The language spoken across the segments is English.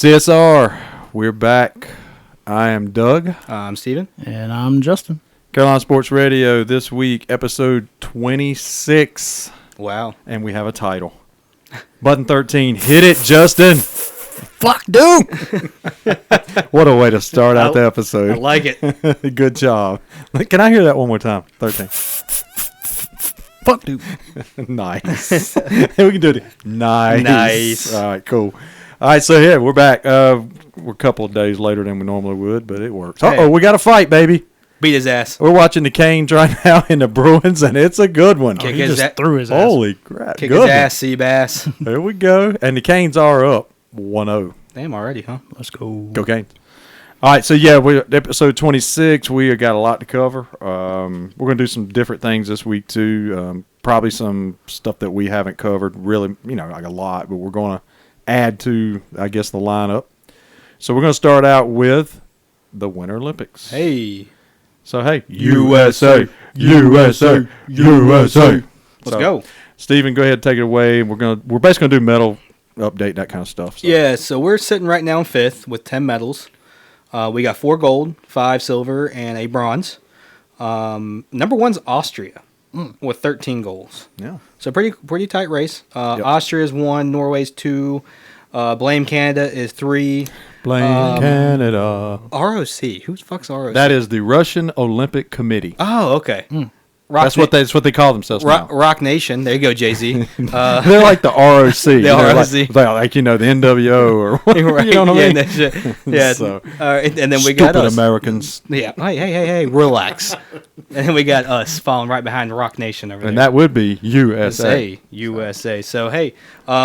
CSR, we're back. I am Doug. I'm Steven. And I'm Justin. Carolina Sports Radio, this week, episode 26. Wow. And we have a title. Button 13. Hit it, Justin. Fuck, dude. What a way to start out the episode. I like it. Good job. Can I hear that one more time? 13. Fuck, dude. Nice. We can do it. Nice. Nice. All right, cool. All right, so yeah, we're back. We're a couple of days later than we normally would, but it works. Uh-oh, we got a fight, baby. Beat his ass. We're watching the Canes right now in the Bruins, and it's a good one. Kick He his just a- threw his ass. Holy crap. Kick good his ass, Seabass. There we go. And the Canes are up 1-0. Damn, already, huh? Let's go. Go Canes. All right, so yeah, we're episode 26. We got a lot to cover. We're going to do some different things this week, too. Probably some stuff that we haven't covered, really, like a lot, but we're going to add to, I guess, the lineup. So we're going to start out with the Winter Olympics. Hey. So, hey, USA, USA, USA. Let's go. Steven, go ahead and take it away. We're basically going to do medal update, that kind of stuff. So. Yeah, so we're sitting right now in fifth with 10 medals. We got 4 gold, 5 silver, and a bronze. Number one's Austria with 13 goals. Yeah. So pretty tight race. Yep. Austria's 1, Norway's 2, Blame Canada is 3. Blame Canada. ROC. Who the fuck's ROC? That is the Russian Olympic Committee. Oh, okay. Rock That's what they call themselves now. Rock Nation. There you go, Jay-Z. They're like the ROC. The ROC. Like the NWO or what, Right. you know what I mean? Yeah, that's it. Yeah. So, And then we stupid got us. Americans. Yeah. Hey, relax. And then we got us following right behind Rock Nation over And there. that would be USA. USA. So, hey,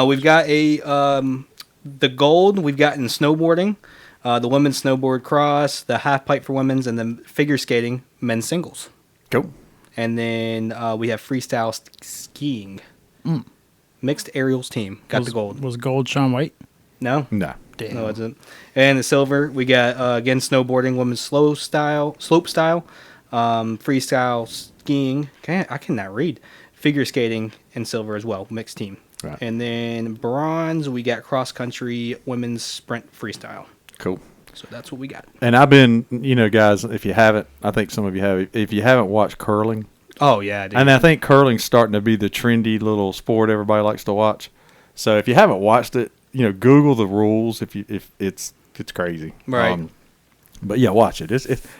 we've got the gold we've got in snowboarding, the women's snowboard cross, the half pipe for women's, and then figure skating men's singles. Cool. And then we have freestyle skiing. Mixed aerials team got the gold. Was gold Shaun White? No? No. Damn. No, it's isn't. And the silver, we got, again, snowboarding, women's slope style, freestyle skiing. I cannot read. Figure skating and silver as well, mixed team. Right. And then bronze, we got cross country, women's sprint freestyle. Cool. So that's what we got. And I've been, guys, if you haven't, I think some of you have, if you haven't watched curling, Oh, yeah, dude. and I think curling's starting to be the trendy little sport everybody likes to watch. So if you haven't watched it, Google the rules. If it's crazy, Right. But yeah, watch it.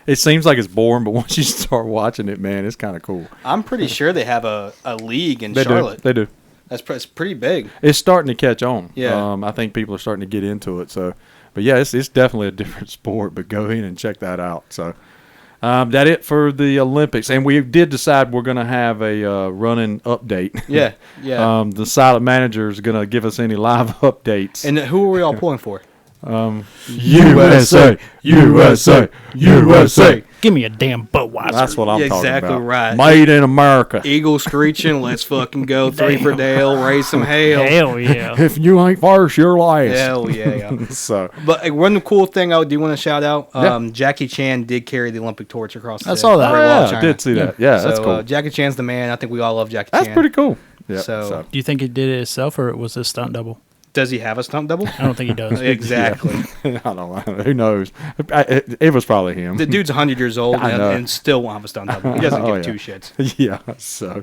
It seems like it's boring, but once you start watching it, man, it's kind of cool. I'm pretty sure they have a league in They Charlotte. do. They do. It's pretty big. It's starting to catch on. Yeah. I think people are starting to get into it. So, but yeah, it's definitely a different sport. But go in and check that out. So, that it for the Olympics, and we did decide we're going to have a running update. Yeah, yeah. The silent manager is going to give us any live updates. And who are we all pulling for? USA, USA, USA. Give me a damn Budweiser. That's what I'm Yeah, talking exactly about. right. Made in America. Eagle screeching, let's fucking go. 3 for Damn. Dale, raise some hail. Hell yeah. If you ain't first, you're last. Hell yeah. So, But one cool thing I do want to shout out, Yeah. Jackie Chan did carry the Olympic torch across I the saw that. Great Wall of yeah, I China. did see that. Yeah, So, that's cool. Jackie Chan's the man. I think we all love Jackie That's Chan. pretty cool. Yeah. So- Do you think he did it himself or was this stunt double? Does he have a stunt double? I don't think he does. Exactly. I don't know. Who knows? It was probably him. The dude's 100 years old I know. and still won't have a stunt double. He doesn't Oh, give yeah. two shits. Yeah. So,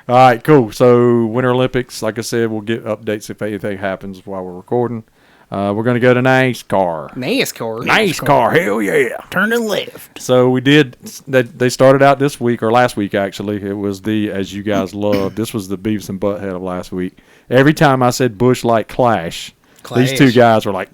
all right, cool. So, Winter Olympics, like I said, we'll get updates if anything happens while we're recording. We're going to go to NASCAR. NASCAR. NASCAR, hell yeah. Turning left. So we did. They started out this week or last week actually. It was as you guys love. This was the Beavis and Butthead of last week. Every time I said Bush like Clash, these two guys were like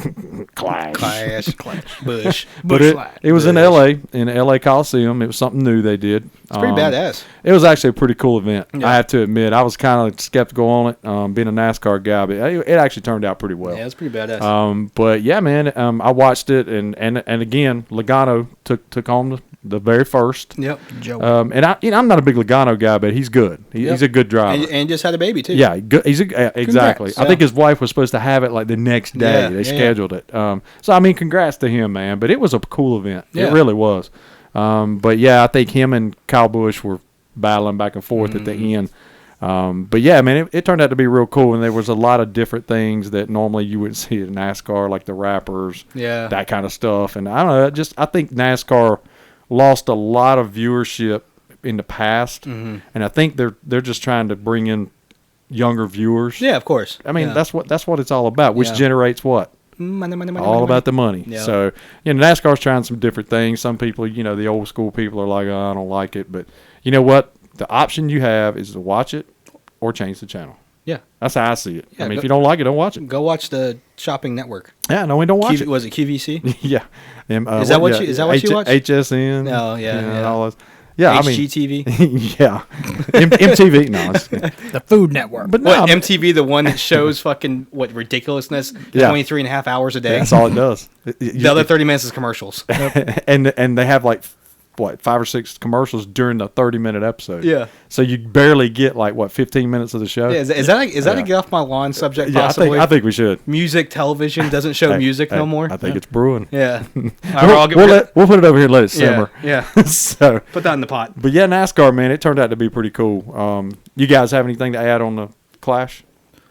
Clash. Clash. Bush. But it was in LA Coliseum. It was something new they did. It's pretty badass. It was actually a pretty cool event. Yeah. I have to admit, I was kind of skeptical on it, being a NASCAR guy, but it actually turned out pretty well. Yeah, it's pretty badass. But yeah, man, I watched it, and again, Logano took home the very first. Yep. Joe. And I'm not a big Logano guy, but he's good. He's a good driver. And just had a baby, too. Yeah, exactly. Congrats. I think his wife was supposed to have it like the next day. Yeah, They yeah, scheduled it. So I mean, congrats to him, man. But it was a cool event. Yeah. It really was. But yeah, I think him and Kyle Busch were battling back and forth at the end. But yeah, man, it turned out to be real cool, and there was a lot of different things that normally you wouldn't see in NASCAR, like the rappers, Yeah. that kind of stuff. And I don't know, I think NASCAR lost a lot of viewership in the past, and I think they're just trying to bring in younger viewers. Yeah, of course. I mean Yeah. that's what it's all about, which Yeah. generates what. Money, money, money, All money, about the money. Yeah. So, NASCAR's trying some different things. Some people, the old school people are like, oh, I don't like it. But you know what? The option you have is to watch it or change the channel. Yeah. That's how I see it. Yeah, I mean, go- if you don't like it, don't watch it. Go watch the Shopping Network. Yeah, no, we don't watch Was it QVC? it. Yeah. Is that what you watch? HSN. Oh, yeah, yeah. All those. Yeah, I mean, HGTV? yeah. MTV. No, it's, The Food Network. but no, What, I mean, MTV, the one that shows fucking, what, ridiculousness? Yeah. 23 and a half hours a day? that's all it does. The other 30 minutes is commercials. and they have like 5 or 6 commercials during the 30-minute episode. Yeah. So you barely get 15 minutes of the show. Yeah, is that a Yeah. get off my lawn subject Yeah, possibly? I think we should. Music television doesn't show Hey, music hey, no more? I think it's brewing. Yeah. We'll put it over here and let it simmer. Yeah. So, Put that in the pot. but yeah, NASCAR, man, it turned out to be pretty cool. You guys have anything to add on the Clash?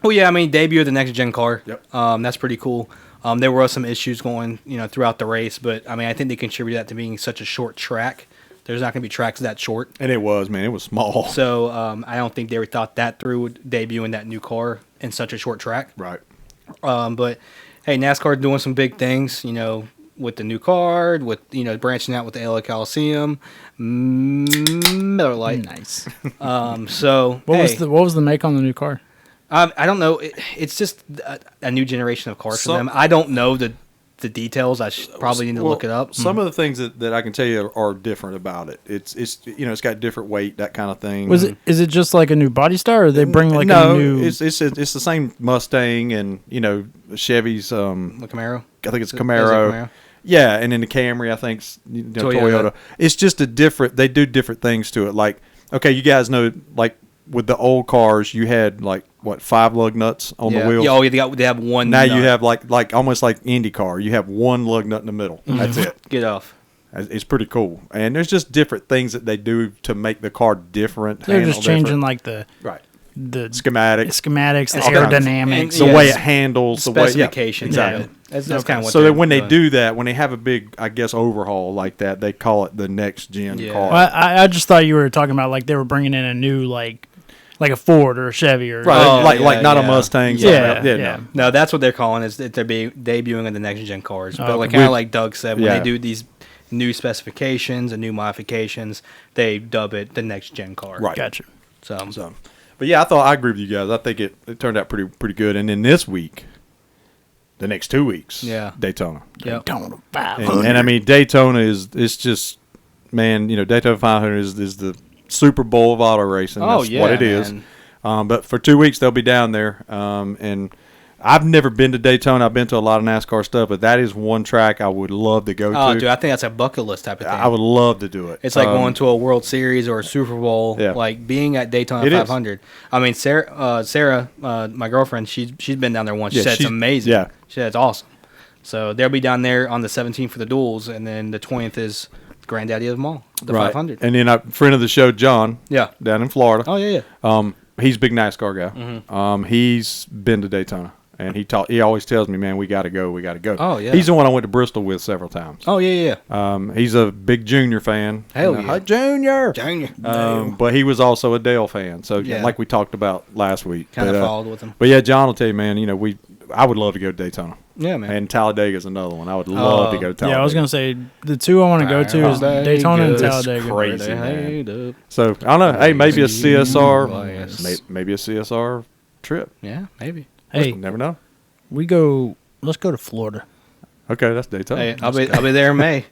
Well, yeah, I mean, debut of the next gen car. Yep. That's pretty cool. There were some issues going, throughout the race, but I mean, I think they contributed that to being such a short track. There's not going to be tracks that short. And it was, man, it was small. So I don't think they thought that through debuting that new car in such a short track. Right. But hey, NASCAR doing some big things, with the new card, with branching out with the LA Coliseum, Miller Lite. Nice. So What was the make on the new car? I don't know. It's just a new generation of cars for them. I don't know the details. I probably need to look it up. Some of the things that I can tell you are different about it. It's got different weight, that kind of thing. Is it just like a new body style, or they bring like no, a new? it's the same Mustang and Chevy's. The Camaro. I think it's Is it Camaro. Yeah, and then the Camry, I think, Toyota. Toyota. It's just they do different things to it. Like, okay, you guys know, like with the old cars, you had 5 lug nuts on the wheels. Yeah, oh, yeah, they have one. Now nut. you have like almost like IndyCar. You have one lug nut in the middle. That's it. Get off. It's pretty cool. And there's just different things that they do to make the car different. They're handle just changing different. like the Right. schematics, the All kinds. aerodynamics. The Yeah, way s- it handles, the way Specifications. exactly. Of it. That's kind of what. So they're that when they doing. do that, when they have a big, I guess, overhaul like that, they call it the next gen Yeah. car. Well, I just thought you were talking about like they were bringing in a new like a Ford or a Chevy or Right, Oh, like yeah, not a yeah. Mustang. Yeah, something. yeah. No. No, that's what they're calling is that they're debuting in the next gen cars. But Oh, like okay. kind of like Doug said, when Yeah. they do these new specifications and new modifications, they dub it the next gen car. Right. Gotcha. So, but yeah, I agree with you guys. I think it turned out pretty good. And then this week, the next 2 weeks, Yeah. Daytona. Yep. Daytona 500. And I mean, Daytona it's just, man, Daytona 500 is the Super Bowl of auto racing. Oh, That's yeah, what it is. man. But for 2 weeks they'll be down there. And I've never been to Daytona. I've been to a lot of NASCAR stuff, but that is one track I would love to go Oh, to. dude, I think that's a bucket list type of thing. I would love to do it. It's like going to a World Series or a Super Bowl, Yeah. like being at Daytona It is. 500. I mean, Sarah, my girlfriend, she's been down there once. She Yeah, said it's she's- amazing. yeah. She said it's awesome. So they'll be down there on the 17th for the duels, and then the 20th is granddaddy of them all, the right. 500. And then a friend of the show, John, Yeah. down in Florida. Oh, yeah, yeah. He's a big NASCAR guy. Mm-hmm. He's been to Daytona, and he always tells me, "Man, we got to go. We got to go." Oh, yeah. He's the one I went to Bristol with several times. Oh, yeah, yeah. He's a big Junior fan. Hell yeah. Hi, Junior. Junior. But he was also a Dale fan. So Yeah. like we talked about last week, Kind of But, followed with him. But yeah, John will tell you, man. I would love to go to Daytona. Yeah, man. And Talladega is another one. I would love to go to Talladega. Yeah, I was gonna say the two I want to go to is Daytona and That's Talladega. crazy, man. man. So I don't know. Hey, maybe a CSR, Yes. maybe a CSR trip. Yeah, maybe. Hey, Never know. let's go to Florida. Okay, that's Daytona. Hey, I'll be there in May.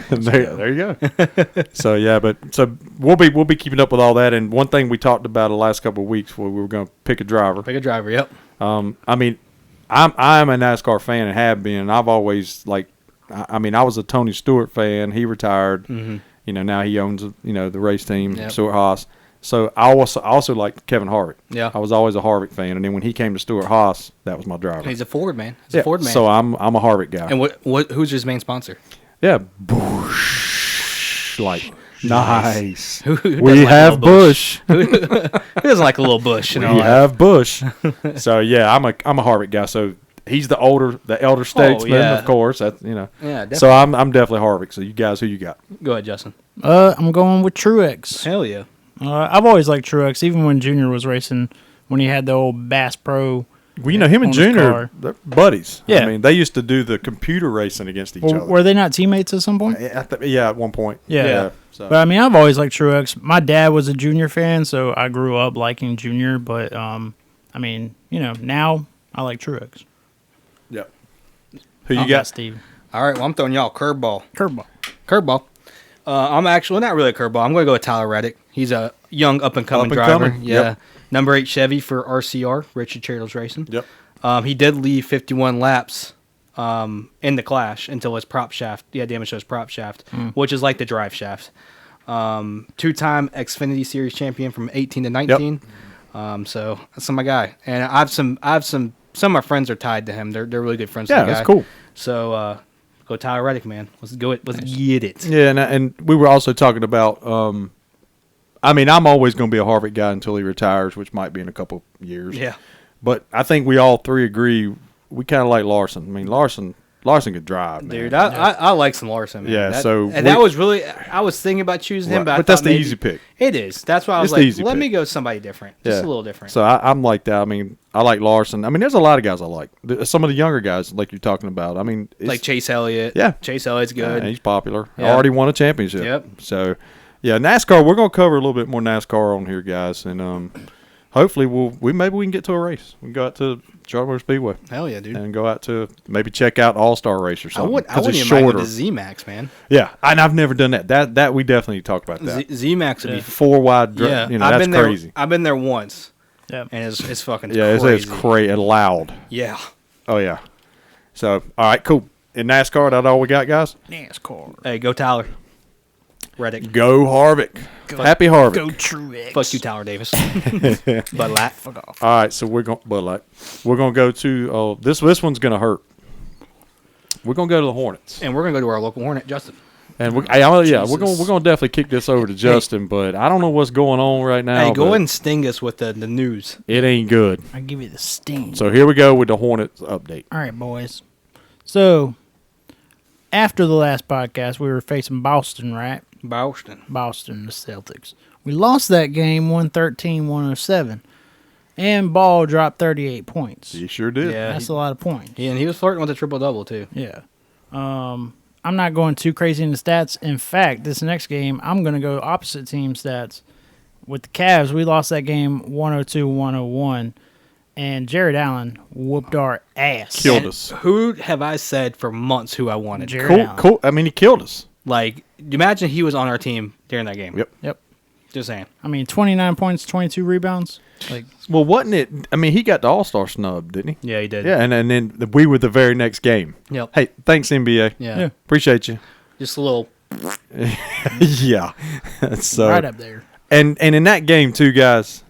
there you go. So yeah, so we'll be keeping up with all that. And one thing we talked about the last couple of weeks, where we were going to pick a driver. Pick a driver. Yep. I mean, I'm a NASCAR fan and have been. I've always I was a Tony Stewart fan. He retired. Mm-hmm. Now he owns the race team, Yep. Stewart Haas. So I also liked Kevin Harvick. Yeah. I was always a Harvick fan, and then when he came to Stewart Haas, that was my driver. He's a Ford man. He's Yeah, a Ford man. So I'm a Harvick guy. and who's his main sponsor? Yeah, Bush, like Nice. Who doesn't We like a have little Bush. Who doesn't like a little Bush? We And all that? have Bush. So yeah, I'm a Harvick guy. So he's the elder statesman, yeah. of course. That's Yeah, definitely. So I'm definitely Harvick. So you guys, who you got? Go ahead, Justin. I'm going with Truex. Hell yeah. I've always liked Truex, even when Junior was racing, when he had the old Bass Pro. Well, him and on his Junior, car. they're buddies. Yeah. I mean, they used to do the computer racing against each other. Were they not teammates at some point? Yeah, at one point. Yeah. So. But I mean, I've always liked Truex. My dad was a Junior fan, so I grew up liking Junior. But I mean, now I like Truex. yeah. Who you I'll got? Steve? All right, well, I'm throwing y'all a curveball. Curveball. I'm actually not really a curveball. I'm going to go with Tyler Reddick. He's a young up-and-coming Up-and-coming, driver. Yeah. yep. Number 8 Chevy for RCR, Richard Charitos Racing. Yep. He did leave 51 laps in the clash until his prop shaft. He had damage to his prop shaft, which is like the drive shaft. Two-time Xfinity Series champion from 18 to 19. So that's my guy. And I have some of my friends are tied to him. They're really good friends. Yeah, with the that's guy. cool. So go Tyler Reddick, man. Let's go. Let's get it. Yeah, and we were also talking about. I mean, I'm always going to be a Harvick guy until he retires, which might be in a couple years. Yeah. But I think we all three agree we kind of like Larson. I mean, Larson could drive, man. Dude, I like some Larson. Man. Yeah, that was really. I was thinking about choosing him, Right, but but that's the easy pick. It is. That's why I was It's the like, easy let pick. me go somebody different, just Yeah. a little different. So I'm like that. I mean, I like Larson. I mean, there's a lot of guys I like. Some of the younger guys, like you're talking about. I mean, it's, like Chase Elliott. Yeah. Chase Elliott's good. yeah, he's popular. Yeah. Already won a championship. Yep. So, yeah, NASCAR. We're gonna cover a little bit more NASCAR on here, guys, and hopefully maybe we can get to a race. We can go out to Charlotte Speedway Hell yeah, dude. and go out to maybe check out All Star Race or I something. wouldn't 'cause it's even mind shorter. the Z-Max, man. Yeah, and I've never done that. That we definitely talked about that. Z-Max would be. Four wide. Yeah, I've I've that's been there. crazy. I've been there once, Yeah. and it's fucking Yeah, crazy. it's crazy and loud. Yeah. Oh yeah. So all right, cool. In NASCAR, that's all we got, guys. NASCAR. Hey, go Tyler Reddick. Go Harvick. Happy Harvick. Go Truex. Fuck you, Tyler Davis. Bud Light. Fuck off. All right, so we're going. But like, we're gonna go to. This one's gonna hurt. We're gonna go to the Hornets, And we're gonna go to our local Hornet, Justin. and we're Jesus. gonna definitely kick this over to Justin. But I don't know what's going on right now. Hey, go but ahead and sting us with the news. It ain't good. I give you the sting. So here we go with the Hornets update. All right, boys. So after the last podcast, we were facing Boston, right? Boston. Boston, the Celtics. We lost that game 113-107. And Ball dropped 38 points. He sure did. Yeah. That's a lot of points. Yeah, and he was flirting with a triple-double, too. Yeah. I'm not going too crazy in the stats. In fact, this next game, I'm going to go opposite team stats. With the Cavs, we lost that game 102-101. And Jared Allen whooped our ass. Killed And us. Who have I said for months who I wanted? Jared Allen. Cool. I mean, he killed us. Like, imagine he was on our team during that game. Yep. Yep. Just saying. I mean, 29 points, 22 rebounds. Like, Well, wasn't it? I mean, he got the All Star snub, didn't he? Yeah, he did. Yeah, and then we were the very next game. Yep. Hey, thanks NBA. Yeah. Yeah. Appreciate you. Just a little. Yeah. So right up there. and in that game too, guys.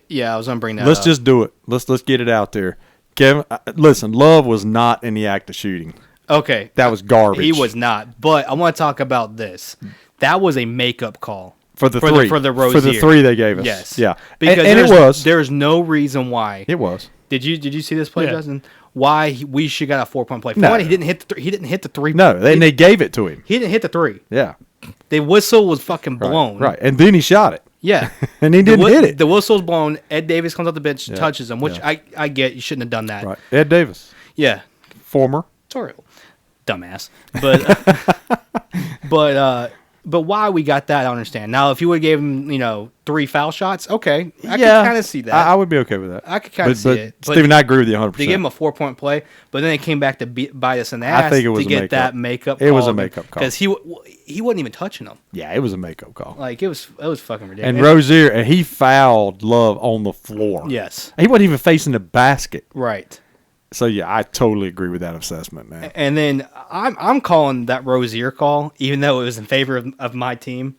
Yeah, I was gonna bring that. Let's up. just do it. Let's get it out there. Kevin, listen. Love was not in the act of shooting. Okay. That was garbage. He was not. But I want to talk about this. That was a makeup call. for the for three the for the Rozier. three they gave us. Yes. Yeah. Because and it was. There's no reason why. It was. Did you see this play, Yeah. Justin? Why we should got a 4-point play? For No. one, he didn't hit the three. No, and they gave it to him. He didn't hit the three. Yeah. The whistle was fucking Right. blown. Right. And then he shot it. Yeah. And he didn't hit it. The whistle's blown. Ed Davis comes off the bench, Yeah. touches him, which Yeah. I get. You shouldn't have done that. Right. Ed Davis, Yeah. former. Sorry, dumbass. But why we got that, I don't understand. Now, if you would have gave him, 3 foul shots, okay, I could kind of see that. I would be okay with that. I could kinda see it. But Steven, I agree with you 100%. They gave him a 4-point play, but then it came back to bite us in the ass think it was to a get makeup. that makeup. It was a makeup call. because he wasn't even touching them. Yeah, it was a makeup call. Like it was fucking ridiculous. And Rozier, and he fouled Love on the floor. yes, He wasn't even facing the basket. right. So yeah, I totally agree with that assessment, man. And then I'm calling that Rozier call, even though it was in favor of my team.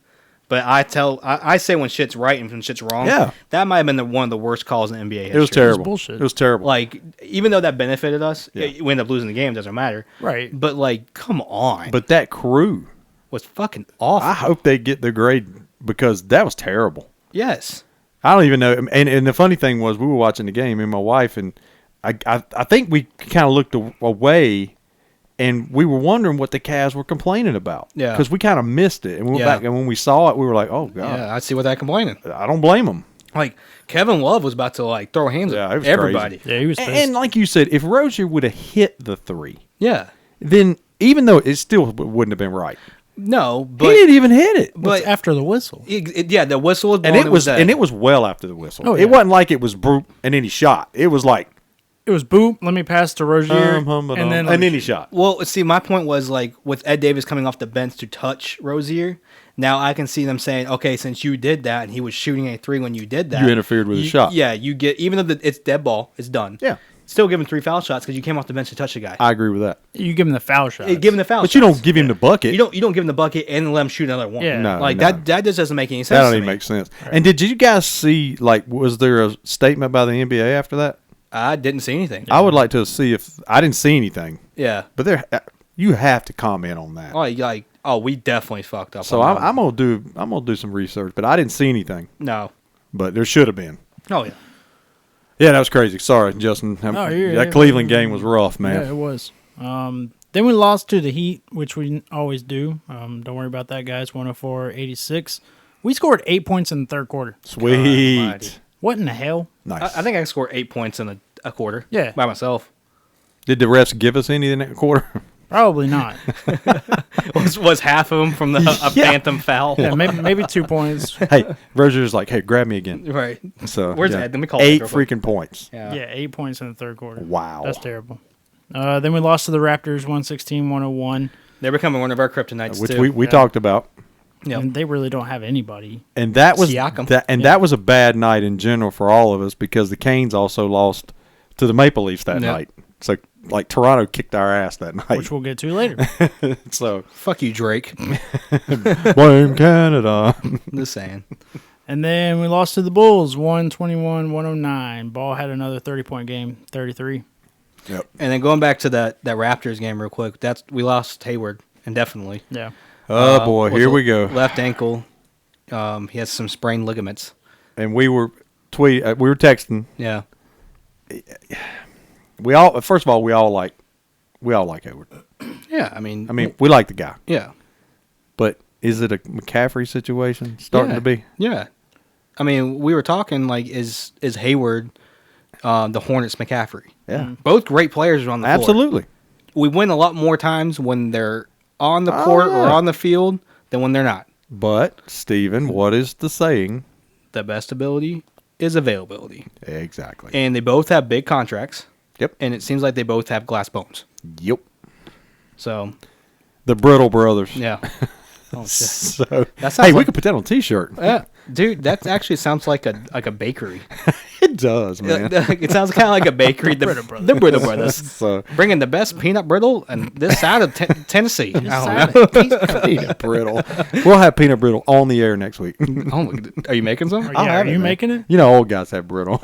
But I say when shit's right and when shit's wrong. Yeah. That might have been one of the worst calls in NBA history. It was terrible. bullshit. It was terrible. Like, even though that benefited us, Yeah. we ended up losing the game, doesn't matter. Right. But, like, come on. But that crew, was fucking awful. I hope they get their grade because that was terrible. Yes. I don't even know. And the funny thing was, we were watching the game, me and my wife, and I think we kind of looked away, and we were wondering what the Cavs were complaining about. Yeah. Because we kind of missed it, and we went Yeah. back, and when we saw it, we were like, "Oh God!" Yeah, I see what they're complaining. I don't blame them. Like Kevin Love was about to like throw hands Yeah, it at was everybody. Yeah, he was pissed. And like you said, if Rozier would have hit the three, Yeah. then even though it still wouldn't have been right, No, he but didn't even hit it. But but- after the whistle. yeah, the whistle was And blown, it was well after the whistle. Oh, yeah. It wasn't like it was brute and then he shot. It was like It was boop. Let me pass to Rozier, and then he shot. Well, see, my point was like with Ed Davis coming off the bench to touch Rozier. Now I can see them saying, okay, since you did that and he was shooting a three when you did that, You interfered with his shot. Yeah, you get even though it's dead ball, it's done. Yeah. still give him 3 foul shots because you came off the bench to touch a guy. I agree with that. You give him the foul shot. Give him the foul, But you don't give him the bucket. You don't give him the bucket and let him shoot another one. Yeah. No, like no. that just doesn't make any sense. That don't to even me. make sense. And did you guys see, like, was there a statement by the NBA after that? I didn't see anything. I would like to see if I didn't see anything, Yeah. but there you have to comment on that. We definitely fucked up. So on I'm that one. I'm gonna do some research, but I didn't see anything. No. But there should have been. Oh yeah. Yeah, that was crazy. Sorry, Justin. That Cleveland game was rough, man. Yeah, it was. Then we lost to the Heat, which we always do. Don't worry about that, guys. 104-86. We scored 8 points in the third quarter. Sweet. Almighty. What in the hell? Nice. I think I scored 8 points in a quarter. Yeah. By myself. Did the refs give us any in that quarter? Probably not. was half of them from the Yeah. phantom foul? Yeah, maybe 2 points. Hey, Rozier's like, hey, grab me again. Right. So Where's yeah. that? Let me call it 8 real quick. freaking points. Yeah. Yeah, 8 points in the third quarter. Wow. That's terrible. Then we lost to the Raptors 116-101. They're becoming one of our kryptonites Which too. we talked about. Yep. And they really don't have anybody. And that was Siakam. that was a bad night in general for all of us because the Canes also lost to the Maple Leafs that Yep. night. So like Toronto kicked our ass that night. Which we'll get to later. So Fuck you, Drake. blame Canada. Just saying. And then we lost to the Bulls 121-109. Ball had another 30-point game, 33. Yep. And then going back to that Raptors game real quick, we lost Hayward indefinitely. Yeah. Oh boy, Was here a we go. Left ankle. He has some sprained ligaments. And we were we were texting. Yeah. We all like Hayward. Yeah. I mean, We like the guy. yeah. But is it a McCaffrey situation starting Yeah. to be? Yeah. I mean, we were talking like, is Hayward the Hornets McCaffrey? Yeah. Both great players are on the floor. Absolutely. We win a lot more times when they're on the court or yeah. on the field than when they're not. But Steven, what is the saying? The best ability is availability. Exactly. And they both have big contracts. Yep. And it seems like they both have glass bones. Yep. So, The Brittle Brothers. yeah. Oh, shit. So That sounds hey, we like- could put that on a T-shirt. Yeah, dude, that actually sounds like a bakery. It does, man. It sounds kind of like a bakery. The Brittle Brothers. So Bringing the best peanut brittle and this side of Tennessee. I don't know. peanut brittle. We'll have peanut brittle on the air next week. Oh, are you making some? Yeah, have are it, you man. making it? You know, old guys have brittle.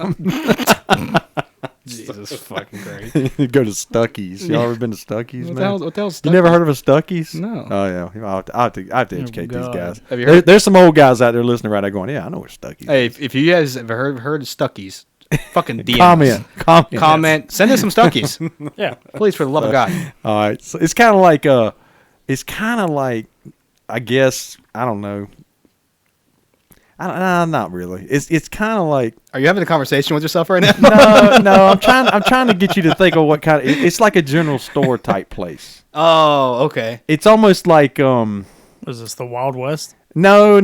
Jesus fucking Christ. You go to Stuckey's. Y'all ever been to Stuckey's, What man? the hell? What the hell's You never heard of a Stuckey's? No. Oh yeah, I'll have to educate these God. guys. Have you heard- There's some old guys out there listening right now going, "Yeah, I know what Stuckey's." Hey, if you guys have heard of Stuckey's, fucking DM Comment. comment, send us some Stuckey's, Yeah. please, for the love of God. All right, so it's kind of like, I guess I don't know. Not really. It's kind of like Are you having a conversation with yourself right now? no. I'm trying to get you to think of what kind of. It's like a general store type place. Oh, okay. It's almost like Was this the Wild West? no.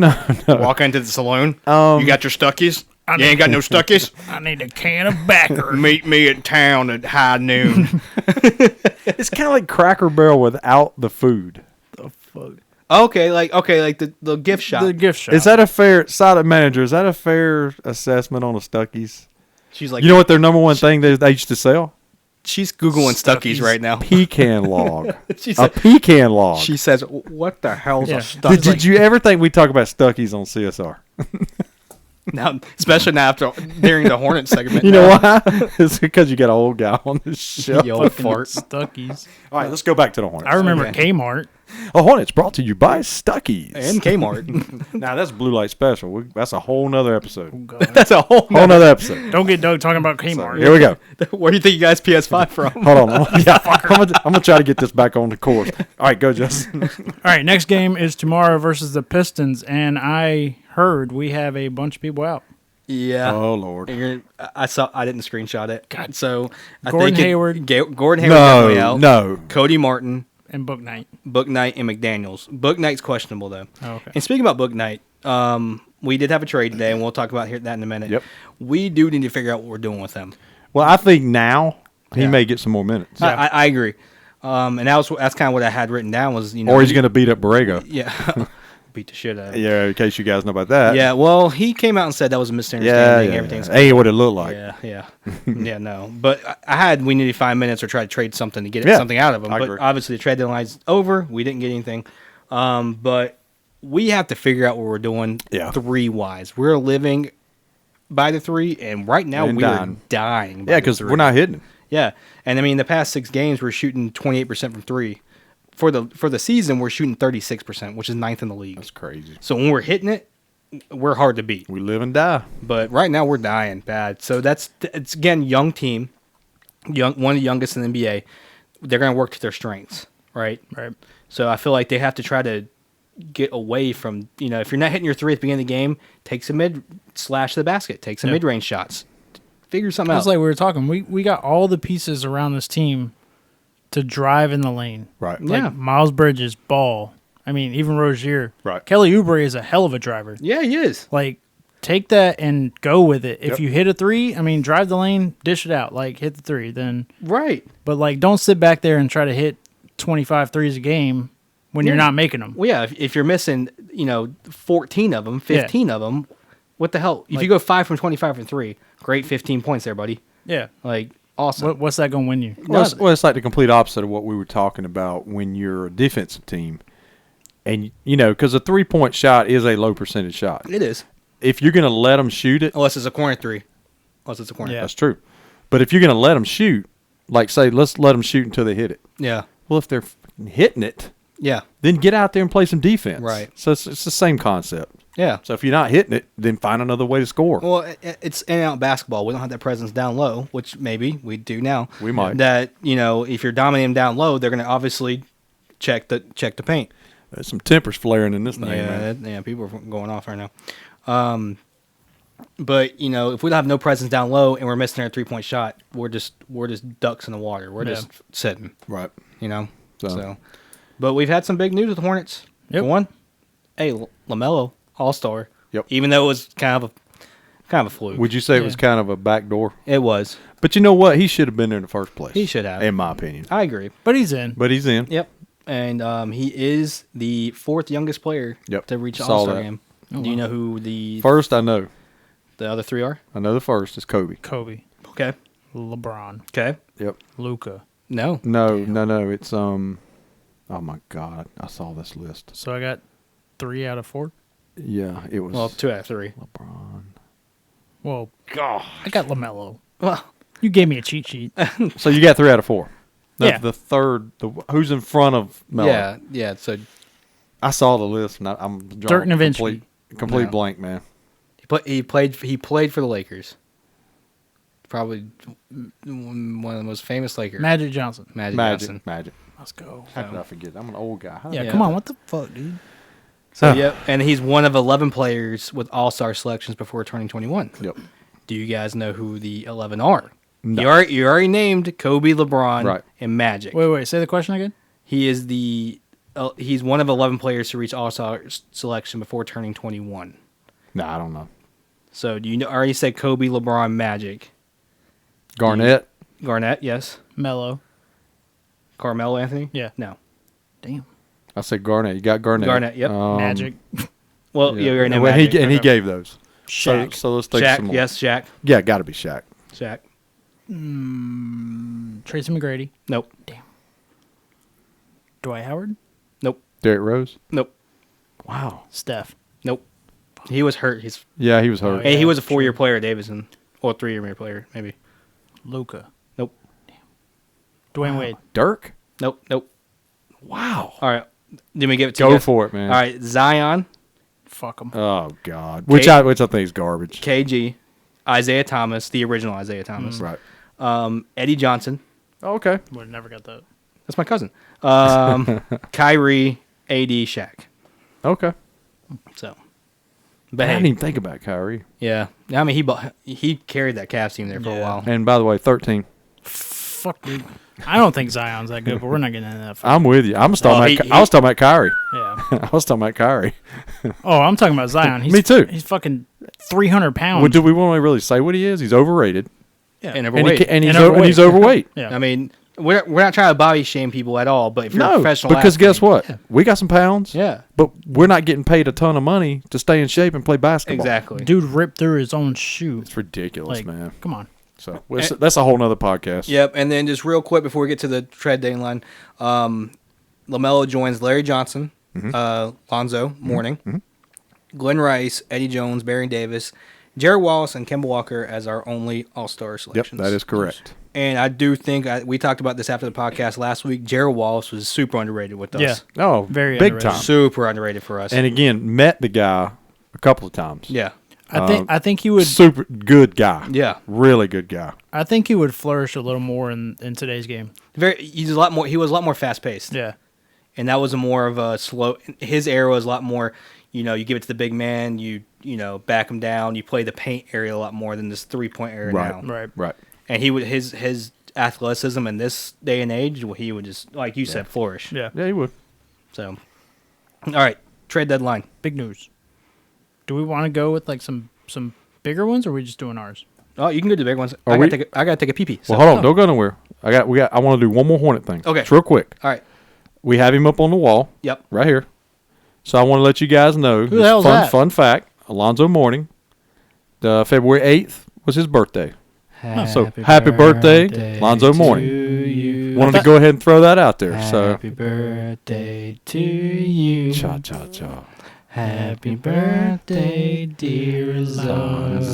Walk into the saloon. Um, You got your Stuckey's? You ain't got no Stuckey's? I need a can of backer. Meet me at town at high noon. It's kind of like Cracker Barrel without the food. The fuck? okay, like the gift shop. The gift shop. Is that a fair silent manager? Is that a fair assessment on a Stuckey's? She's like, You know what their number one thing they used to sell? she's Googling Stuckey's right now. Pecan log. She's A like, pecan log. she says, what the hell's Yeah. a Stuckey's? Did you ever think we talk about Stuckey's on CSR? Now, especially now after during the Hornets segment. You know why? It's because you got an old guy on this show. You old fart. Stuckies. All right, let's go back to the Hornets. I remember Okay. Kmart. A Hornets brought to you by Stuckies. And Kmart. Now that's Blue Light Special. That's a whole nother Oh, episode. God. That's a whole. Whole nother episode. Don't get Doug talking about So, Kmart. here we go. Where do you think you guys PS5 from? Hold on. Yeah, I'm gonna try to get this back on the course. All right, go, Justin. All right, next game is tomorrow versus the Pistons, and I heard we have a bunch of people out. Yeah. Oh Lord. I saw. I didn't screenshot it. God. So I Gordon think Hayward. Gordon Hayward definitely out. No. Cody Martin, And Book Night. Book Knight, and McDaniels. Book Knight's questionable though. Oh, okay. And speaking about Book Knight, we did have a trade today, and we'll talk about that in a minute. Yep. We do need to figure out what we're doing with him. Well, I think now he Yeah. may get some more minutes, I agree. And that's kind of what I had written down was or he's gonna beat up Borrego. yeah beat the shit out of him. Yeah, in case you guys know about that. Yeah, well, he came out and said that was a Yeah. misunderstanding. yeah. Everything's Ain't what it looked like. yeah. No. But we needed 5 minutes or try to trade something to get Yeah, something out of him. I But agree. obviously the trade deadline's over. We didn't get anything. But we have to figure out what we're doing Yeah. 3-wise. We're living by the 3, and right now And we dying. are dying. By Yeah, the because 3. we're not hitting. Yeah, and I mean the past 6 games we're shooting 28% from 3. For the season we're shooting 36%, which is 9th in the league. That's crazy. So when we're hitting it, we're hard to beat. We live and die. But right now we're dying bad. So it's again young team, one of the youngest in the NBA. They're going to work to their strengths, right? Right. So I feel like they have to try to get away from if you're not hitting your 3 at the beginning of the game, take some slash the basket, take some Yeah. mid-range shots, figure something It's out. like we were talking. We got all the pieces around this team to drive in the lane. Right. Yeah. Like Miles Bridges, Ball. I mean, even Rozier. Right. Kelly Oubre is a hell of a driver. Yeah, he is. Like, take that and go with it. If Yep. you hit a 3, I mean, drive the lane, dish it out. Like, hit the 3. Then, Right. but like, don't sit back there and try to hit 25 threes a game when you're Yeah. not making them. Well, yeah, if you're missing, 14 of them, 15 of them, what the hell? If you go 5 from 25 from 3, great 15 points there, buddy. Yeah. Like, awesome. What's that going to win you? It's like the complete opposite of what we were talking about when you're a defensive team. And, because a 3-point shot is a low percentage shot. It is. If you're going to let them shoot it, Unless it's a corner 3. Unless it's a corner. Yeah. that's true. But if you're going to let them shoot, like say, let's let them shoot until they hit it. Yeah. Well, if they're hitting it, Yeah. then get out there and play some defense. Right. So it's the same concept. Yeah. So if you're not hitting it, then find another way to score. Well, it's in and out basketball. We don't have that presence down low, which maybe we do now. We might. That if you're dominating down low, they're going to obviously check the paint. There's some tempers flaring in this thing, man. Yeah, people are going off right now. But if we don't have no presence down low and we're missing our 3-point shot, we're just ducks in the water. We're just sitting. Right. So, but we've had some big news with the Hornets. Yep. For one, hey, LaMelo, All-Star. Yep. Even though it was kind of a fluke. Would you say it was Yeah. kind of a backdoor? It was. But you know what? He should have been there in the first place. He should have. in my opinion. I agree. But he's in. But he's in. Yep. And he is the 4th youngest player Yep. to reach the Saw All-Star that. game. Oh, Do you wow. know who the First, I know. other 3 are? I know the first is Kobe. Kobe, Okay. LeBron, Okay. Yep. Luca. No. No. It's Oh my God! I saw this list. So I got 3 out of 4. Yeah, it was Well, 2 out of 3. LeBron. Well, God. I got LaMelo. Well, You gave me a cheat sheet. So you got 3 out of 4. No, Yeah. The third, who's in front of Melo? yeah. So I saw the list, and I'm drawing Dirk Nowitzki. complete No. blank, man. he played for the Lakers. Probably one of the most famous Lakers. Magic Johnson. Magic Magic, Johnson. Magic. Let's go. How could I forget? I'm an old guy. Huh? Yeah, Yeah. come on. What the fuck, dude? So yep, and he's one of 11 players with All-Star selections before turning 21. Yep. Do you guys know who the 11 are? No. You already named Kobe, LeBron, Right. and Magic. Wait. Say the question again. He is he's one of 11 players to reach All-Star selection before turning 21. No, I don't know. So do you know? I already said Kobe, LeBron, Magic, Garnett. Garnett, yes. Mello. Carmelo Anthony, Yeah. no. Damn. I said Garnett. You got Garnett. Garnett, yep. Magic. Well, you already know Well, Magic. he Okay. gave those. Shaq. So let's take Shaq, some more. yes, Shaq, Yeah, got to be Shaq. Shaq. Tracy McGrady. Nope, Dwight Howard. nope, Derrick Rose. nope, Wow. Steph. nope. He was hurt. Yeah, he was hurt. Hey, he Yeah, was a 4-year true. player at Davidson, or 3-year player maybe. Luca. Nope. Dwayne Wade. Dirk? Nope. Wow. All right. Let me give it to Go you. for it, man. All right, Zion, Fuck him. Oh God. Which Kate- I think is garbage. KG, Isaiah Thomas, the original Isaiah Thomas, Right. Eddie Johnson. Oh, okay. Would have never got that. That's my cousin. Kyrie, AD, Shaq. Okay. So, I but didn't hey, even think about Kyrie. yeah. I mean, he carried that Cavs team there for a Yeah. while. And by the way, 13. Fuck, dude. I don't think Zion's that good, but we're not getting into that. I'm with you. I was talking he- I was talking about Kyrie. Yeah. I was talking about Kyrie. Oh, I'm talking about Zion. He's, Me too. He's fucking 300 pounds. Well, do we want to really say what he is? He's overrated. yeah. And And, overweight. and he's And and he's overweight. Yeah. I mean, we're not trying to body shame people at all, but if you're a No, professional because guess athlete- what? We got some pounds. Yeah, But we're not getting paid a ton of money to stay in shape and play basketball. exactly. Dude ripped through his own shoe. It's ridiculous, Like, man. come on. So that's a whole nother podcast. Yep, and then just real quick before we get to the trade deadline, LaMelo joins Larry Johnson, Lonzo Mourning, Glenn Rice, Eddie Jones, Barry Davis, Jared Wallace, and Kemba Walker as our only All-Star Yep, selections. that is correct. And I do think we talked about this after the podcast last week. Jared Wallace was super underrated with us. Yeah. Oh, Very big underrated. time. Super underrated for us. And again, met the guy a couple of times. yeah, I think he would Super good guy. yeah. Really good guy. I think he would flourish a little more in today's game. He's a lot more. He was a lot more fast-paced. Yeah. And that was a more of a slow. His era was a lot more. You give it to the big man. You back him down. You play the paint area a lot more than this 3-point area Right. now. Right. Right. And he would his athleticism in this day and age, he would just like you said flourish. Yeah. Yeah, he would. So, all right, trade deadline. Big news. Do we want to go with like some bigger ones, or are we just doing ours? Oh, you can go to the big ones. Are I we- gotta take a pee pee. Well, hold on. Don't go nowhere. I want to do one more Hornet thing. Okay. It's real quick. All right. We have him up on the wall Yep. right here. So I want to let you guys know. Who the hell's that? Fun fact. Alonzo Mourning. February 8th was his birthday. So happy birthday, Lonzo Mourning. Wanted to go ahead and throw that out there. So birthday to you. cha cha cha. Happy birthday, dear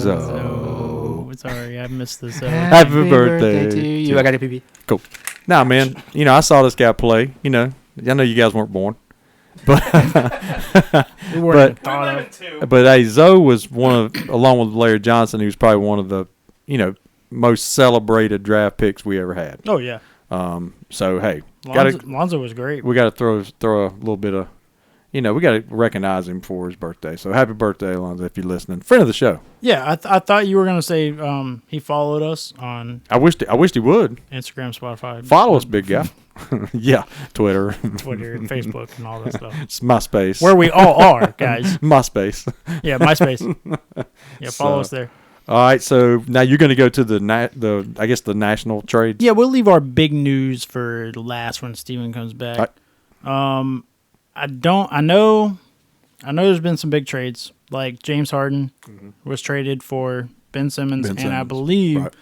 Lonzo. Sorry, I missed this. Happy birthday to you. I got a pee pee. Cool. Nah, man. I saw this guy play. I know you guys weren't born, we weren't but- thought of. but hey, Zoe was one of, along with Larry Johnson, he was probably one of the, most celebrated draft picks we ever had. Oh yeah, So hey, Lonzo was great. we got to throw a little bit of, we got to recognize him for his birthday. So happy birthday, Alonzo, if you're listening. Friend of the show. Yeah, I thought you were gonna say he followed us on I wished he would Instagram, Spotify, follow us, big guy. Yeah, Twitter, Twitter, and Facebook, and all that stuff. it's MySpace. Where we all are, guys. MySpace. Yeah, MySpace. Yeah, follow So- us there. All right, so now you're going to go to the national trades. Yeah, we'll leave our big news for last when Steven comes back. I know there's been some big trades. Like James Harden was traded for Ben Simmons, Ben and I Simmons, believe right.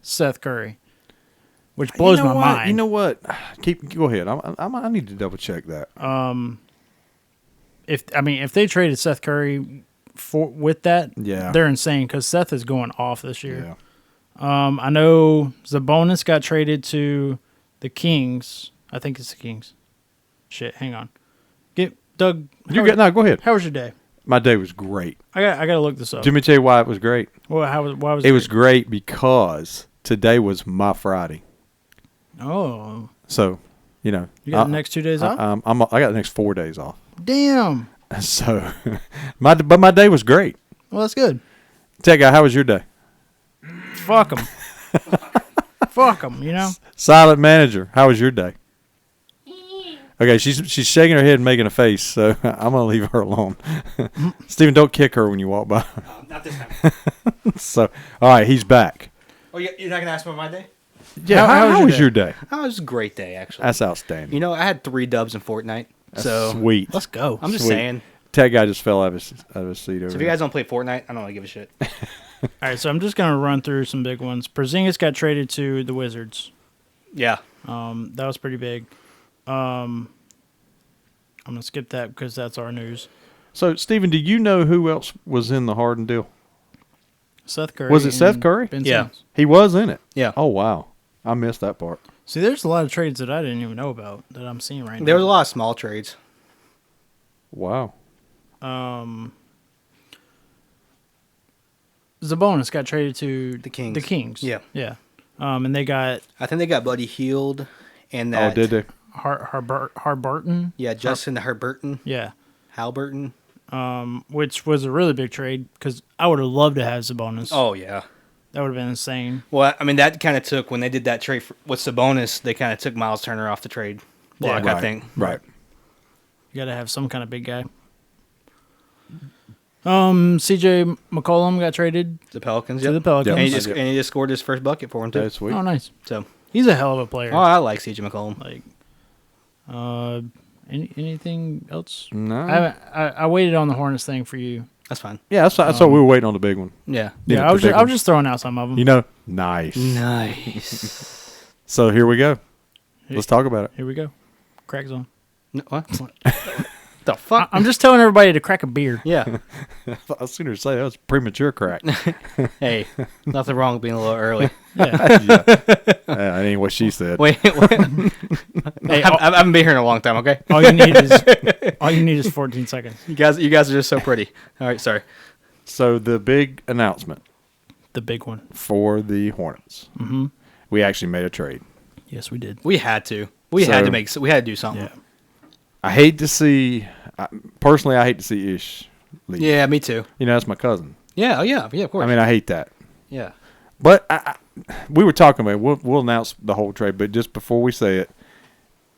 Seth Curry, which blows my mind. You know what? Go ahead. I need to double check that. If they traded Seth Curry with that, Yeah. they're insane because Seth is going off this year. Yeah. I know Sabonis got traded to the Kings. I think it's the Kings. Shit, hang on. Get Doug. Go ahead. How was your day? My day was great. I got to look this up. Let me tell you why it was great. Why was It was great because today was my Friday. Oh, So, you got the next 2 days off? I got the next 4 days off. Damn. So, my day was great. Well, that's good. Tech guy, how was your day? Fuck them. Fuck them. Silent manager, how was your day? Okay, she's shaking her head and making a face, so I'm gonna leave her alone. Steven, don't kick her when you walk by. Not this time. So, all right, he's back. Oh, you're not gonna ask me about my day? Yeah, How how was was your your day? Oh, it was a great day actually. That's outstanding. I had 3 dubs in Fortnite. That's So sweet. Let's go. I'm just Sweet. saying. Tech guy just fell out of his seat over So if you there. guys don't play Fortnite, I don't really give a shit. All right, so I'm just going to run through some big ones. Porzingis got traded to the Wizards. Yeah. That was pretty big. I'm going to skip that because that's our news. So, Steven, do you know who else was in the Harden deal? Seth Curry. Was it Seth and Curry? Ben Yeah. Simmons. He was in it. Yeah. Oh, wow. I missed that part. See, there's a lot of trades that I didn't even know about that I'm seeing right There was a now. lot of small trades. Wow. Zabonis got traded to The Kings. The Kings. Yeah. Yeah. And they got I think they got Buddy Hield and Oh, that. did they? Harburton. Yeah, Justin Herberton, Yeah. Halberton. Which was a really big trade because I would have loved to have Zabonis. Oh yeah. That would have been insane. Well, I mean that kind of took when they did that trade with Sabonis. They kind of took Miles Turner off the trade block. Yeah. I think. Right. You got to have some kind of big guy. CJ McCollum got traded The Pelicans. to Yep. the Pelicans. Yep. And he just scored his first bucket for him too. That's sweet. Oh, nice. So, He's a hell of a player. I like CJ McCollum. Like, anything else? No. I waited on the Hornets thing for you. That's fine. Yeah, that's what we were waiting on the big one. Yeah. Yeah, I was the big just, I was one. just throwing out some of them. You know, nice. Nice. So here we go. Let's talk about it. Here we go. Crack zone. What? The fuck? I'm just telling everybody to crack a beer. Yeah. I was sooner to say that was premature crack. Hey, nothing wrong with being a little early. Yeah. That ain't what she said. Wait. Hey, I haven't been here in a long time. Okay. all you need is 14 seconds. You guys are just so pretty. All right. Sorry. So the big announcement The big one. for the Hornets. Mm-hmm. We actually made a trade. Yes, we did. We had to. We had to do something. Yeah. I hate to see. Personally, I hate to see Ish leave. Yeah. Me too. You know, that's my cousin. Yeah. Oh yeah. Yeah. Of course. I mean, I hate that. yeah. But we were talking about it. We'll announce the whole trade. But just before we say it,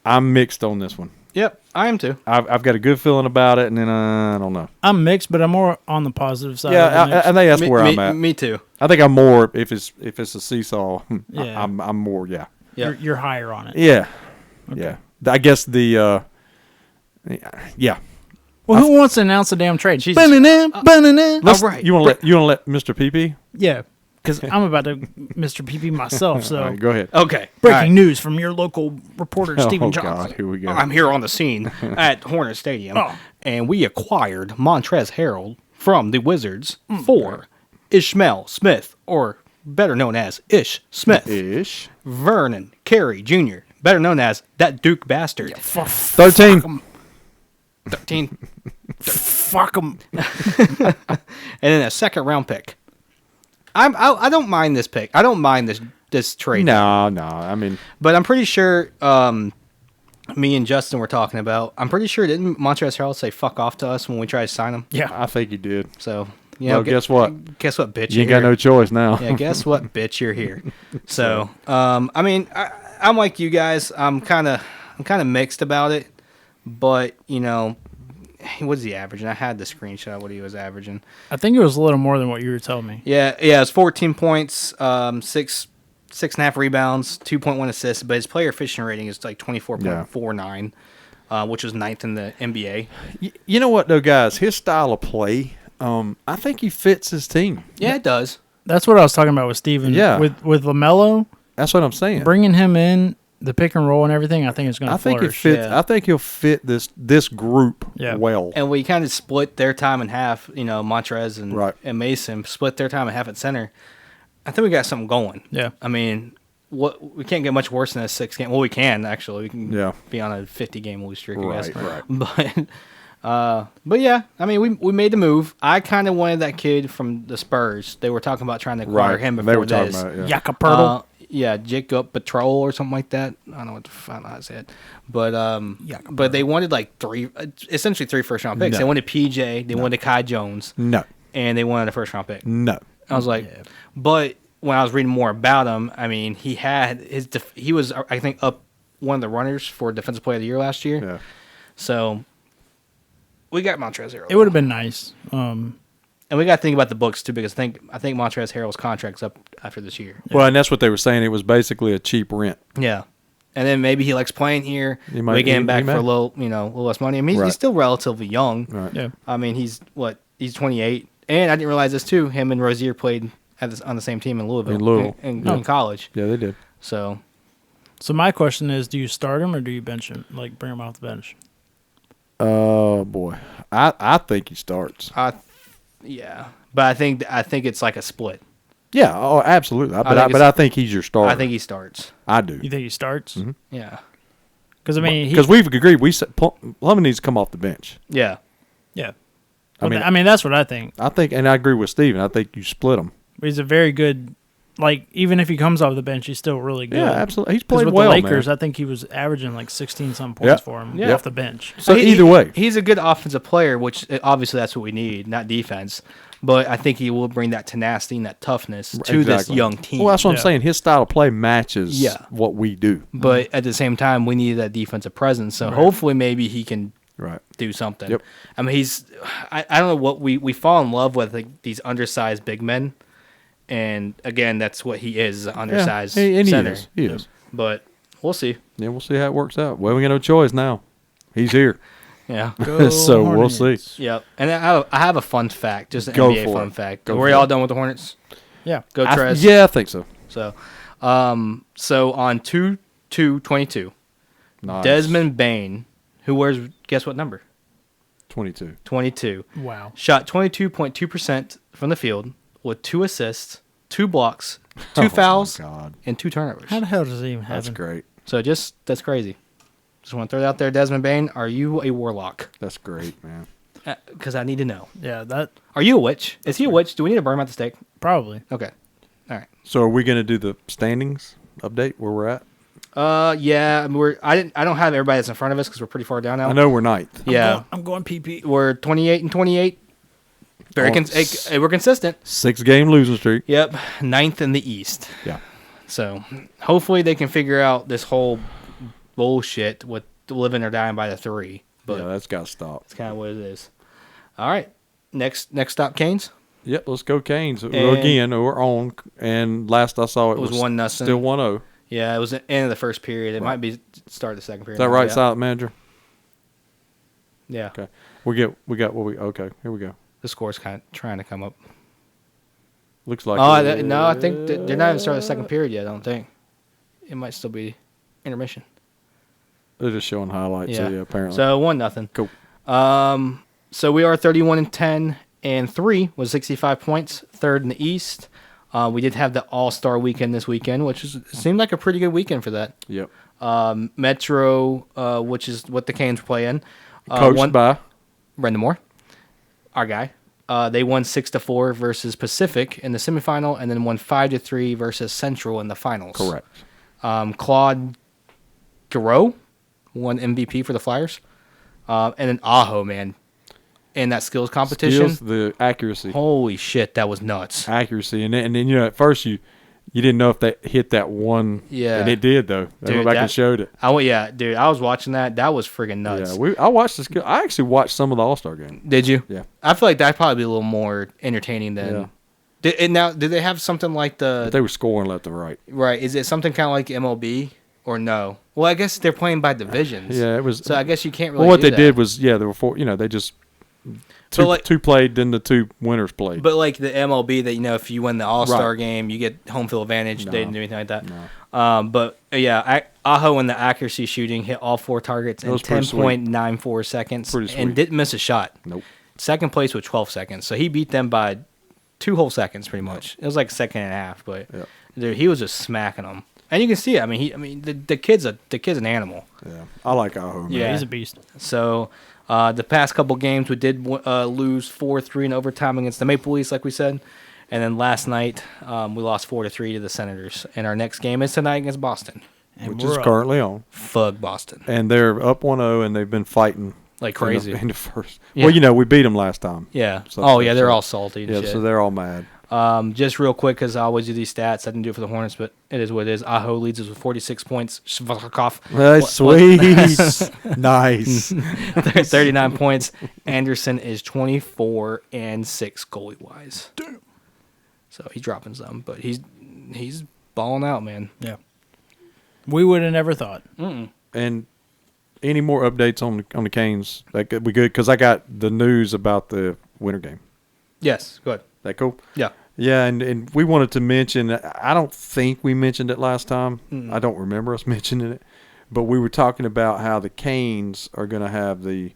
I'm mixed on this one. Yep. I am too. I've got a good feeling about it, and then I don't know. I'm mixed, but I'm more on the positive side. Yeah, of the I mix. think that's where me, I'm at. Me too. I think I'm more if it's a seesaw. Yeah. I'm more. Yeah. Yeah. You're higher on it. Yeah. Yeah. I guess the. Yeah. Well, who wants to announce a damn trade? Jesus. Let's, right. You want to let Mr. PP? Yeah, because I'm about to Mr. PP myself. So All right, go ahead. Okay. breaking All right. news from your local reporter, Stephen Oh Johnson. God, here we go. I'm here on the scene at Hornet Stadium, Oh. and we acquired Montrezl Harrell from the Wizards for Ishmael Smith, or better known as Ish Smith. Ish. Vernon Carey Jr., better known as that Duke bastard. 13. 13. Fuck them. And then a second round pick. I don't mind this pick. I don't mind this trade. No. I mean, But I'm pretty sure me and Justin were talking about. I'm pretty sure didn't Montrezl Harrell say "fuck off" to us when we tried to sign him? Yeah. I think he did. So Well, guess what? Guess what, bitch? You ain't you're got no here. choice now. Yeah, guess what, bitch? You're here. So, I mean, I'm like you guys. I'm kind of mixed about it, but you know, what's he averaging? I had the screenshot of what he was averaging. I think it was a little more than what you were telling me. Yeah, it's 14 points, 6.5 rebounds, 2.1 assists, but his player efficiency rating is like 24.49, which is ninth in the NBA. You know what, though, guys? His style of play, I think he fits his team. Yeah, it does. That's what I was talking about with Steven. Yeah. With LaMelo, That's what I'm saying. bringing him in, the pick and roll and everything, I think it's going to I think it flourish. fits. Yeah. I think he'll fit this group Yeah. well. And we kind of split their time in half. You know, Montrez and Right. and Mason split their time in half at center. I think we got something going. Yeah. I mean, we can't get much worse than a 6-game. Well, we can actually. We can Yeah. be on a 50-game lose streak, I Right, guess. But yeah, I mean, we made the move. I kind of wanted that kid from the Spurs. They were talking about trying to acquire Right. him They before were talking this. about it, yeah. Yakapurtle. Yeah, Jacob Patrol or something like that. I don't know what I don't know how to say it, but they wanted like essentially three first round picks. No. They wanted PJ, they wanted Kai Jones, No. and they wanted a first round pick. No. I was like, but when I was reading more about him, I mean, he had he was I think up one of the runners for Defensive Player of the Year last year. Yeah. So we got Montrezl Harrell. It would have been nice. And we got to think about the books too, because I think Montrezl Harrell's contract's up after this year. Well, and that's what they were saying. It was basically a cheap rent. Yeah, and then maybe he likes playing here. He might- we get him he back for may. a little less money. I mean, Right. he's still relatively young. Right. Yeah. I mean, he's 28, and I didn't realize this too. Him and Rozier played on the same team in Louisville. In Louisville. in college. Yeah, they did. So So my question is, do you start him or do you bench him? Like bring him off the bench? Oh boy. I think he starts. Yeah, but I think it's like a split. Yeah, oh, absolutely. I think he's your starter. I think he starts. I do. You think he starts? Mm-hmm. Yeah, Because I mean, Because we've agreed. We said Plumlee needs to come off the bench. yeah. yeah. I I mean- mean, that's what I think. I think, and I agree with Steven. I think you split them. He's a very good. Like, even if he comes off the bench, he's still really good. Yeah, absolutely. He's 'Cause played with well, the Lakers, man. I think he was averaging like 16-some points Yeah. for him Yeah. off the bench. So either way, he's a good offensive player, which obviously that's what we need, not defense. But I think he will bring that tenacity and that toughness to this Exactly. young team. Well, that's what I'm Yeah. saying. His style of play matches Yeah. what we do. But at the same time, we need that defensive presence. So hopefully, maybe he can Right. do something. Yep. I mean, I don't know what we fall in love with, like these undersized big men, and again, that's what he is, an undersized and he center. is. He is. But we'll see. Yeah, we'll see how it works out. Well, we got no choice now. He's here. Yeah. Go So we'll Hornets. see. Yep. And I have a fun fact, just an Go NBA for fun it. fact. Go Were for you all it. done with the Hornets? Yeah. Go Trez. Yeah, I think so. So, so on 2/2/22, Nice. Desmond Bain, who wears guess what number? 22. 22. Wow. Shot 22.2% from the field with 2 assists, 2 blocks, 2 Oh, my fouls, God. and 2 turnovers. How the hell does he even have That's him? great. So that's crazy. Just want to throw it out there, Desmond Bain. Are you a warlock? That's great, man. Because I need to know. Yeah, that Are you a witch? Is he a witch? Do we need to burn him at the stake? probably. Okay. All right. So are we going to do the standings update where we're at? Yeah. I don't have everybody that's in front of us because we're pretty far down now. I know we're ninth. Yeah. I'm going PP. We're 28 and 28. Very we're consistent. 6-game losing streak. Yep, 9th in the East. Yeah. So hopefully they can figure out this whole bullshit with living or dying by the 3. But Yeah, that's got to stop. that's kind of what it is. All right, next stop, Canes. Yep, let's go Canes. And- Again, we're on. And last I saw, it was was 1-0. Still 1-0. Yeah, it was the end of the first period. It might be start of the second period. Is that right, Yeah. Silent Manager? Yeah. Okay. Okay, here we go. The score's kind of trying to come up. Looks like No, I think they're not even starting the second period yet. I don't think. It might still be intermission. they're just showing highlights. Yeah. Yeah, apparently. So 1-0. Cool. So we are 31 and 10 and 3 with 65 points, third in the East. We did have the All-Star weekend this weekend, which seemed like a pretty good weekend for that. Yep. Metro, which is what the Canes play in, Coached by. Brendan Moore, our guy. They won 6-4 versus Pacific in the semifinal, and then won 5-3 versus Central in the finals. Correct. Claude Giroux won MVP for the Flyers, and then Aho, man, in that skills competition. Skills, the accuracy. Holy shit, that was nuts. Accuracy. And then at first you didn't know if that hit that one. Yeah. And it did, though. They Dude, went back and that- showed it. Yeah, dude, I was watching that. That was friggin' nuts. Yeah, I watched this. I actually watched some of the All-Star game. Did you? Yeah. I feel like that'd probably be a little more entertaining than. Yeah. Did they have something like But they were scoring left and right. right? Is it something kind of like MLB or no? Well, I guess they're playing by divisions. Yeah, it was. So I guess you can't really. Well, what do they that. did was, there were 4. They just But two played, then the 2 winners played. But like the MLB, that if you win the All Star Right. game, you get home field advantage. No. They didn't do anything like that. No. But yeah, Aho in the accuracy shooting hit all 4 targets in was pretty sweet. 10.94 seconds Pretty and sweet. didn't miss a shot. Nope. Second place with 12 seconds, so he beat them by 2 whole seconds, pretty much. It was like a second and a half, but Yep. dude, he was just smacking them, and you can see it. The kid's an animal. Yeah, I like Aho. Man. Yeah. He's a beast. So the past couple games, we did lose 4-3 in overtime against the Maple Leafs, like we said. And then last night, we lost 4-3 to the Senators. And our next game is tonight against Boston. And Which we're is up. currently on. Fug Boston. And they're up 1-0, and they've been fighting Like crazy. in the first. Yeah. Well, we beat them last time. Yeah. So- Oh, yeah, they're so- all salty and Yeah, shit. so they're all mad. Just real quick, because I always do these stats. I didn't do it for the Hornets, but it is what it is. Aho leads us with 46 points. Shvakov, That's sweet. Nice. 39 points. Anderson is 24 and 6 goalie wise. Damn. So he's dropping some, but he's balling out, man. Yeah. We would have never thought. And any more updates on the Canes? That could be good because I got the news about the winter game. Yes, good. That cool? Yeah. Yeah, and we wanted to mention. I don't think we mentioned it last time. I don't remember us mentioning it, but we were talking about how the Canes are going to have the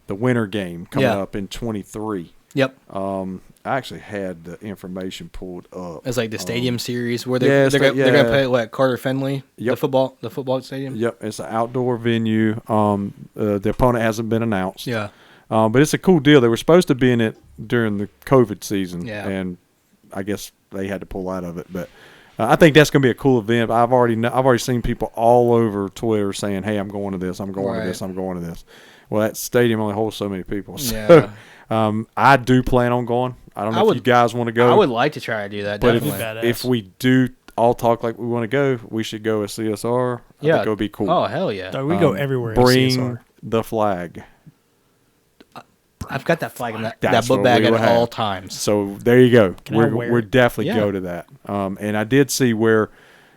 the winter game coming Yeah. up in 23. Yep. I actually had the information pulled up. It's like the stadium series where yeah, they're going to play what, Carter Finley, Yep. the football stadium. Yep, it's an outdoor venue. The opponent hasn't been announced. Yeah. But it's a cool deal. They were supposed to be in it during the COVID season, Yeah. and I guess they had to pull out of it. But I think that's going to be a cool event. I've already seen people all over Twitter saying, "Hey, I'm going to this. I'm going to this. I'm going to this." Well, that stadium only holds so many people. So, Yeah. I do plan on going. I don't know if you guys want to go. I would like to try to do that. but Definitely. Badass. if we do all talk like we want to go, we should go as CSR. I think it would be cool. Oh hell yeah! So we go everywhere. at Bring CSR. the flag. I've got that flag in that That's book what bag we at would all have. times. So there you go. Can I wear We're it? definitely Yeah. go to that. And I did see where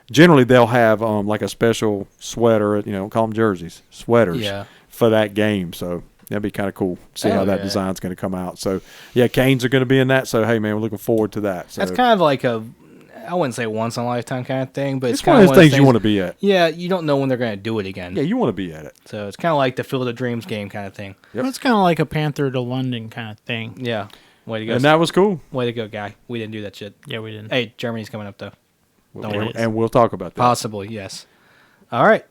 generally they'll have like a special sweater, call them jerseys, sweaters Yeah. for that game. So that'd be kind of cool. See how Hell that yeah. design's going to come out. So yeah, Canes are going to be in that. So hey man, we're looking forward to that. So That's kind of like I wouldn't say once in a lifetime kind of thing, but it's it's one kind of those things you want to be at. Yeah, you don't know when they're going to do it again. Yeah, you want to be at it. So it's kind of like the Field of Dreams game kind of thing. Yep. It's kind of like a Panther to London kind of thing. Yeah. Way to go. And that was cool. Way to go, guy. We didn't do that shit. Yeah, we didn't. Hey, Germany's coming up, though. Don't worry. And we'll talk about that. Possibly, yes. All right.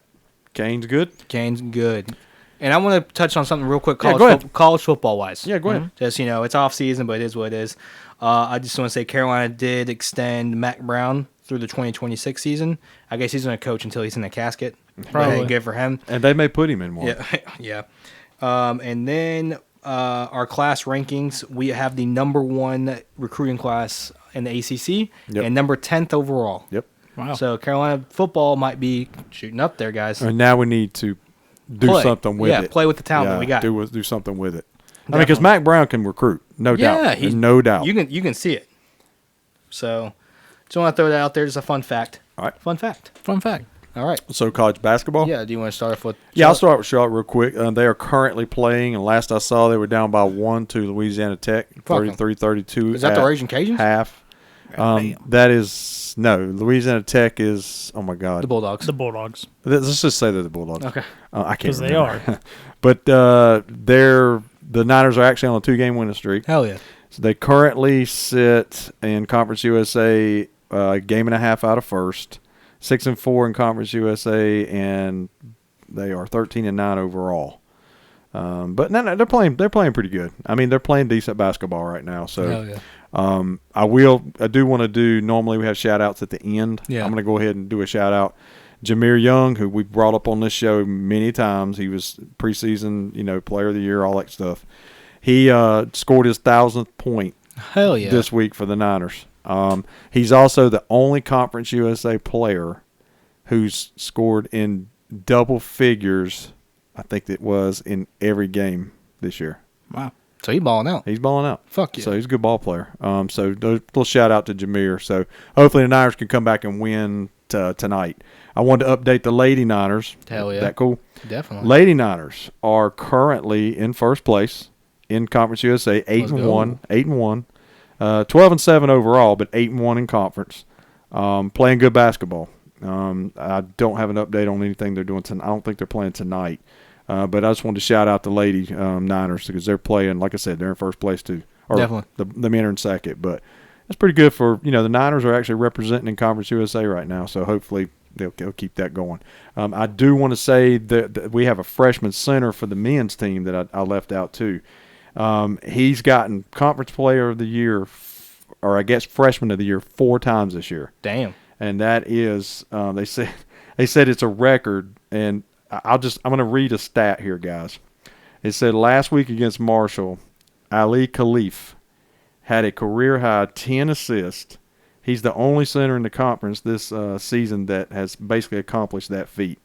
Canes good? Canes, good. And I want to touch on something real quick Yeah, go ahead. college football-wise. Yeah, go ahead. Just, it's off-season, but it is what it is. I just want to say Carolina did extend Mac Brown through the 2026 season. I guess he's going to coach until he's in the casket. Probably. But, hey, good for him. And they may put him in one. Yeah, yeah. And then our class rankings, we have the number 1 recruiting class in the ACC Yep. and number 10th overall. Yep. Wow. So Carolina football might be shooting up there, guys. And now we need to do Play. something with Yeah, it. play with the talent that we got. Do something with it. I mean, because Definitely. Mac Brown can recruit, no doubt. Yeah, There's no doubt. You can see it. So, just want to throw that out there as a fun fact. All right. Fun fact. Fun fact. All right. So college basketball. Yeah. Do you want to start off with? Yeah, I'll start with Charlotte real quick. They are currently playing, and last I saw, they were down by 1 to Louisiana Tech, Fuck 'em. 33-32. Is that the at Raging Cajuns? half? That is no. Louisiana Tech is. Oh my God. The Bulldogs. The Bulldogs. Let's just say they're the Bulldogs. Okay. I can't. 'Cause they remember. are. But the Niners are actually on a 2-game winning streak. Hell yeah. So they currently sit in Conference USA a game and a half out of first, 6-4 in Conference USA, and they are 13-9 overall. But no, they're playing pretty good. I mean, they're playing decent basketball right now. So Hell yeah. I do want to do. Normally we have shout outs at the end. Yeah. I'm going to go ahead and do a shout out. Jameer Young, who we brought up on this show many times, he was preseason, player of the year, all that stuff. He scored his 1,000th point Hell yeah. this week for the Niners. He's also the only Conference USA player who's scored in double figures, I think it was, in every game this year. Wow. So he balling out. He's balling out. Fuck yeah. So he's a good ball player. So a little shout out to Jameer. So hopefully the Niners can come back and win tonight. I wanted to update the Lady Niners. Hell yeah. That cool? Definitely. Lady Niners are currently in first place in Conference USA, 8-1, 8-1, 12-7 overall, but 8-1 in conference. Playing good basketball. I don't have an update on anything they're doing tonight. I don't think they're playing tonight. But I just wanted to shout out the Lady Niners because they're playing, like I said, they're in first place too. Or Definitely. The men are in second, but that's pretty good for the Niners are actually representing in Conference USA right now. So hopefully they'll keep that going. I do want to say that we have a freshman center for the men's team that I left out too. He's gotten Conference Player of the Year, or I guess Freshman of the Year, 4 times this year, Damn. and that is they said it's a record. And I'm going to read a stat here, guys. It said last week against Marshall, Ali Khalif had a career-high 10 assists. He's the only center in the conference this season that has basically accomplished that feat.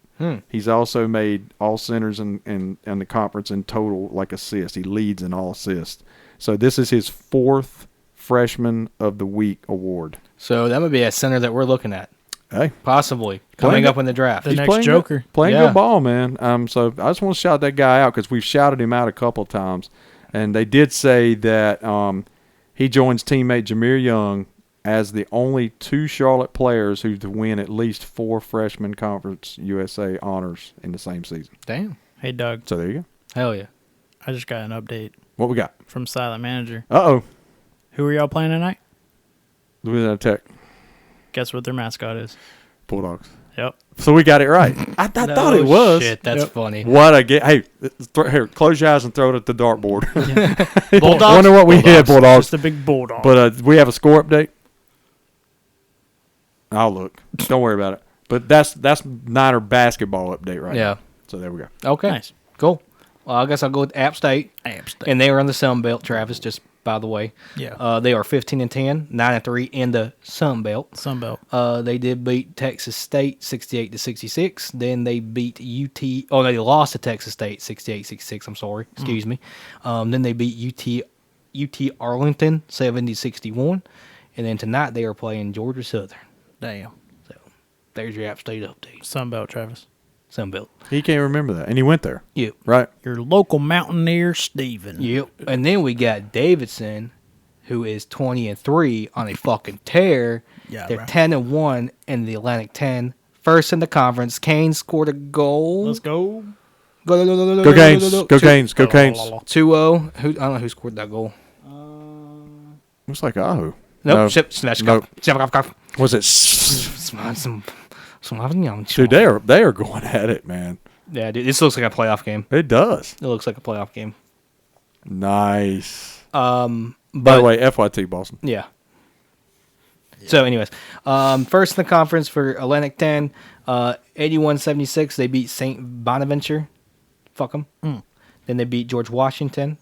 He's also made all centers in the conference in total like assists. He leads in all assists. So this is his 4th Freshman of the Week award. So that would be a center that we're looking at. Hey, Possibly. Playing Coming good- up in the draft. The he's next playing Joker. playing Yeah. good ball, man. So I just want to shout that guy out because we've shouted him out a couple of times, and they did say that he joins teammate Jameer Young as the only 2 Charlotte players who to win at least 4 freshman Conference USA honors in the same season. Damn. Hey, Doug. So there you go. Hell yeah. I just got an update What we got? from Silent Manager. Uh-oh. Who are y'all playing tonight? Louisiana Tech. Guess what their mascot is? Bulldogs. Yep. So we got it right. I thought it was. Shit, that's Yep. funny. What a game. Hey, here, close your eyes and throw it at the dartboard. Bulldogs. Wonder what we hit, Bulldogs. Just a big bulldog. But we have a score update. I'll look. Don't worry about it. But that's Niner basketball update right Yeah. now. So there we go. Okay. Nice. Cool. Well, I guess I'll go with App State. App State. And they are on the Sun Belt, Travis, just by the way. Yeah. They are 15-10, 9-3 in the Sun Belt. Sunbelt. They did beat Texas State 68-66. Then they beat UT. Oh, no, they lost to Texas State 68-66. I'm sorry. Excuse me. Then they beat UT Arlington 70-61. And then tonight they are playing Georgia Southern. Damn. So there's your App State update. Sunbelt, Travis. Sun Belt. He can't remember that. And he went there. Yep. Right? Your local mountaineer, Steven. Yep. And then we got Davidson, who is 20-3 on a fucking tear. Yeah, They're bro. 10-1 in the Atlantic 10. First in the conference. Kane scored a goal. Let's go. Go Canes. Go Canes. Go Canes. 2-0. I don't know who scored that goal. Looks like Ahu. Nope. Smash. Nope. Was it? Dude, they are going at it, man. Yeah, dude. This looks like a playoff game. It does. It looks like a playoff game. Nice. But By the way, FYT Boston. yeah. So, anyways, first in the conference for Atlantic 10, 81-76. They beat St. Bonaventure. Fuck them. Then they beat George Washington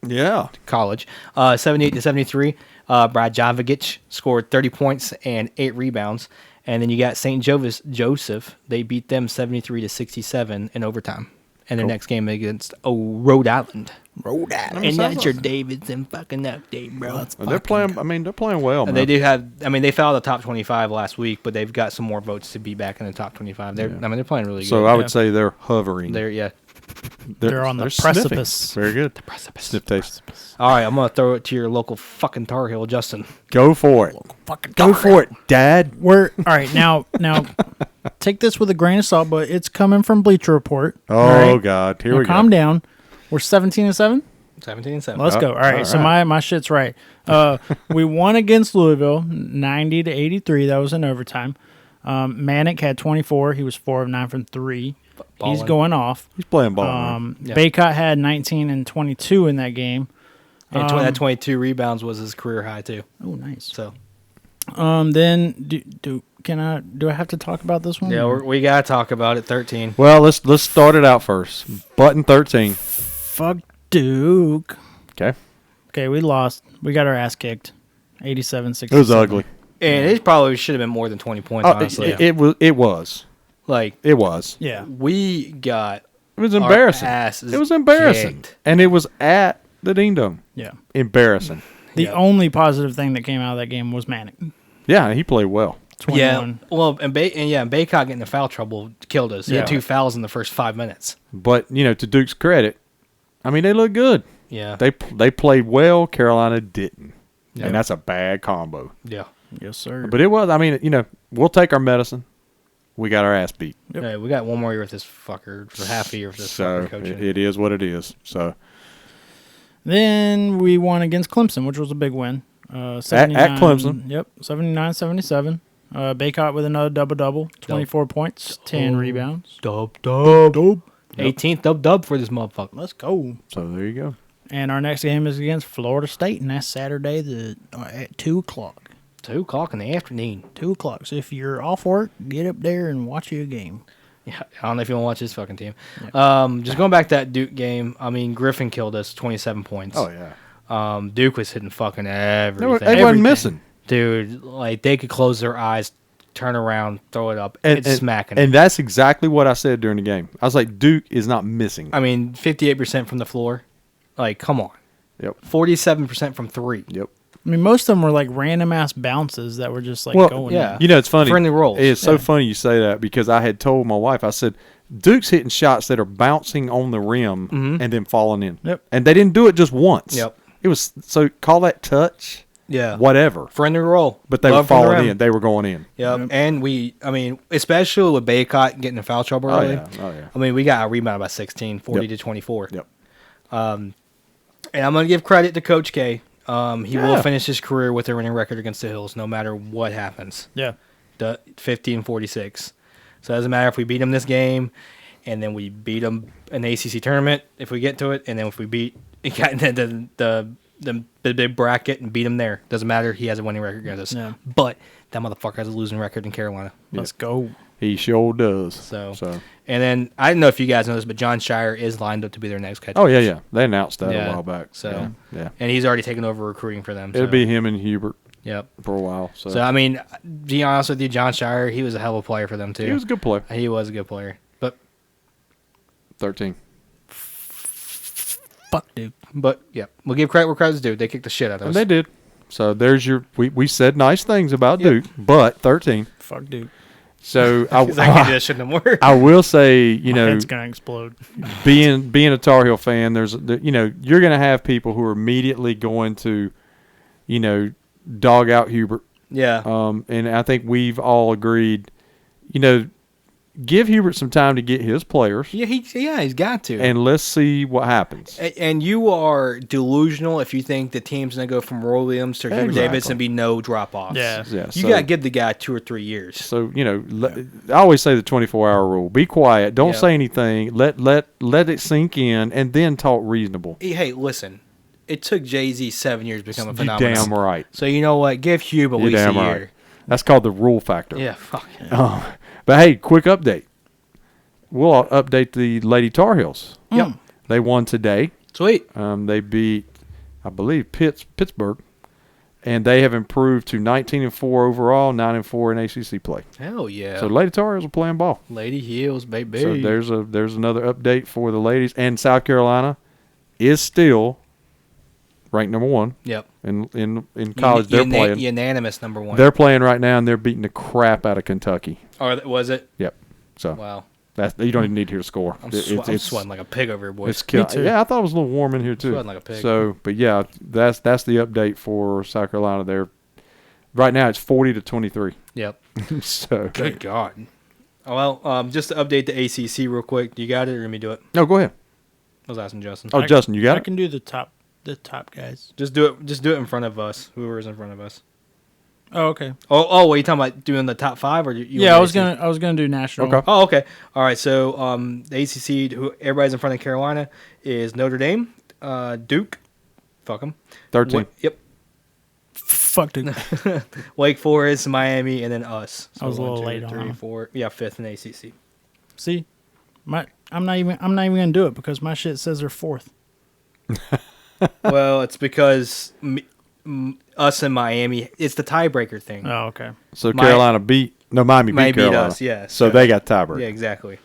Yeah. College. 78-73. Brad Jovic scored 30 points and 8 rebounds. And then you got St. Joseph. They beat them 73-67 in overtime. And their next game against Rhode Island. Rhode Island. And that's your Davidson fucking update, bro. They're playing. I mean, they're playing well, man. They do have. I mean, they fell out of the top 25 last week, but they've got some more votes to be back in the top 25. They're. I mean, they're playing really good. So I would say they're hovering. They're They're on the sniffing. precipice. Very good. precipice. Sniff taste. All right, I'm gonna throw it to your local fucking Tar Heel, Justin. Go for it. Fucking Go for it, Dad. We're all right now. Take this with a grain of salt, but it's coming from Bleacher Report. Oh all right? God, here Now we go. calm down. We're 17-7. 17-7. Let's go. All right. all So right. my shit's right. We won against Louisville, 90-83. That was in overtime. Manic had 24. He was 4 of 9 from 3. He's Ballin'. going off. He's playing ball. man. Yeah. Baycott had 19 and 22 in that game. And that 22 rebounds was his career high too. Oh, nice. So Then do I have to talk about this one? yeah, we gotta talk about it. 13. Well, let's start it out first. Button 13. Fuck Duke. Okay. Okay, we lost. We got our ass kicked. 87-67. It was ugly. And it probably should have been more than 20 points. Honestly, It was. It was. like It was. Yeah. we got. It was embarrassing. asses It was embarrassing, kicked. and it was at the Ding Dong. Yeah. Embarrassing. The Yeah. only positive thing that came out of that game was Manic. Yeah, he played well. 21. Yeah, well, and Baycott getting in foul trouble killed us. He had Yeah. 2 fouls in the first 5 minutes. But to Duke's credit, I mean they look good. Yeah, They played well. Carolina didn't, Yeah. and that's a bad combo. yeah. Yes, sir. But it was. I mean, we'll take our medicine. We got our ass beat. Yep. Hey, we got one more year with this fucker, for half a year with this So fucker coaching. it is what it is. So Then we won against Clemson, which was a big win. 79, Clemson. Yep, 79-77. Baycott with another double-double. 24 points, 10 rebounds. Dub. 18th dub for this motherfucker. Let's go. so there you go. And our next game is against Florida State, and that's Saturday at 2 o'clock. 2 o'clock in the afternoon. 2 o'clock. So if you're off work, get up there and watch your game. Yeah, I don't know if you want to watch this fucking team. Just going back to that Duke game. I mean, Griffin killed us, 27 points. Oh yeah. Duke was hitting fucking everything. They wasn't missing. Dude, like they could close their eyes, turn around, throw it up, and smacking. And that's exactly what I said during the game. I was like, Duke is not missing. I mean, 58% from the floor. Like, come on. Yep. 47% from 3. Yep. I mean, most of them were like random ass bounces that were just like Well, going. yeah. in. It's funny. Friendly rolls. It's so Yeah. funny you say that because I had told my wife, I said, Duke's hitting shots that are bouncing on the rim and then falling in. Yep. And they didn't do it just once. Yep. It was, so call that touch, Yeah. whatever. Friendly roll. But they Love were from the falling rim. in. They were going in. Yep. And I mean, especially with Baycott getting in foul trouble Oh, early. yeah. Oh, yeah. I mean, we got a rebound by 16, 40 to 24. Yep. And I'm going to give credit to Coach K. He will Yeah. finish his career with a winning record against the Hills, no matter what happens. Yeah. The 50-46. So it doesn't matter if we beat them this game, and then we beat them in the ACC tournament if we get to it, and then if we beat the big bracket and beat him there, doesn't matter. He has a winning record against us. Yeah. But that motherfucker has a losing record in Carolina. Let's go. He sure does. So and then I don't know if you guys know this, but John Shire is lined up to be their next coach. Oh yeah. They announced that Yeah. a while back. So yeah. and he's already taken over recruiting for them. It'll so. be him and Hubert Yep. for a while. So, So I mean, to be honest with you, John Shire, he was a hell of a player for them too. he was a good player. He was a good player, but 13. Fuck, dude. yeah, we'll give credit where credit's due. They kicked the shit out of And us. they did. So there's your. We said nice things about Yep. Duke, but 13. Fuck, dude. So I can't do that shit no more. I will say, you My know, head's gonna explode. being a Tar Heel fan, you're going to have people who are immediately going to, dog out Hubert. Yeah. And I think we've all agreed, give Hubert some time to get his players, Yeah, he's got to. and let's see what happens. And you are delusional if you think the team's gonna go from Roy Williams to Hubert Exactly. Davis and be no drop offs. Yeah. Yeah, You so- gotta give the guy 2 or 3 years. So I always say the 24-hour rule: be quiet, don't Yeah. say anything, let it sink in, and then talk reasonable. Hey, listen, it took Jay-Z 7 years to become a You phenomenon. damn right. So you know what? Give Hube at You're least a damn year. right. That's called the rule factor. Yeah, fuck. But hey, quick update. We'll update the Lady Tar Heels. Yep. They won today. Sweet. They beat, I believe, Pittsburgh, and they have improved to 19-4 overall, 9-4 in ACC play. Hell yeah. So Lady Tar Heels are playing ball. Lady Heels, baby. So there's another update for the ladies, and South Carolina is still ranked number 1 Yep. in college. They're playing. Unanimous number 1. They're playing right now, and they're beating the crap out of Kentucky. Or was it? Yep. So Wow. you don't even need to hear the score. I'm sweating like a pig over here, boys. It's kill- too. Yeah, I thought it was a little warm in here too. Sweating like a pig. So, but yeah, that's the update for South Carolina. There, right now it's 40-23. Yep. So, Good God. Oh, well, just to update the ACC real quick. Do you got it, or let me do it? no, go ahead. I was asking Justin. Oh, Justin, you got I it. can do the top guys. Just do it. Just do it in front of us. Whoever's in front of us. Oh, okay. Oh, were you talking about doing the top 5, or you? Yeah, want I was gonna do national. Okay. Oh, okay. All right. So, the ACC, who everybody's in front of Carolina, is Notre Dame, Duke, fuck them. 13. Yep. Fuck, dude. Wake Forest, Miami, and then us. So I was a little 1, 2, late on 3, that. 4. Yeah, 5th in ACC. See, I'm not even gonna do it because my shit says they're 4th. Well, it's because us and Miami. It's the tiebreaker thing. Oh, okay. So Carolina Miami beat Miami beat Carolina. us, yeah. So they got tiebreaker. Yeah, exactly.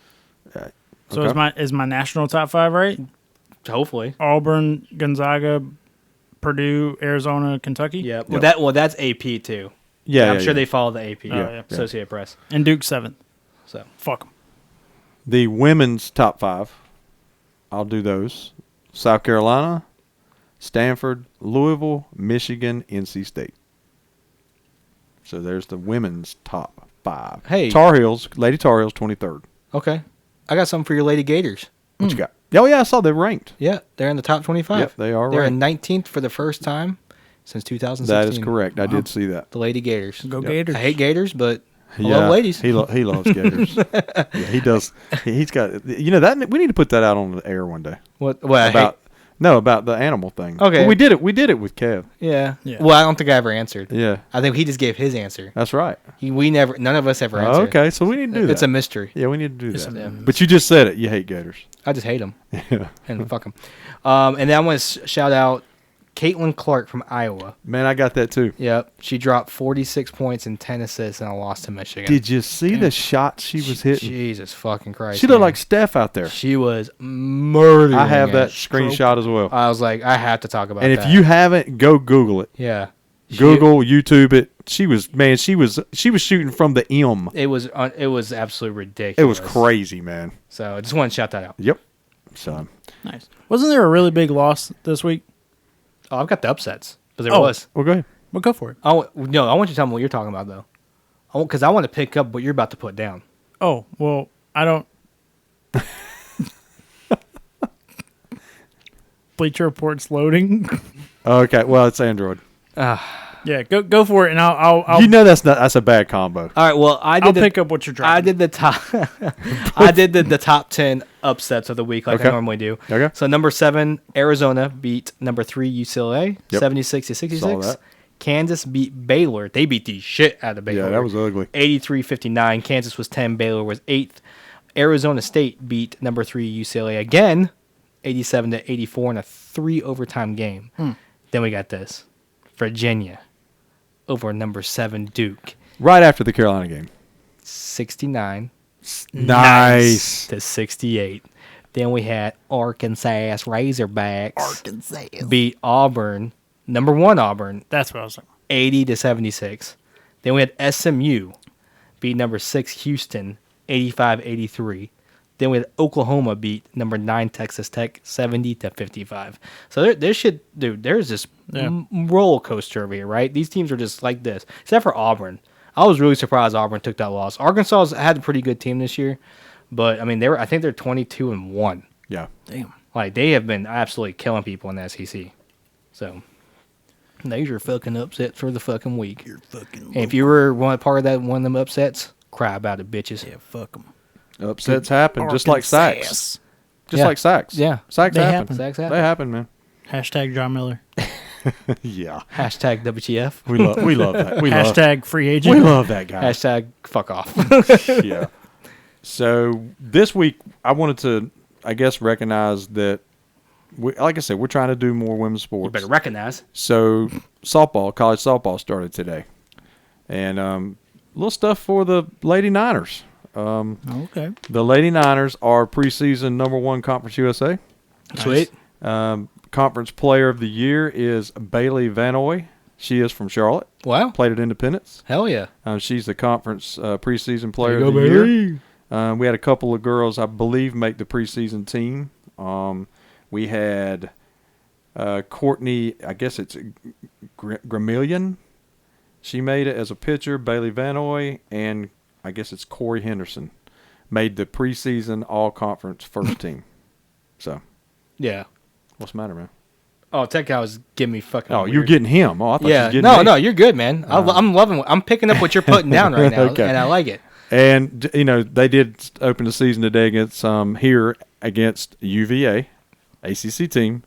So Okay. is my national top 5 right? Hopefully. Auburn, Gonzaga, Purdue, Arizona, Kentucky. Yeah. Yep. Well, that's AP too. Yeah, I'm yeah, sure yeah. they follow the AP. yeah. Associated Press. And Duke 7th. So Fuck 'em. The women's top 5. I'll do those. South Carolina, Stanford, Louisville, Michigan, NC State. So there's the women's top 5. Hey. Tar Heels, Lady Tar Heels, 23rd. okay, I got something for your Lady Gators. What you got? Oh yeah, I saw they're ranked. Yeah, they're in the top 25. Yep, they are They're ranked. in 19th for the first time since 2016. That is correct. I did see that. The Lady Gators. Go Yep. Gators. I hate Gators, but I Yeah, love ladies. He loves Gators. Yeah, he does. He's got. That we need to put that out on the air one day. What? About the animal thing. Okay. Well, we did it. We did it with Kev. Yeah. Yeah. Well, I don't think I ever answered. Yeah, I think he just gave his answer. that's right. None of us ever Oh, answered. okay, so we need to do that. It's a mystery. Yeah, we need to do It's that. a- But you just said it. You hate Gators. I just hate them Yeah. and fuck them. And then I want to shout out Caitlin Clark from Iowa. Man, I got that too. Yep, she dropped 46 points and 10 assists in a loss to Michigan. Did you see the shots she was hitting? Jesus fucking Christ! She looked man. like Steph out there. She was murdering. I have that it. screenshot as well. I was like, I have to talk about And that. if you haven't, go Google it. yeah, She- Google, YouTube it. She was shooting from the M. It was absolutely ridiculous. It was crazy, man. So I just want to shout that out. Yep. So Nice. Wasn't there a really big loss this week? Oh, I've got the upsets, but there Oh. was. well, go ahead. Well, go for it. No, I want you to tell me what you're talking about though, because I want to pick up what you're about to put down. Oh, well, I don't. Bleacher Report's loading. Okay, well, it's Android. Yeah, go for it, and I'll You know that's a bad combo. All right. Well, I'll pick up what you're dropping. I did the top. I did the top 10 upsets of the week, like I Okay. normally do. Okay. So number 7, Arizona beat number 3 UCLA, Yep. 76-66. Saw that. Kansas beat Baylor. They beat the shit out of Baylor. Yeah, that was ugly. 83-59. Kansas was 10. Baylor was 8th. Arizona State beat number 3 UCLA again, 87-84 in a 3 overtime game. Then we got this, Virginia over number 7 Duke, Right after the Carolina game. 69 Nice. to 68. Then we had Arkansas Razorbacks beat Auburn, number 1 Auburn, That's what I was like. 80-76. Then we had SMU beat number 6 Houston, 85-83. Then we had Oklahoma beat number 9 Texas Tech, 70-55. So there's shit, dude. There's this roller coaster over here, right? These teams are just like this, except for Auburn. I was really surprised Auburn took that loss. Arkansas had a pretty good team this year, but I mean I think they're 22-1. Yeah. Damn. Like they have been absolutely killing people in the SEC. So these are fucking upsets for the fucking week. You're fucking. And if you were part of that one of them upsets, cry about it, bitches. Yeah, fuck them. Upsets happen, just like sacks. Just Yeah. like sacks. Yeah. Sacks They happen. happen. Sacks They happen. happen, man. Hashtag John Miller. Yeah. Hashtag WTF. We love that. Hashtag free agent. We love that guy. Hashtag fuck off. Yeah. So this week, I wanted to, I guess, recognize that, like I said, we're trying to do more women's sports. You better recognize. So college softball started today. And little stuff for the Lady Niners. Okay. The Lady Niners are preseason number 1 Conference USA. Sweet. Conference Player of the Year is Bailey Vanoy. She is from Charlotte. Wow. Played at Independence. Hell yeah. She's the conference preseason player There of you the go, year. We had a couple of girls, I believe, make the preseason team. We had Courtney, I guess it's Gramillion. She made it as a pitcher. Bailey Vanoy, and I guess it's Corey Henderson made the preseason all-conference first team. So, Yeah. what's the matter, man? Oh, Tech Guy was giving me fucking. Oh, weird. you're getting him. Oh, I thought you Yeah. was getting me. No, you're good, man. I'm loving. I'm picking up what you're putting down right now, Okay. and I like it. And, they did open the season today against against UVA, ACC team,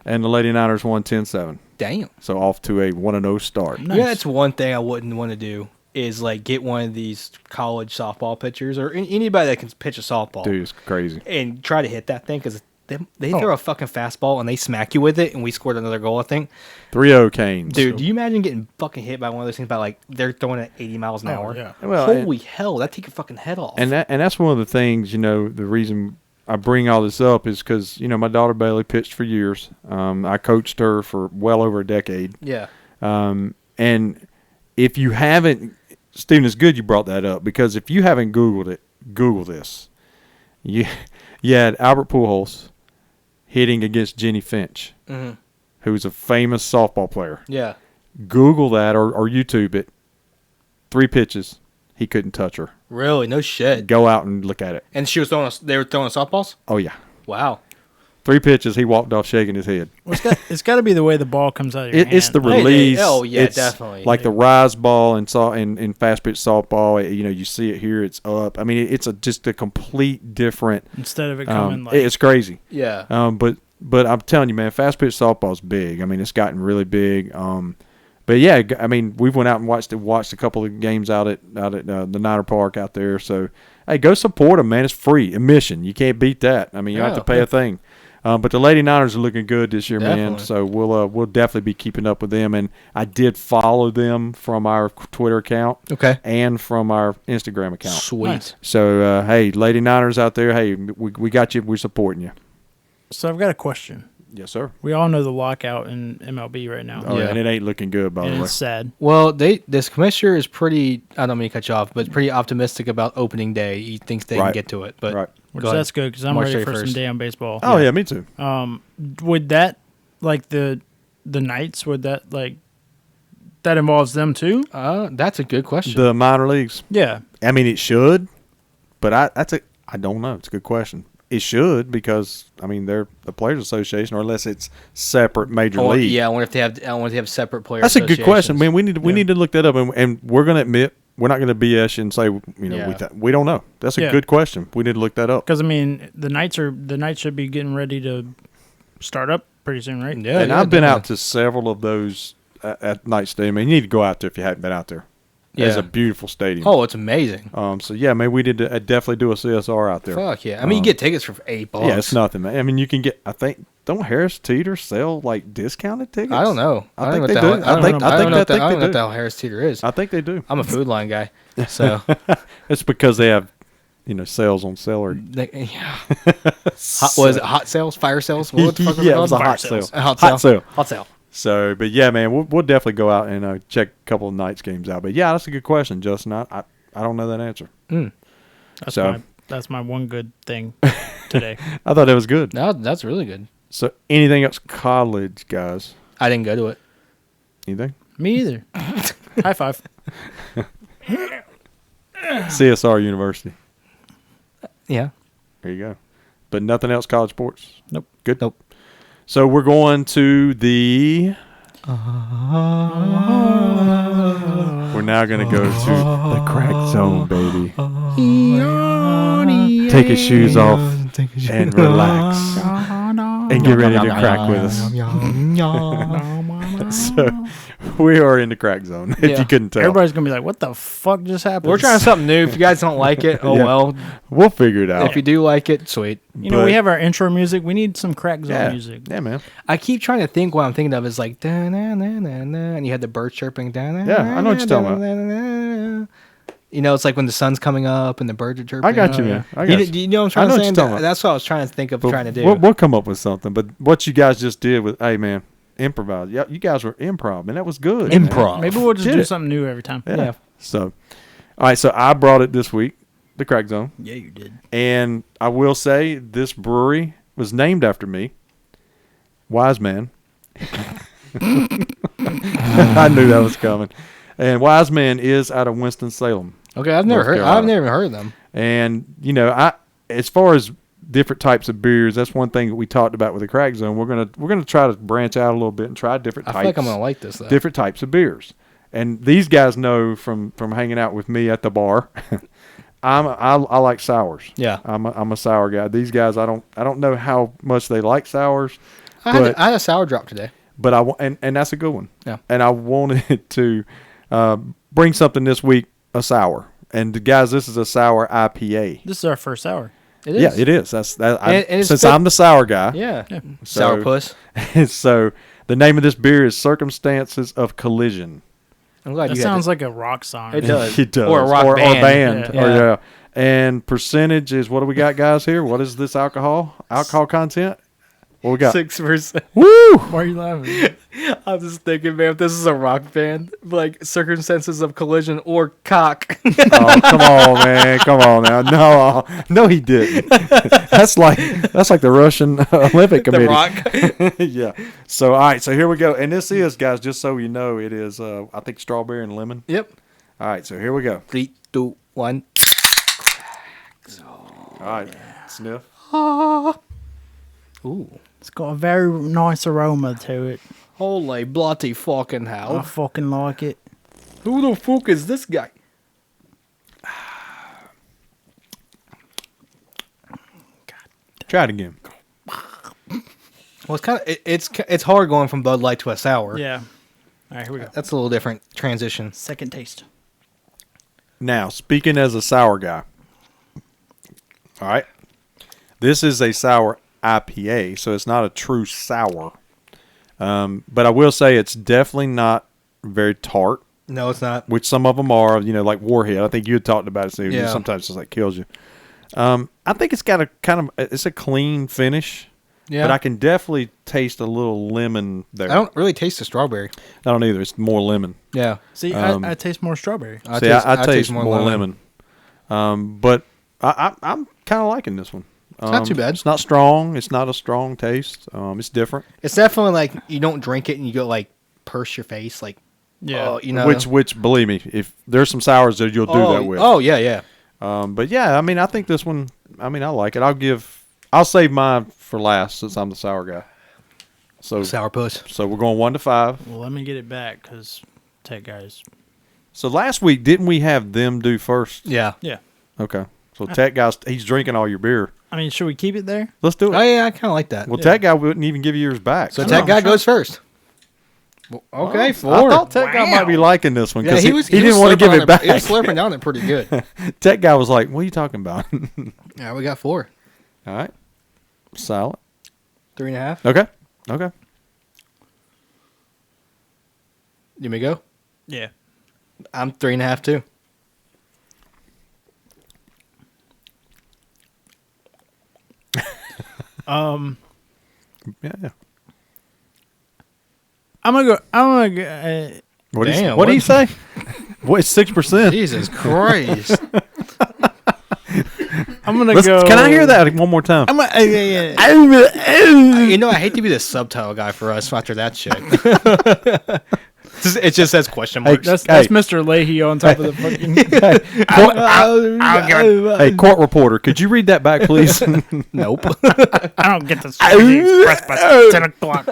and the Lady Niners won 10-7. Damn. So off to a 1-0 start. Nice. Yeah, that's one thing I wouldn't want to do is like get one of these college softball pitchers or anybody that can pitch a softball Dude, it's crazy. and try to hit that thing because they throw a fucking fastball and they smack you with it, and we scored another goal, I think. 3-0 Canes. Dude, do you imagine getting fucking hit by one of those things by like they're throwing it 80 miles an hour? yeah. Well, Holy hell, that take your fucking head off. And that's one of the things, the reason I bring all this up is because, my daughter Bailey pitched for years. I coached her for well over a decade. yeah. And if you haven't, Stephen, it's good you brought that up, because if you haven't Googled it, Google this. You had Albert Pujols hitting against Jenny Finch, who's a famous softball player. Yeah. Google that or YouTube it. 3 pitches, he couldn't touch her. Really? No shit. Go out and look at it. And they were throwing softballs? Oh, yeah. Wow. 3 pitches, he walked off shaking his head. Well, it's got to be the way the ball comes out of your hand. It's the Hey, release. oh, yeah, It's definitely. like the rise ball and fast pitch softball. You see it here. It's up. I mean, it's just a complete different. Instead of it coming It's crazy. Yeah. But I'm telling you, man, fast pitch softball's big. I mean, it's gotten really big. But yeah, I mean, we went out and watched a couple of games out at the Niner Park out there. So hey, go support them, man. It's free admission. You can't beat that. I mean, you don't have to pay a thing. But the Lady Niners are looking good this year, man. Definitely. So we'll definitely be keeping up with them. And I did follow them from our Twitter account, Okay. and from our Instagram account. Sweet. Nice. So hey, Lady Niners out there, hey, we got you. We're supporting you. So I've got a question. Yes, sir. We all know the lockout in MLB right now. Oh, Yeah. and it ain't looking good, by the And way. it's sad. Well, this commissioner is pretty. I don't mean to cut you off, but pretty optimistic about opening day. He thinks they can Right. get to it. But Right. Which go ahead. that's good because I'm March ready for 31st. some damn baseball. Oh yeah, me too. Would that like the Knights? Would that like that involves them too? That's a good question. The minor leagues. Yeah. I mean, it should, but I don't know. It's a good question. it should, because I mean they're the Players Association, or unless it's separate major Or, league. yeah, I wonder if they have. I wonder if they have separate players. That's a good question, man. We Yeah. need to look that up, and we're going to admit we're not going to BS you and say Yeah. we don't know. That's a Yeah. good question. We need to look that up. Because I mean, the Knights should be getting ready to start up pretty soon, right? Yeah, And I've been out to several of those at Night Stadium. And you need to go out there if you haven't been out there. It's Yeah. a beautiful stadium. Oh, it's amazing. So yeah, man, we did definitely do a CSR out there. Fuck yeah! I mean, you get tickets for $8. Yeah, it's nothing, man. I mean, you can get. I think don't Harris Teeter sell like discounted tickets? I don't know. I don't think know what they the do. hell- I think I don't know what they the do. hell Harris Teeter is. I think they do. I'm a Food Line guy, so It's because they have, sales on celery. yeah. Was it hot sales, fire sales? What the fuck was Yeah, it it was called? a Fire hot sales. sale. A hot Hot sale. sale. Hot sale. So, but yeah, man, we'll definitely go out and check a couple of Knights games out. But yeah, that's a good question, Justin. I don't know that answer. That's my one good thing today. I thought it was good. No, that's really good. So, anything else college, guys? I didn't go to it. Anything? Me either. High five. CSR University. Yeah. There you go. But nothing else college sports? Nope. Good? Nope. So, we're going to the... We're now going to go to the crack zone, baby. Take your shoes off and relax and get ready to crack with us. So, we are in the crack zone, if Yeah. you couldn't tell. Everybody's gonna be like, "What the fuck just happened?" We're trying something new. If you guys don't like it, oh Yeah. well. We'll figure it out. If you do like it, sweet. You know, we but- have our intro music. We need some crack zone yeah. music. Yeah, man. I keep trying to think what I'm thinking of is like da na na na na, and you had the bird chirping da na. Yeah, I know what you're talking about. about. You know, it's like when the sun's coming up and the birds are chirping. I got you, yeah. man. I got you. Do you know what I'm trying I know to what say? you're talking about. That's what I was trying to think of But trying to do. We'll come up with something. But what you guys just did with, hey, man, improvise. Yeah, you guys were improv, and that was good. man. Improv. Maybe we'll just Did do it. something new every time. Yeah. So, all right. So I brought it this week, the Crack Zone, Yeah, you did. and I will say this brewery was named after me, Wise Man. I knew that was coming. And Wise Man is out of Winston Salem. Okay, I've never North heard. Carolina. I've never heard of them. And as far as different types of beers, that's one thing that we talked about with the Crack Zone. We're gonna try to branch out a little bit and try different I types. feel like I'm gonna like this though. different types of beers. And these guys know from hanging out with me at the bar. I like sours. Yeah. I'm a sour guy. These guys, I don't know how much they like sours, I had a sour drop today. but and that's a good one. Yeah. And I wanted to bring something this week, a sour. And guys, this is a sour IPA. This is our first hour. It is. Yeah, it is. And it's since fit- I'm the sour guy. Yeah. Yeah. Sour So- puss. So the name of this beer is Circumstances of Collision. I'm glad That you sounds had like a rock song. It does. It does. Or a rock or band. band. Yeah. Or, Yeah. yeah. And percentage is, what do we got, guys, here? What is this alcohol content? What we got? 6%. Woo! Why are you laughing? I'm just thinking, man, if this is a rock band, like Circumstances of Collision or Cock. Oh, come on, man. Come on now. No, he didn't. That's like the Russian Olympic The Committee. Rock. Yeah. So, all right. So here we go. And this is, guys, just so you know, it is, I think, strawberry and lemon. Yep. All right. So here we go. 3, 2, 1. All right. Sniff. Ooh. It's got a very nice aroma to it. Holy bloody fucking I hell. fucking like it. Who the fuck is this guy? Try it again. Well, it's kind of it's hard going from Bud Light to a sour. Yeah. All right, here we go. That's a little different transition. Second taste. Now, speaking as a sour guy, all right, this is a sour IPA, so it's not a true sour. But I will say it's definitely not very tart, No, it's not. which some of them are, like Warhead. I think you had talked about it, Steve. Yeah. Sometimes it's like kills you. I think it's got it's a clean finish, Yeah. but I can definitely taste a little lemon there. I don't really taste the strawberry. I don't either. It's more lemon. Yeah. See, Um, I taste more strawberry. I taste more lemon. But I'm kind of liking this one. It's not too bad. It's not strong. It's not a strong taste. It's different. It's definitely like you don't drink it and you go like purse your face like Yeah. oh, you know Which believe me, if there's some sours that you'll do that with. Oh yeah, yeah. But yeah, I mean, I think this one. I mean, I like it. I'll give I'll save mine for last since I'm the sour guy. So Sourpuss. so we're going 1 to 5. Well, let me get it back because Tech guys. So last week didn't we have them do first? Yeah. Yeah. Okay. So Tech guys, he's drinking all your beer. I mean, should we keep it there? Let's do it. Oh yeah, I kind of like that. Well, Tech guy wouldn't even give you yours back. so I Tech know, guy I'm goes first. Well, okay, I 4. thought Tech guy might be liking this one Yeah, because he was didn't want to give slurping on it back. He was slurping down it pretty good. Tech guy was like, "What are you talking about?" Yeah, we got 4. All right. Solid. 3.5. Okay. Okay. You may go. Yeah. I'm 3.5 too. Yeah. I'm gonna go. What Damn, do you what- say? What? 6%. Jesus Christ! I'm gonna go. Can I hear that one more time? I'm gonna, yeah. You know, I hate to be the subtitle guy for us after that shit. It just says question marks. That's Hey. Mr. Leahy on top of the fucking. Hey, court reporter, could you read that back, please? Nope. I don't get this express by 10 o'clock.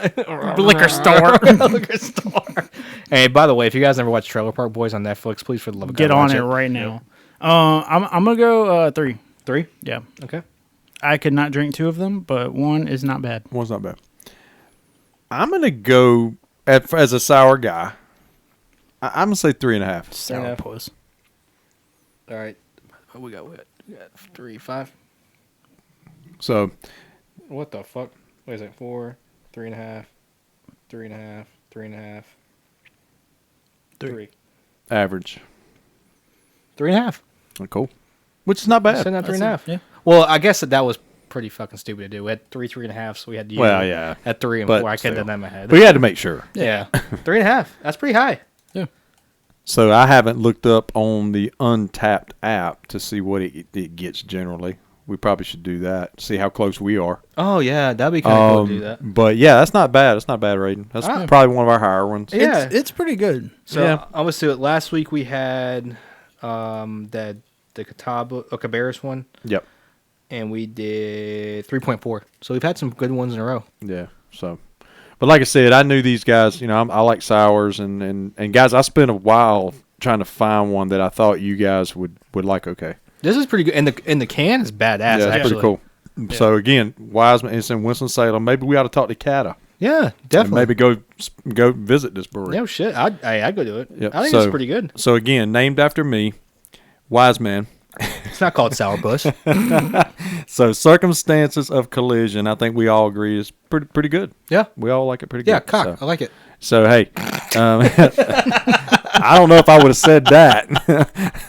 Liquor store. Liquor store. Hey, by the way, if you guys never watched Trailer Park Boys on Netflix, please for the love of God, Get on watch it right now. I'm gonna go 3. 3. Yeah. Okay. I could not drink 2 of them, but 1 is not bad. One's not bad. I'm gonna go as a sour guy. I'm gonna say 3.5. Sourpuss. All right. We got 3, 5. So What the fuck? Wait a second. 4, 3.5, 3.5, 3.5, 3. average. 3.5. Oh, cool. Which is not bad. Send that 3.5. Yeah. Well, I guess that was pretty fucking stupid to do. We had 3, 3.5, so we had to use Well, yeah. at 3 and But 4. I could have still. done that in my head. We had to make sure. Yeah. 3.5. That's pretty high. So I haven't looked up on the Untapped app to see what it gets generally. We probably should do that. See how close we are. Oh, yeah. That'd be kind of cool to do that. But yeah, that's not bad. That's not bad rating. That's Ah. probably one of our higher ones. Yeah. It's pretty good. So Yeah. I was to it last week. We had the Cabarrus one, Yep. and we did 3.4. So we've had some good ones in a row. Yeah. So, but like I said, I knew these guys. You know, I like sours, and guys, I spent a while trying to find one that I thought you guys would like. Okay. This is pretty good, and the can is badass. Yeah, it's actually. pretty cool. So again, Wiseman, it's in Winston Salem. Maybe we ought to talk to Cata. Yeah, And definitely. maybe go visit this brewery. No shit. I'd go do it. Yep. I think So- it's pretty good. So again, named after me, Wiseman. It's not called Sourpuss. So circumstances of collision, I think we all agree is pretty good. Yeah. We all like it pretty Yeah, good. cock. I like it. So hey, I don't know if I would have said that.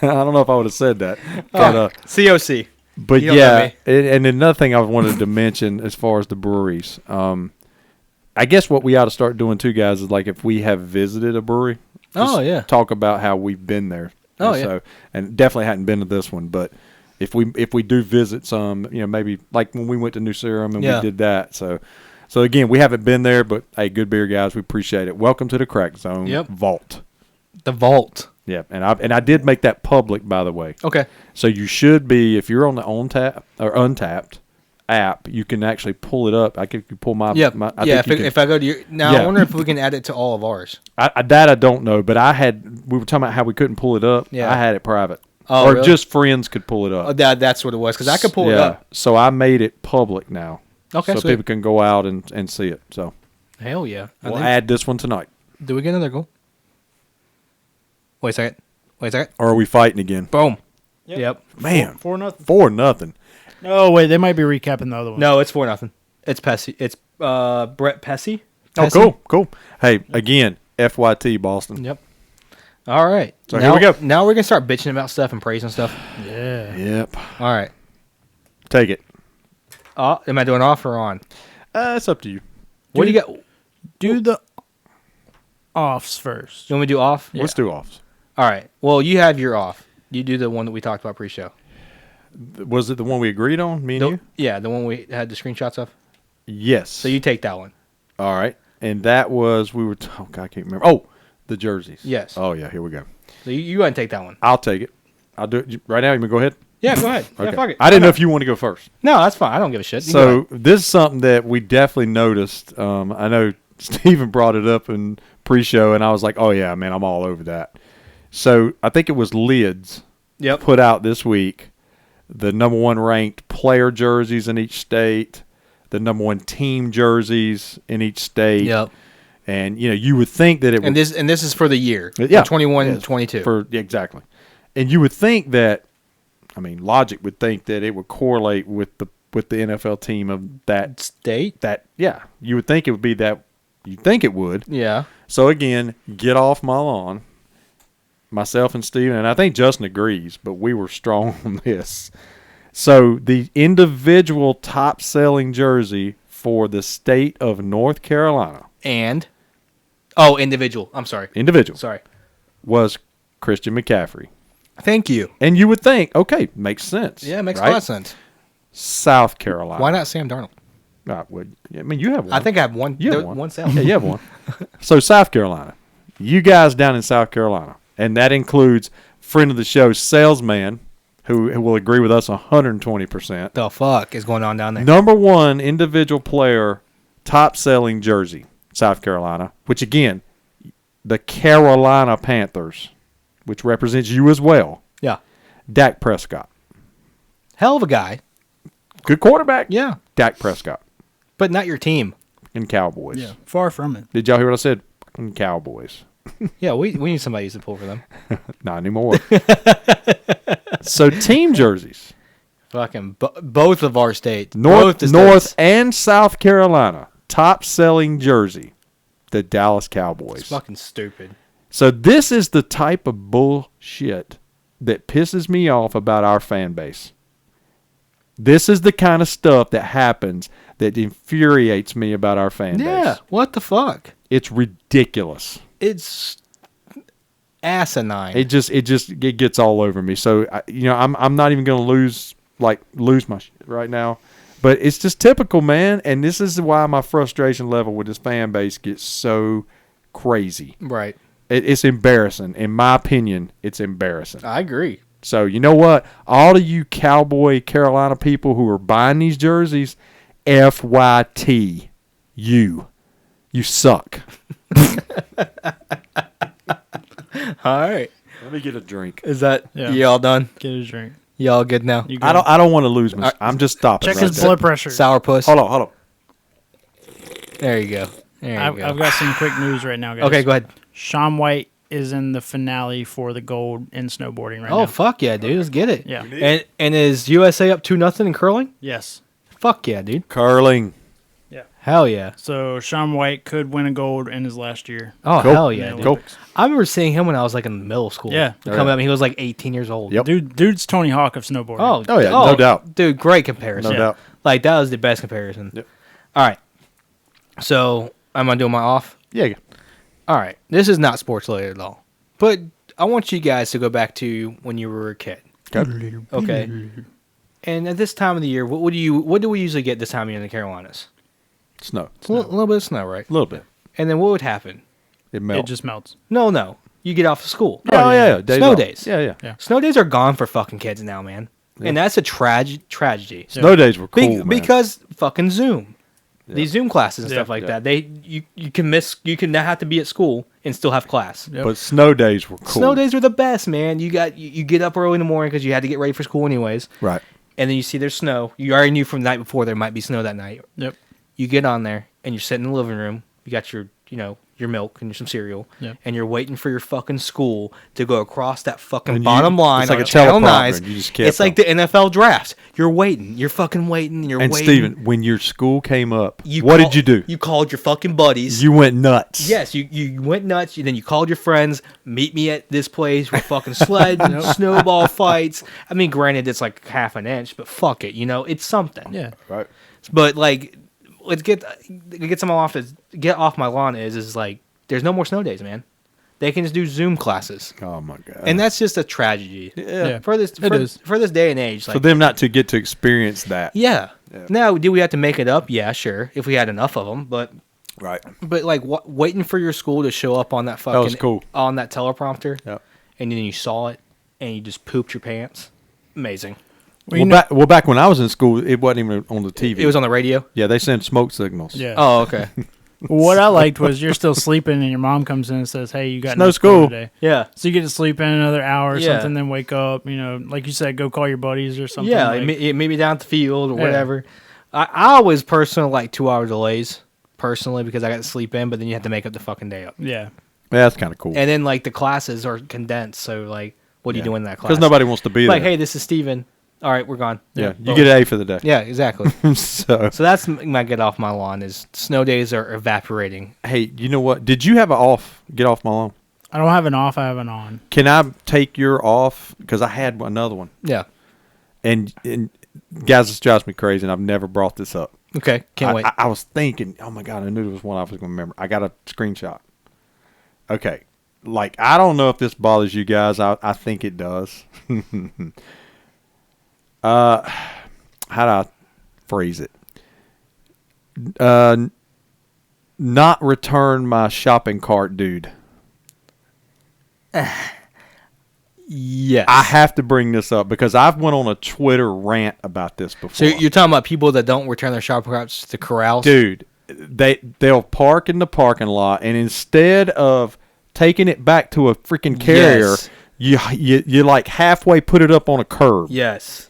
I don't know if I would have said that. But, COC. but You don't know yeah, me. and another thing I wanted to mention as far as the breweries, I guess what we ought to start doing too, guys, is like if we have visited a brewery, Oh, just yeah. talk about how we've been there. Oh, And yeah. So, and definitely hadn't been to this one, but if we do visit some, you know, maybe like when we went to New Serum and Yeah. we did that. So again, we haven't been there, but hey, good beer, guys. We appreciate it. Welcome to the Crack Zone Yep. Vault. The Vault. Yeah, and I did make that public, by the way. Okay. So you should be, if you're on the Untapped app, you can actually pull it up. I could pull my Yeah. I yeah. think you can- If I go to your now, Yeah. I wonder if we can add it to all of ours. that I don't know, but we were talking about how we couldn't pull it up. Yeah. I had it private, Oh, or really? just friends could pull it up. Oh, that's what it was because I could pull it Yeah. up. So I made it public now. Okay, So sweet. people can go out and see it. So Hell yeah. we'll add this one tonight. Do we get another goal? Wait a second. Or are we fighting again? Boom. Yep. Yep. Man, 4-0. 4-0. Oh wait, they might be recapping the other one. No, it's 4-0. It's Pessy. It's Brett Pessy. Oh, cool. Hey, again, FYT Boston. Yep. All right. So now, here we go. Now we're gonna start bitching about stuff and praising stuff. Yeah. Yep. All right. Take it. Am I doing off or on? It's up to you. What do you got? Do the offs first. You want me to do off? Let's do offs. All right. Well, you have your off. You do the one that we talked about pre-show. Was it the one we agreed on, me and you? Yeah, the one we had the screenshots of. Yes. So you take that one. All right. And that was, oh, God, I can't remember. Oh, the jerseys. Yes. Oh, yeah, here we go. So you go ahead and take that one. I'll take it. I'll do it right now. You want me to go ahead? Yeah, go ahead. Yeah, Okay. fuck it. I didn't know if you want to go first. No, that's fine. I don't give a shit. You go So ahead. this is something that we definitely noticed. I know Steven brought it up in pre-show, and I was like, "Oh yeah, man, I'm all over that." So I think it was Lids Yep. put out this week the number one ranked player jerseys in each state, the number one team jerseys in each state. Yep. And you would think that it would And this is for the year. Yeah. 21 Yeah. and 22. yeah, exactly. And you would think that, I mean, logic would think that it would correlate with the NFL team of that state. yeah. You would think it would be that. You think it would. Yeah. So again, get off my lawn. Myself and Steven, and I think Justin agrees, but we were strong on this. So the individual top selling jersey for the state of North Carolina, And individual. I'm sorry. individual, Sorry. was Christian McCaffrey. Thank you. And you would think, okay, makes sense. Yeah, it makes right? a lot of sense. South Carolina. Why not Sam Darnold? I mean, you have one. I think I have one. You have there- one. sale. Yeah, you have one. So South Carolina. You guys down in South Carolina. And that includes friend of the show, Salesman, who will agree with us 120%. The fuck is going on down there? Number one individual player, top selling jersey, South Carolina, which again, the Carolina Panthers, which represents you as well, Yeah. Dak Prescott. Hell of a guy. Good quarterback. Yeah. Dak Prescott But not your team. and Cowboys. Yeah, far from it. Did y'all hear what I said? And Cowboys. Yeah, we need somebody to pull for them. Not anymore. So team jerseys, Fucking both of our states. both North the North states. and South Carolina, top selling jersey, the Dallas Cowboys. It's fucking stupid. So this is the type of bullshit that pisses me off about our fan base. This is the kind of stuff that happens that infuriates me about our fan Yeah. base. What the fuck? It's ridiculous. It's asinine. It gets all over me. So I'm not even going to lose my shit right now. But it's just typical, man. And this is why my frustration level with this fan base gets so crazy. right. It's embarrassing. In my opinion, it's embarrassing. I agree. So you know what? All of you Cowboy Carolina people who are buying these jerseys, FYT, you suck. All right. Let me get a drink. Is that Yeah. y'all done? Get a drink. Y'all good now? You I don't want to lose my. I'm just stopping. check right his there. blood pressure. Sourpuss. Hold on. There you go. There you I've, go. I've got some quick news right now, guys. Okay, go ahead. Shaun White is in the finale for the gold in snowboarding right Oh now. fuck yeah, dude! Let's get it. Yeah. And is USA up 2-0 in curling? Yes. Fuck yeah, dude! Curling. Hell yeah! So Shaun White could win a gold in his last year. Oh Cool. hell yeah! in the Dude. Cool. Olympics. I remember seeing him when I was like in middle school. Yeah. Coming up, and he was like 18 years old. Yep. Dude's Tony Hawk of snowboarding. Oh, yeah, no doubt. dude. Great comparison. No doubt. Like that was the best comparison. Yep. All right. So am I doing my off? Yeah. All right. This is not sports related at all, but I want you guys to go back to when you were a kid. Okay. Okay. And at this time of the year, what do we usually get this time of year in the Carolinas? Snow. A little bit of snow, right? A little bit. And then what would happen? It It melts. just melts. No. You get off of school. Oh yeah. Days Snow off. days. Yeah. Yeah. Snow days are gone for fucking kids now, man. And that's a tragedy. Snow days were cool, man. Because fucking Zoom. These Zoom classes and Yeah. stuff like Yeah. that. You can not have to be at school and still have class. Yep. But snow days were cool. Snow days were the best, man. You get up early in the morning because you had to get ready for school anyways. Right. And then you see there's snow. You already knew from the night before there might be snow that night. Yep. You get on there and you're sitting in the living room. You got your milk and some cereal, Yep. and you're waiting for your fucking school to go across that fucking And bottom line. it's like on a Channel teleprompter, 9. and you just kept It's like them. the NFL draft. You're waiting. You're fucking waiting. You're And waiting. Steven, when your school came up, what call- did you do? You called your fucking buddies. You went nuts. Yes, you went nuts. Then you called your friends. Meet me at this place. We're fucking sledding, snowball fights. I mean, granted, it's like half an inch, but fuck it. It's something. Yeah. Right. But like, let's get some off. Get off my lawn. Is like, there's no more snow days, man. They can just do Zoom classes, Oh my god. and that's just a tragedy. Yeah. For this, It is. for this day and age. for Like, them not to get to experience that. yeah. Now, do we have to make it up? Yeah, sure. If we had enough of them, but Right. like waiting for your school to show up on that fucking was cool. on that teleprompter, Yep. and then you saw it and you just pooped your pants. Amazing. Well, you Back when I was in school, it wasn't even on the TV. It was on the radio. Yeah, they sent smoke signals. Yeah. Oh, okay. What I liked was you're still sleeping and your mom comes in and says, "Hey, you got It's no no school." today." Yeah. So you get to sleep in another hour or Yeah. something, then wake up. You know, like you said, go call your buddies or something. Yeah, like, maybe down at the field or Yeah. whatever. I always personally like 2 hour delays, personally, because I got to sleep in, but then you have to make up the fucking day up. yeah. Yeah, that's kind of cool. And then, like, the classes are condensed, so, like, what are you doing in that class? Because nobody wants to be Like, there. hey, this is Steven. All right, we're gone. yeah, you Boom. get an A for the day. Yeah, exactly. So, So that's my get off my lawn is snow days are evaporating. hey, you know what? Did you have an off? Get off my lawn. I don't have an off. I have an on. Can I take your off? Because I had another one. Yeah. And guys, this drives me crazy, and I've never brought this up. Okay. Can't wait. I was thinking, oh my God, I knew there was one I was going to remember. I got a screenshot. Okay. Like, I don't know if this bothers you guys. I think it does. How do I phrase it? Not return my shopping cart, dude. yes. I have to bring this up because I've went on a Twitter rant about this before. So you're talking about people that don't return their shopping carts to corrals? Dude, they'll park in the parking lot, and instead of taking it back to a freaking carrier, Yes. you like halfway put it up on a curb. Yes.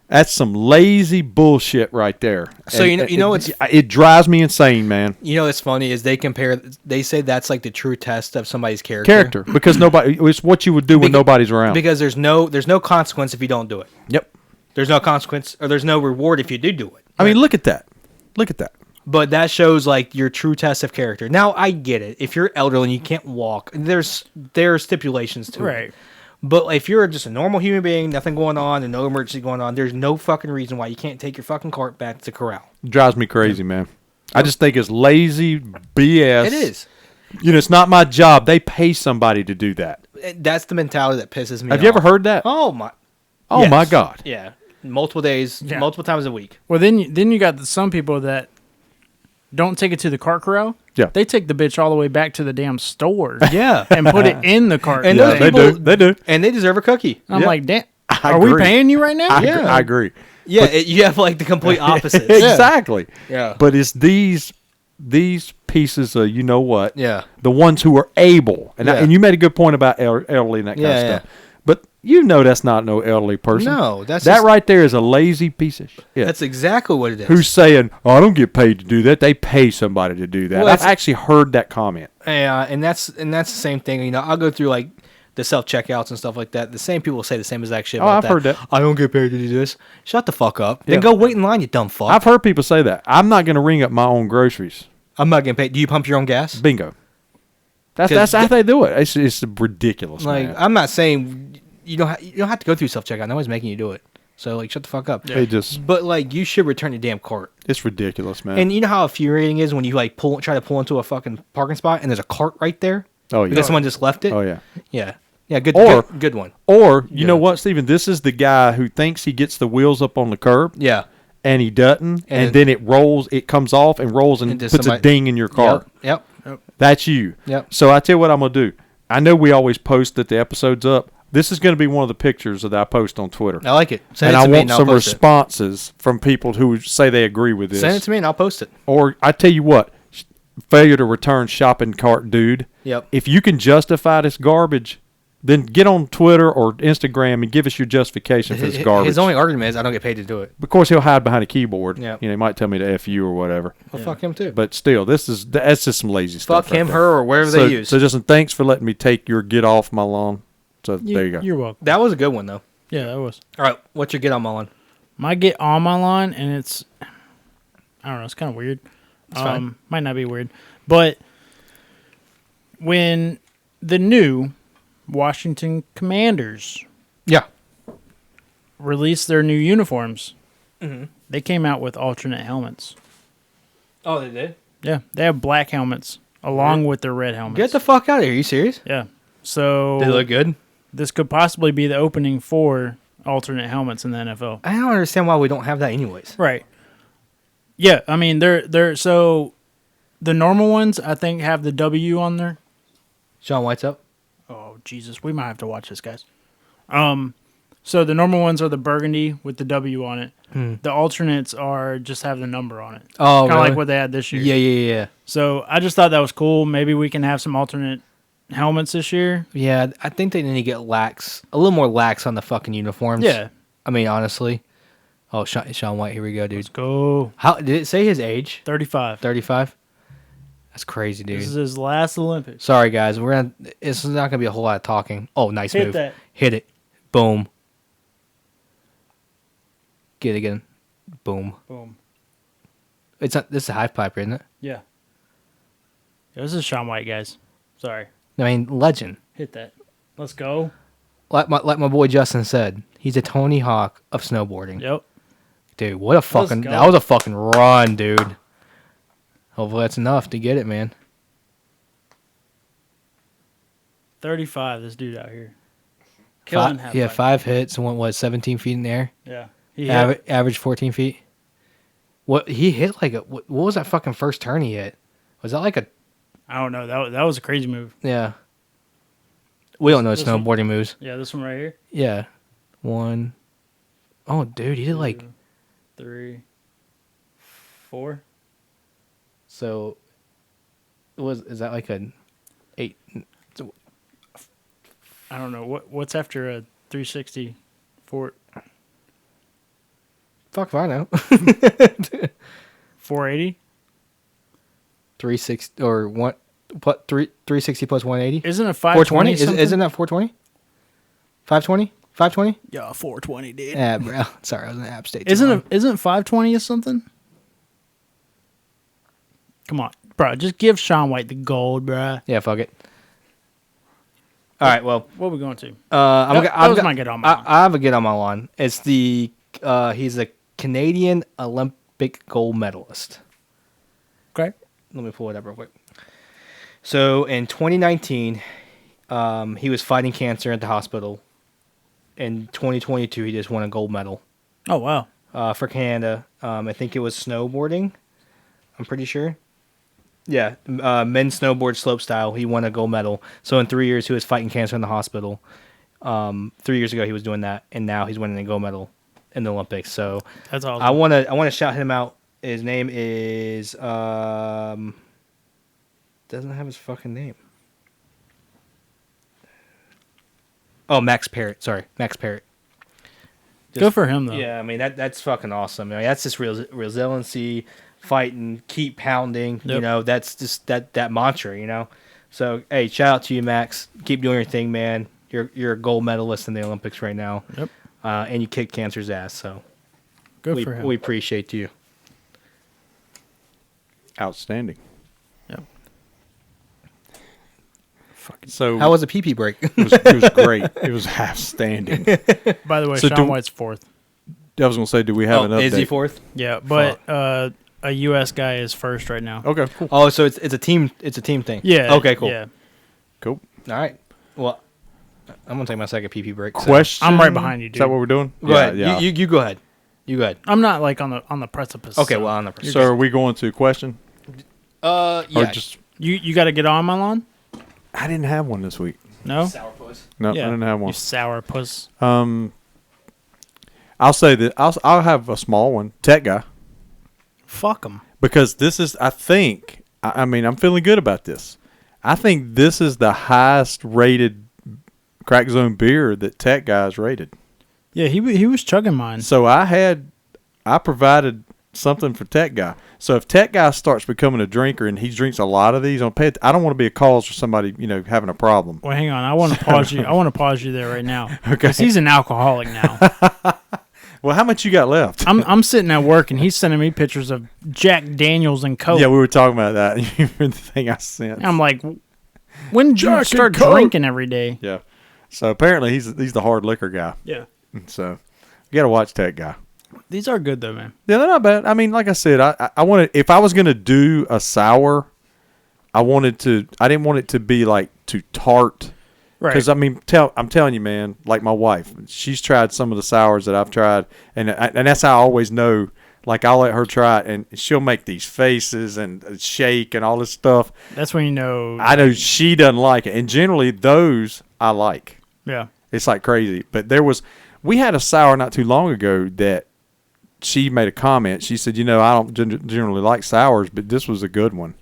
That's some lazy bullshit right there. So And you know it's it drives me insane, man. You know what's funny is they say that's like the true test of somebody's character. Because nobody, it's what you would do when nobody's around. Because there's no consequence if you don't do it. Yep. There's no consequence or there's no reward if you do it. I mean, look at that. Look at that. But that shows like your true test of character. Now I get it. If you're elderly and you can't walk, there are stipulations to it. Right. But if you're just a normal human being, nothing going on and no emergency going on, there's no fucking reason why you can't take your fucking cart back to the corral. Drives me crazy, man. I just think it's lazy BS. It is. You know, it's not my job. They pay somebody to do that. That's the mentality that pisses me off. Have you ever heard that? Oh my. Oh Yes. my God. Yeah. Multiple days, Yeah. multiple times a week. Well, then you got some people that don't take it to the cart corral. Yeah. They take the bitch all the way back to the damn store Yeah. and put it in the cart. And corral. those they people- do. They do. And they deserve a cookie. I'm Yeah. like, damn. I Are we agree. paying you right now? Yeah. I agree. Yeah, you have like the complete opposite. Exactly. Yeah. But it's these pieces of, you know what? Yeah. The ones who are able. And Yeah. and you made a good point about elderly and that kind Yeah, of yeah. stuff. But you know that's not no elderly person. No, that's that just- right there is a lazy piece of shit. That's exactly what it is. Who's saying, "Oh, I don't get paid to do that"? They pay somebody to do that. Well, I've it's- actually heard that comment. Yeah, and that's the same thing. You know, I'll go through like the self checkouts and stuff like that. The same people say the same exact shit. Oh, about I've heard that. I don't get paid to do this. Shut the fuck up. Then Yeah. go wait in line, you dumb fuck. I've heard people say that. I'm not going to ring up my own groceries. I'm not getting paid. Do you pump your own gas? Bingo. 'Cause That's how they do it. It's ridiculous, Like man. I'm not saying you don't have to go through self checkout. Nobody's making you do it. So like, shut the fuck up. They just But like, you should return your damn cart. it's ridiculous, man. And you know how infuriating it is when you like try to pull into a fucking parking spot and there's a cart right there oh yeah. because someone just left it. Oh yeah. Yeah, yeah. Good, Or- good one. Or you Yeah. know what, Steven? This is the guy who thinks he gets the wheels up on the curb Yeah. and he doesn't, and And- then it rolls. It comes off and rolls and Into puts a somebody- ding in your car. Yep. That's you. Yep. So I tell you what I'm gonna do. I know we always post that the episode's up. This is going to be one of the pictures that I post on Twitter. I like it. and Send it I to me want I'll some post it. responses from people who say they agree with this. Send it to me and I'll post it. Or I tell you what, failure to return shopping cart dude. Yep. If you can justify this garbage, then get on Twitter or Instagram and give us your justification for this garbage. His only argument is I don't get paid to do it. Of course, he'll hide behind a keyboard. Yep. You know, he might tell me to F you or whatever. Well, fuck him too. But still, that's just some lazy Fuck stuff. right him, there. her, or wherever So, they use. so Justin, thanks for letting me take your get off my lawn. So there you go. You're welcome. That was a good one though. Yeah, that was. All right, what's your get on Mullen? My get on my lawn, and it's, I don't know, it's kind of weird. fine. Might not be weird, but when the new Washington Commanders Yeah. released their new uniforms, Mhm. they came out with alternate helmets. Oh, they did. Yeah, they have black helmets along with their red helmets. Get the fuck out of here. Are you serious? Yeah. So They look good. this could possibly be the opening for alternate helmets in the NFL. I don't understand why we don't have that anyways. Right. Yeah, I mean they're so the normal ones I think have the W on there. Sean White's up. Oh Jesus, we might have to watch this, guys. So the normal ones are the burgundy with the W on it. Hmm. The alternates are just have the number on it. Oh, Kind of really? like what they had this year. Yeah. So I just thought that was cool. Maybe we can have some alternate helmets this year. Yeah, I think they need to get a little more lax on the fucking uniforms. Yeah. I mean, honestly. Oh, Sean White, here we go, dude. Let's go. How did it say his age? 35. 35? That's crazy, dude. This is his last Olympics. Sorry, guys. It's not gonna be a whole lot of talking. Oh, nice Hit move. that. Hit it. Boom. Get it again. Boom. Boom. It's not. This is a half piper, isn't it? Yeah. This is Sean White, guys. Sorry. I mean, legend. Hit that. Let's go. Like my boy Justin said, he's a Tony Hawk of snowboarding. Yep. Dude, what a fucking go. that was a fucking run, dude. Hopefully that's enough to get it, man. 35, this dude out here. Killing half pipe. 5 hits and what 17 feet in the air. Yeah. He hit. Average 14 feet. What he hit like what was that fucking first turn he hit? Was that like a I don't know. That was a crazy move. yeah? We don't know This one? snowboarding moves. Yeah, this one right here. Yeah, one. Oh, dude, he did like 2, 3, 4. so. Is that like a 8? I don't know. What's after a 360 4 Fuck if I know. 480? 360 or what? What 360 plus 180? Isn't it 420? 520? Isn't that 420? 520? 520? Yeah, 420, dude. Yeah, bro. Sorry, I was in the app state. Isn't 520 or something? Come on, bro. Just give Sean White the gold, bro. Yeah, fuck it. All right, well, What are we going to? that was my get on my lawn. I have a get on my lawn. It's he's a Canadian Olympic gold medalist. Okay. Let me pull it up real quick. So in 2019, he was fighting cancer at the hospital. In 2022, he just won a gold medal Oh wow. for Canada. I think it was snowboarding. I'm pretty sure. Yeah, men's snowboard slopestyle. He won a gold medal. So in 3 years, he was fighting cancer in the hospital. 3 years ago, he was doing that, and now he's winning a gold medal in the Olympics. So That's awesome. I want to shout him out. His name is doesn't have his fucking name. Oh, Max Parrott. Sorry, Max Parrott. Good for him though. Yeah, I mean that's fucking awesome. I mean, that's just resiliency, fighting, keep pounding. You Yep. know, that's just that mantra. You know, so hey, shout out to you, Max. Keep doing your thing, man. You're a gold medalist in the Olympics right now. Yep. And you kicked cancer's ass. So Good for him. we appreciate you. Outstanding. Yep. So How was the pee break? it was great. It was outstanding. By the way, So Sean do- White's fourth. I was gonna say, do we have an update? Is he fourth? Yeah, but a U.S. guy is first right now. Okay, cool. Oh, so it's a team thing. Yeah. Okay, cool. Yeah. Cool. All right. Well, I'm gonna take my second pee break. so- Question. I'm right behind you, Is that dude. what we're doing? Go ahead. You go ahead. You go ahead. I'm not like on the precipice. Okay. so Well, on the So are we going to question? yeah. Or just you got to get on my lawn. I didn't have one this week. No. Sourpuss. No, Yeah. I didn't have You one. sour puss. I'll say that I'll have a small one, tech guy, Fuck him. because this is I mean I'm feeling good about this. I think this is the highest rated Crack Zone beer that Tech Guy's rated. Yeah, he was chugging mine. So I provided something for Tech Guy. So if Tech Guy starts becoming a drinker and he drinks a lot of these, I don't want to be a cause for somebody having a problem. Well, hang on. I want to pause you. I want to pause you there right now. Okay. Because he's an alcoholic now. Well, how much you got left? I'm sitting at work and he's sending me pictures of Jack Daniels and Coke. Yeah, we were talking about that. You remember the thing I sent? And I'm like, when did you Jack and start Coke. drinking every day? Yeah. So apparently he's the hard liquor guy. Yeah. So you got to watch Tech Guy. These are good though, man. Yeah, they're not bad. I mean, like I said, I wanted, if I was gonna do a sour, I didn't want it to be like too tart. Right. Because I mean, I'm telling you, man. Like my wife, she's tried some of the sours that I've tried, and that's how I always know. Like I'll let her try it, and she'll make these faces and shake and all this stuff. That's when you know. I know she doesn't like it, and generally those I like. Yeah. It's like crazy. But there was We had a sour not too long ago that she made a comment. She said, I don't generally like sours, but this was a good one.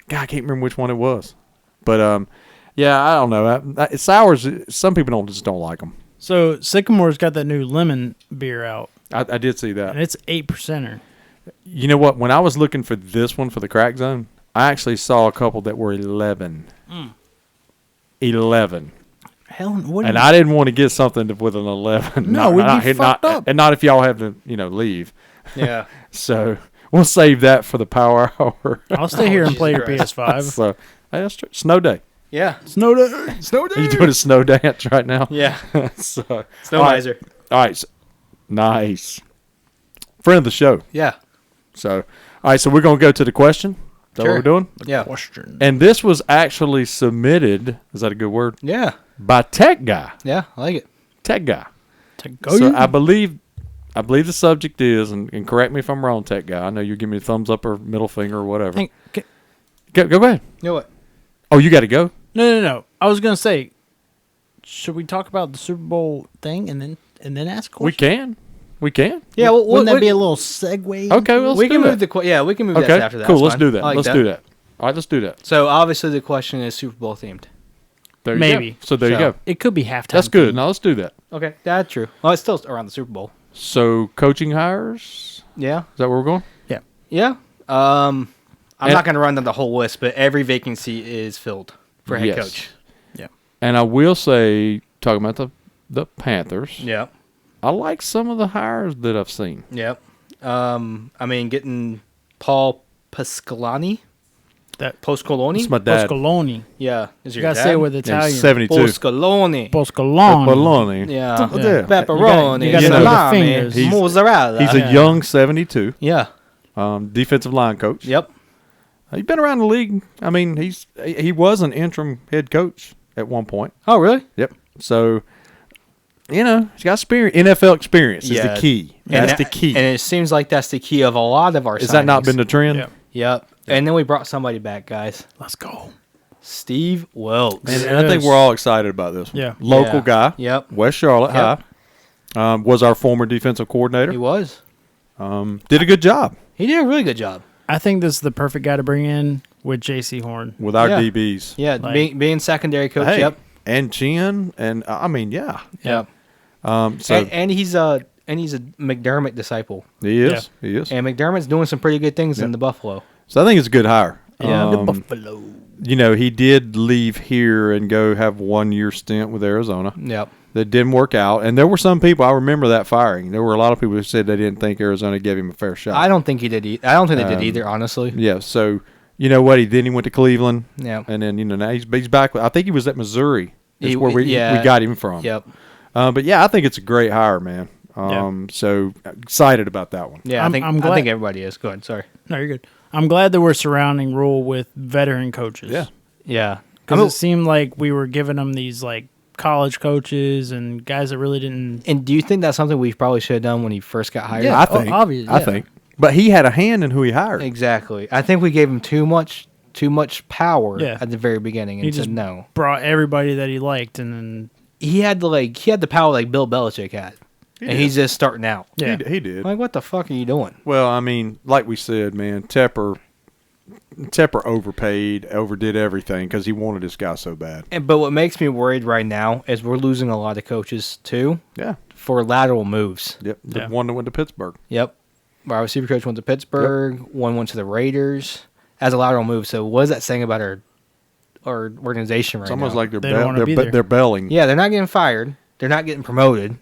God, I can't remember which one it was. But, yeah, I don't know. Sours, some people just don't like them. So Sycamore's got that new lemon beer out, I did see that. and it's 8%er. You know what? When I was looking for this one for the Crack Zone, I actually saw a couple that were 11. 11. Hell, what? And I didn't want to get something with an 11. No, we'd be fucked up. And not if y'all have to, leave. Yeah. So we'll save that for the power hour. I'll stay here and play your Jesus PS5. So, hey, that's true. Snow day. Yeah. Snow day. Snow Are you doing a snow dance right now? Yeah. So, Snow all right. miser. All right. Nice. Friend of the show. Yeah. So, all right. So we're going to go to the question. Is that what Sure. we're doing? Yeah. Question. And this was actually submitted. Is that a good word? Yeah. By Tech Guy. Yeah. I like it. Tech Guy. To go. So I believe the subject is, and correct me if I'm wrong, Tech Guy. I know you're giving me a thumbs up or middle finger or whatever. Go ahead. You know what? Oh, you got to go? No. I was gonna say, should we talk about the Super Bowl thing and then ask a We question? can. Yeah. Well, Wouldn't that be a little segue? Okay, well, let's we can do move that. we can move Okay, that after that. cool. That's Let's fine. do that. I like Let's do that. All right, let's do that. So obviously the question is Super Bowl themed. There you Maybe. go. So there you So- go. It could be halftime. That's good. Now let's do that. Okay, that's true. Well, it's still around the Super Bowl. So coaching hires. Yeah. Is that where we're going? Yeah. I'm And- not going to run down the whole list, but every vacancy is filled for head Yes. coach. And I will say, talking about the Panthers, Yep. I like some of the hires that I've seen. Yep. I mean, getting Paul Pasqualoni. That Poscoloni? That's my dad. Poscoloni. Yeah. Is You your gotta dad? say it with Yeah, Italian. he's 72. Poscoloni. Poscoloni. Bologna. Yeah. Yeah. Pepperoni. You gotta know the salami, fingers. He's- mozzarella. He's a young 72 Yeah. defensive line coach. Yep. He's been around the league. I mean, he was an interim head coach at one point. Oh, really? Yep. So, he's got experience. NFL experience is Yeah. the key. And That's the that- key. And it seems like that's the key of a lot of our Has that not signings. been the trend? Yeah. Yep. And then we brought somebody back, guys. Let's go. Steve Wilkes. And I think we're all excited about this one. Yeah. Local Yeah. guy. Yep. West Charlotte Yep. High. Was our former defensive coordinator. He was. Did a good job He did a really good job. I think this is the perfect guy to bring in with J.C. Horn. with our Yeah. DBs. Yeah, Like- being secondary coach. Hey, Yep. and Chin, and I mean, yeah. Yep. So And he's a McDermott disciple. he is. He is. And McDermott's doing some pretty good things in the Buffalo. So I think it's a good hire. Yeah. The Buffalo. He did leave here and go have 1 year stint with Arizona. Yep. That didn't work out. And there were some people, I remember that firing. There were a lot of people who said they didn't think Arizona gave him a fair shot. I don't think he did. I don't think they did either. Honestly. Yeah, so you know what? He went to Cleveland. Yeah. And then, now he's back. I think he was at Missouri. That's He- where we yeah. got him from. Yep. But yeah, I think it's a great hire, man. So excited about that one. Yeah. I'm I glad- think everybody is. Go ahead. Sorry. No, you're good. I'm glad that we're surrounding Rule with veteran coaches. Yeah. Yeah. Because it seemed like we were giving them these like college coaches and guys that really didn't. And do you think that's something we probably should have done when he first got hired? Yeah. I think. obvious, I yeah. think. But he had a hand in who he hired. Exactly. I think we gave him too much power Yeah. at the very beginning and He said just no. brought everybody that he liked, and then He had the power like Bill Belichick had. And did. he's just starting out. yeah, He did. Like, what the fuck are you doing? Well, I mean, like we said, man, Tepper overpaid, overdid everything because he wanted this guy so bad. But what makes me worried right now is we're losing a lot of coaches too Yeah. for lateral moves. Yep. The Yeah. one that went to Pittsburgh. Yep. Our receiver coach went to Pittsburgh. One went to the Raiders as a lateral move. So what is that saying about our organization right It's almost now? like They don't wanna be there. they're belling. Yeah, they're not getting fired. They're not getting promoted.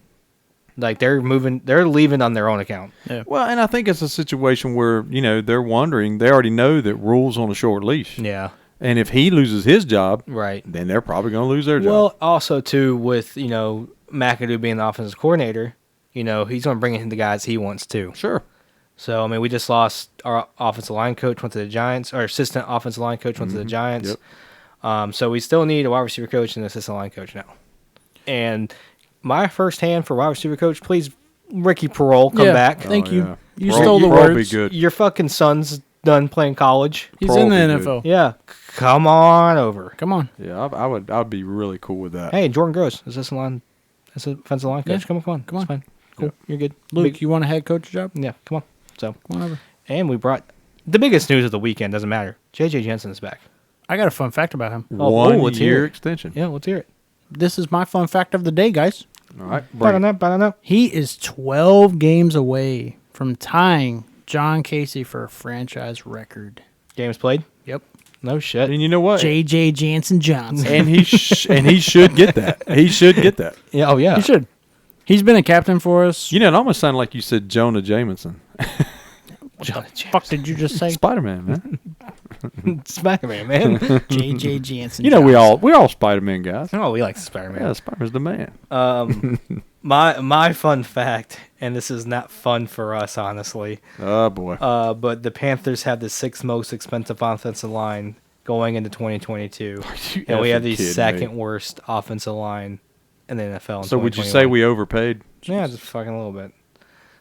Like they're leaving on their own account. Well, and I think it's a situation where, they're wondering, they already know that Rule's on a short leash. Yeah. And if he loses his job, Right. then they're probably going to lose their job. Well, also too with McAdoo being the offensive coordinator, he's going to bring in the guys he wants too. Sure. So I mean, we just lost our offensive line coach, went to the Giants. Our assistant offensive line coach went to the Giants. Yep. So we still need a wide receiver coach and an assistant line coach now. And my first hand for wide receiver coach, please, Ricky Parole, come back. Thank you. yeah. You Parole- stole the Parole be words. good. Your fucking son's done playing college. He's Parole in the be good. NFL. Yeah, come on over. Come on. Yeah, I'd be really cool with that. Hey, Jordan Gross, assistant line, as a defensive line coach. Yeah. Come on. Come on. It's fine. Cool. You're good. Luke, you want a head coach job? Yeah, come on. So, Come on over. and we brought the biggest news of the weekend. Doesn't matter. JJ Jensen is back. I got a fun fact about him. One let's hear year it. extension. Yeah, let's hear it. This is my fun fact of the day, guys. All right. Bring it. Ba-da-da. He is 12 games away from tying John Casey for a franchise record. Games played. Yep. No shit. And you know what? J.J. Jansen Johnson. And he should get that. He should get that. Yeah. Oh yeah. He should. He's been a captain for us. You know, it almost sounded like you said Jonah Jameson. John Fuck did you just say? Spider-Man, man. Spider-Man, man. J.J. Jansen You know, Johnson. we're all Spider-Man guys. Oh, we like Spider-Man. Yeah, Spider-Man's the man. My fun fact, and this is not fun for us, honestly. Oh boy. But the Panthers have the 6th most expensive offensive line going into 2022, you and we have effing the kidding me? second worst offensive line in the NFL. In So would you say 2021. we overpaid? Yeah, just fucking a little bit.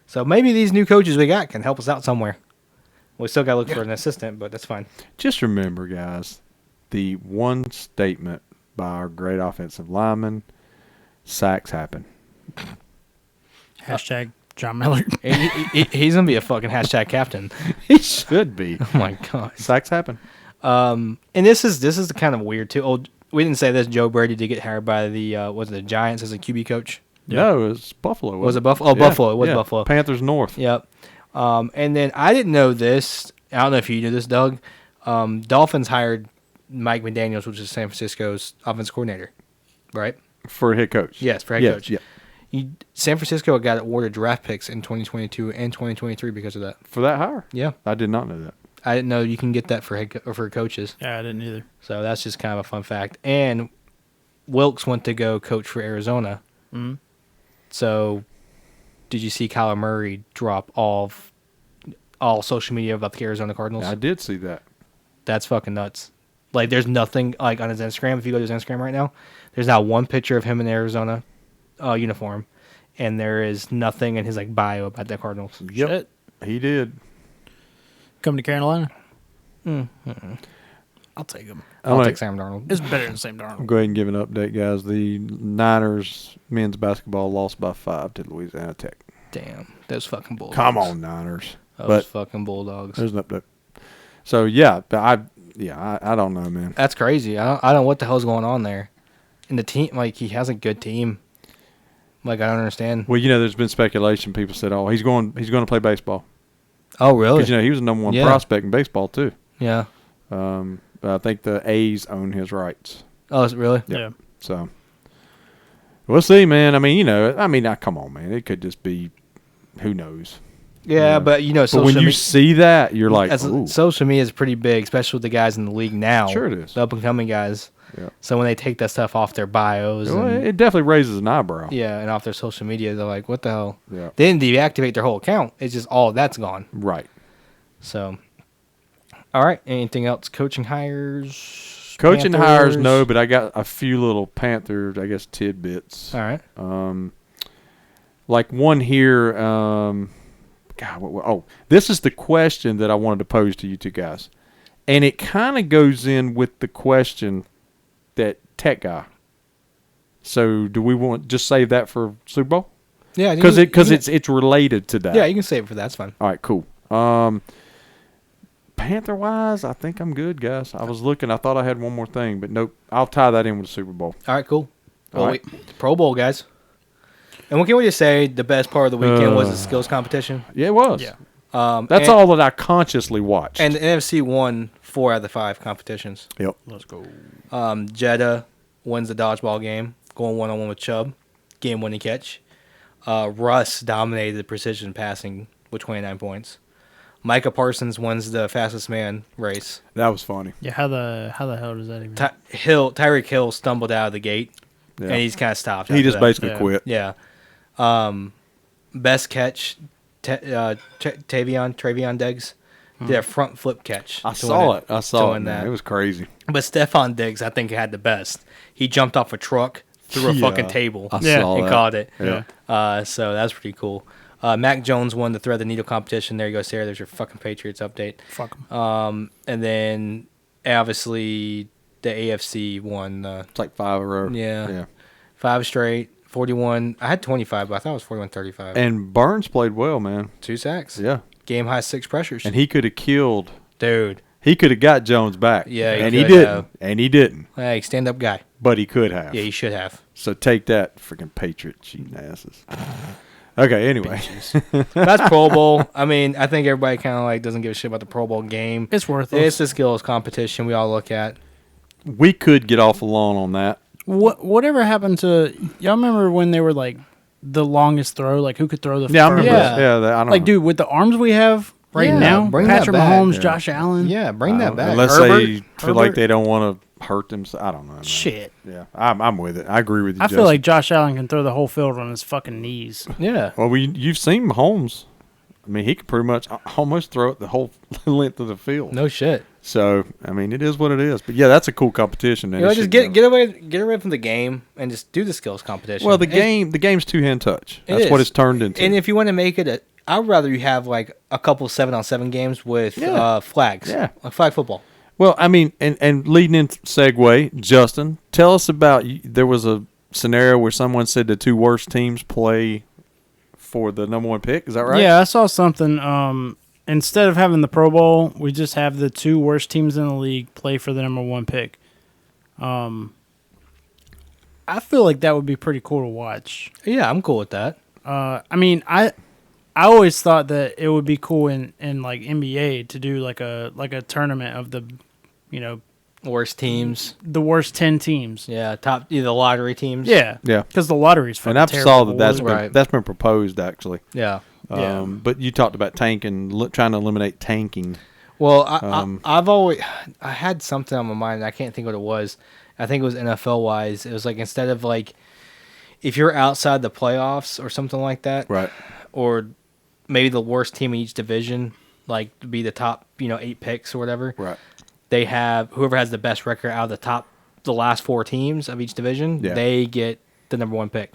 So maybe these new coaches we got can help us out somewhere. We still got to look for an assistant, but that's fine. Just remember, guys, the one statement by our great offensive lineman: sacks happen. Hashtag John Miller. He's gonna be a fucking hashtag captain. He should be. Oh my god. Sacks happen. And this is kind of weird too. Oh, we didn't say this. Joe Brady did get hired by the was it the Giants as a QB coach? No, it was Buffalo. Was it wasn't Buffalo? Oh, Buffalo. It was Buffalo. Panthers North. Yep. And then I didn't know this. I don't know if you knew this, Doug. Dolphins hired Mike McDaniels, which is San Francisco's offense coordinator, right? For a head coach. Yes, for head Yes, coach. yeah. San Francisco got awarded draft picks in 2022 and 2023 because of that. For that hire. Yeah, I did not know that. I didn't know you can get that for for coaches. Yeah, I didn't either. So that's just kind of a fun fact. And Wilkes went to go coach for Arizona. Mhm. So, did you see Kyler Murray drop all social media about the Arizona Cardinals? I did see that. That's fucking nuts. Like, there's nothing like on his Instagram. If you go to his Instagram right now, there's not one picture of him in Arizona uniform, and there is nothing in his like bio about the Cardinals. Yep. Shit. He did. Come to Carolina. I'll take him. I'll gonna- take Sam Darnold. It's better than Sam I'll Darnold. go ahead and give an update, guys. The Niners men's basketball lost by 5 to Louisiana Tech. Damn, those fucking bulldogs. Come on, Niners. those but fucking bulldogs. there's an update. So yeah, I don't know, man. That's crazy. I don't know what the hell's going on there. And the team, like, he has a good team. Like, I don't understand. Well, there's been speculation. People said, "Oh, he's going to play baseball." Oh, really? Because he was the number one Yeah. prospect in baseball too. Yeah. But I think the A's own his rights. Oh, is it really? Yep. Yeah. So we'll see, man. I mean, come on, man. It could just be, who knows. Yeah, but But social when you media, see that, you're like, as ooh. social media is pretty big, especially with the guys in the league now. Sure it is. The up and coming guys. Yeah. So when they take that stuff off their bios, Well, and, it definitely raises an eyebrow. yeah, and off their social media, they're like, "What the hell?" Yeah. They didn't deactivate their whole account. It's just all that's gone. Right. So, all right. Anything else? Coaching hires. Coaching Panthers? hires, no, but I got a few little Panther, I guess, tidbits. All right. Like one here. This is the question that I wanted to pose to you two guys, and it kind of goes in with the question that Tech guy. So, do we want just save that for Super Bowl? Yeah, Because you can- it's related to that. Yeah, you can save it for that. That's fine. All right, cool. Panther wise, I think I'm good, guys. I was looking. I thought I had one more thing, but nope. I'll tie that in with the Super Bowl. All right, cool. All right. Pro Bowl, guys. And what can we just say? The best part of the weekend was the skills competition. Yeah, it was. Yeah. That's and, all that I consciously watched. And the NFC won 4 out of the 5 competitions. yep. Let's go. Jeddah wins the dodgeball game, going 1-on-1 with Chubb, game-winning catch. Russ dominated the precision passing with 29 points. Micah Parsons wins the fastest man race. That was funny. Yeah, how the hell does that even? Tyreek Hill stumbled out of the gate, Yeah. and he's kind of stopped. He after just that. basically Yeah. quit. Yeah. Best catch, Travion Diggs did a front flip catch. I to saw win it. I saw to it, win man. that. It was crazy. But Stephon Diggs, I think, had the best. He jumped off a truck through a Yeah. fucking table I Yeah. saw and that. caught it. Yeah. So that's pretty cool. Mac Jones won the thread the needle competition. There you go, Sarah. There's your fucking Patriots update. Fuck 'em. And then obviously the AFC won It's like 5 in a row. Yeah. Yeah. 5 straight, 41. I had 25, but I thought it was 41-35. And Burns played well, man. 2 sacks. Yeah. Game high 6 pressures. And he could have killed. Dude. He could have got Jones back. Yeah, he and he could didn't. have. And he didn't. Hey, stand up guy. But he could have. Yeah, you should have. So take that, freaking Patriot cheating asses. Okay, anyway. That's Pro Bowl. I mean, I think everybody kind of like doesn't give a shit about the Pro Bowl game. It's worthless. It's the skills competition we all look at. We could get off the lawn on that. Whatever happened to y'all? Remember when they were like the longest throw? Like who could throw the Yeah, I remember. furthest? Yeah, I don't Like, know. dude, with the arms we have right Yeah, now, bring that Patrick back. Mahomes, Yeah. Josh Allen. Yeah, bring that back. Unless Herbert, they feel like Herbert. they don't want to hurt themselves. I don't know. Man. Shit. Yeah, I'm with it. I agree with you. I feel Justin. like Josh Allen can throw the whole field on his fucking knees. Yeah. Well, you've seen Mahomes. I mean, he could pretty much almost throw it the whole length of the field. No shit. So, I mean, it is what it is. But yeah, that's a cool competition. and You know, it just should get go. away from the game and just do the skills competition. Well, the It- game's two hand touch. It That's what is. it's turned into. And if you want to make it I'd rather you have like a couple 7-on-7 games with Yeah. flags. Yeah. Like flag football. Well, I mean, and leading into segue, Justin, tell us about. There was a scenario where someone said the two worst teams play for the number one pick. Is that right? Yeah, I saw something. Instead of having the Pro Bowl, we just have the two worst teams in the league play for the number one pick. I feel like that would be pretty cool to watch. Yeah, I'm cool with that. I mean, I always thought that it would be cool in like NBA to do like a tournament of the, you know, Worst teams. the worst 10 teams. Yeah, top either lottery teams. Yeah, Yeah. because the lottery's fucking And I've terrible. saw that that's been, Right. that's been proposed actually. Yeah. Yeah. But you talked about tanking, trying to eliminate tanking. Well, I've always I had something on my mind. I can't think what it was. I think it was NFL wise. It was like instead of like if you're outside the playoffs or something like that, Right. or maybe the worst team in each division, like to be the top 8 picks or whatever. Right. They have whoever has the best record out of the last 4 teams of each division. Yeah. They get the number 1 pick.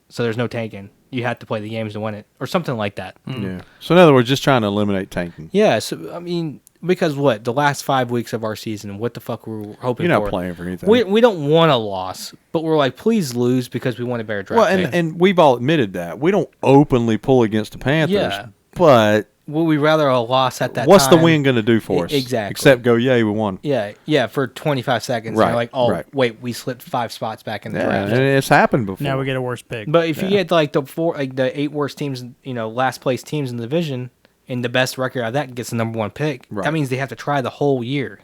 So there's no tanking. You have to play the games to win it, or something like that. Yeah. So in other words, just trying to eliminate tanking. Yeah, so I mean, because the last 5 weeks of our season, what the fuck were we hoping You're for? not playing for anything. We don't want a loss, but we're like, please lose because we want a better draft. well, pick. and we've all admitted that we don't openly pull against the Panthers. Yeah. But would we rather a loss at that what's time? the win going to do for us? Exactly. Except go, yay, we won. Yeah, for 25 seconds. Right, And you're like, oh, right. wait, we slipped 5 spots back in the Yeah, draft. and it's happened before. Now we get a worse pick. But if you Yeah. get like the 8 worst teams, last place teams in the division, and the best record out of that gets the number 1 pick, Right. that means they have to try the whole year.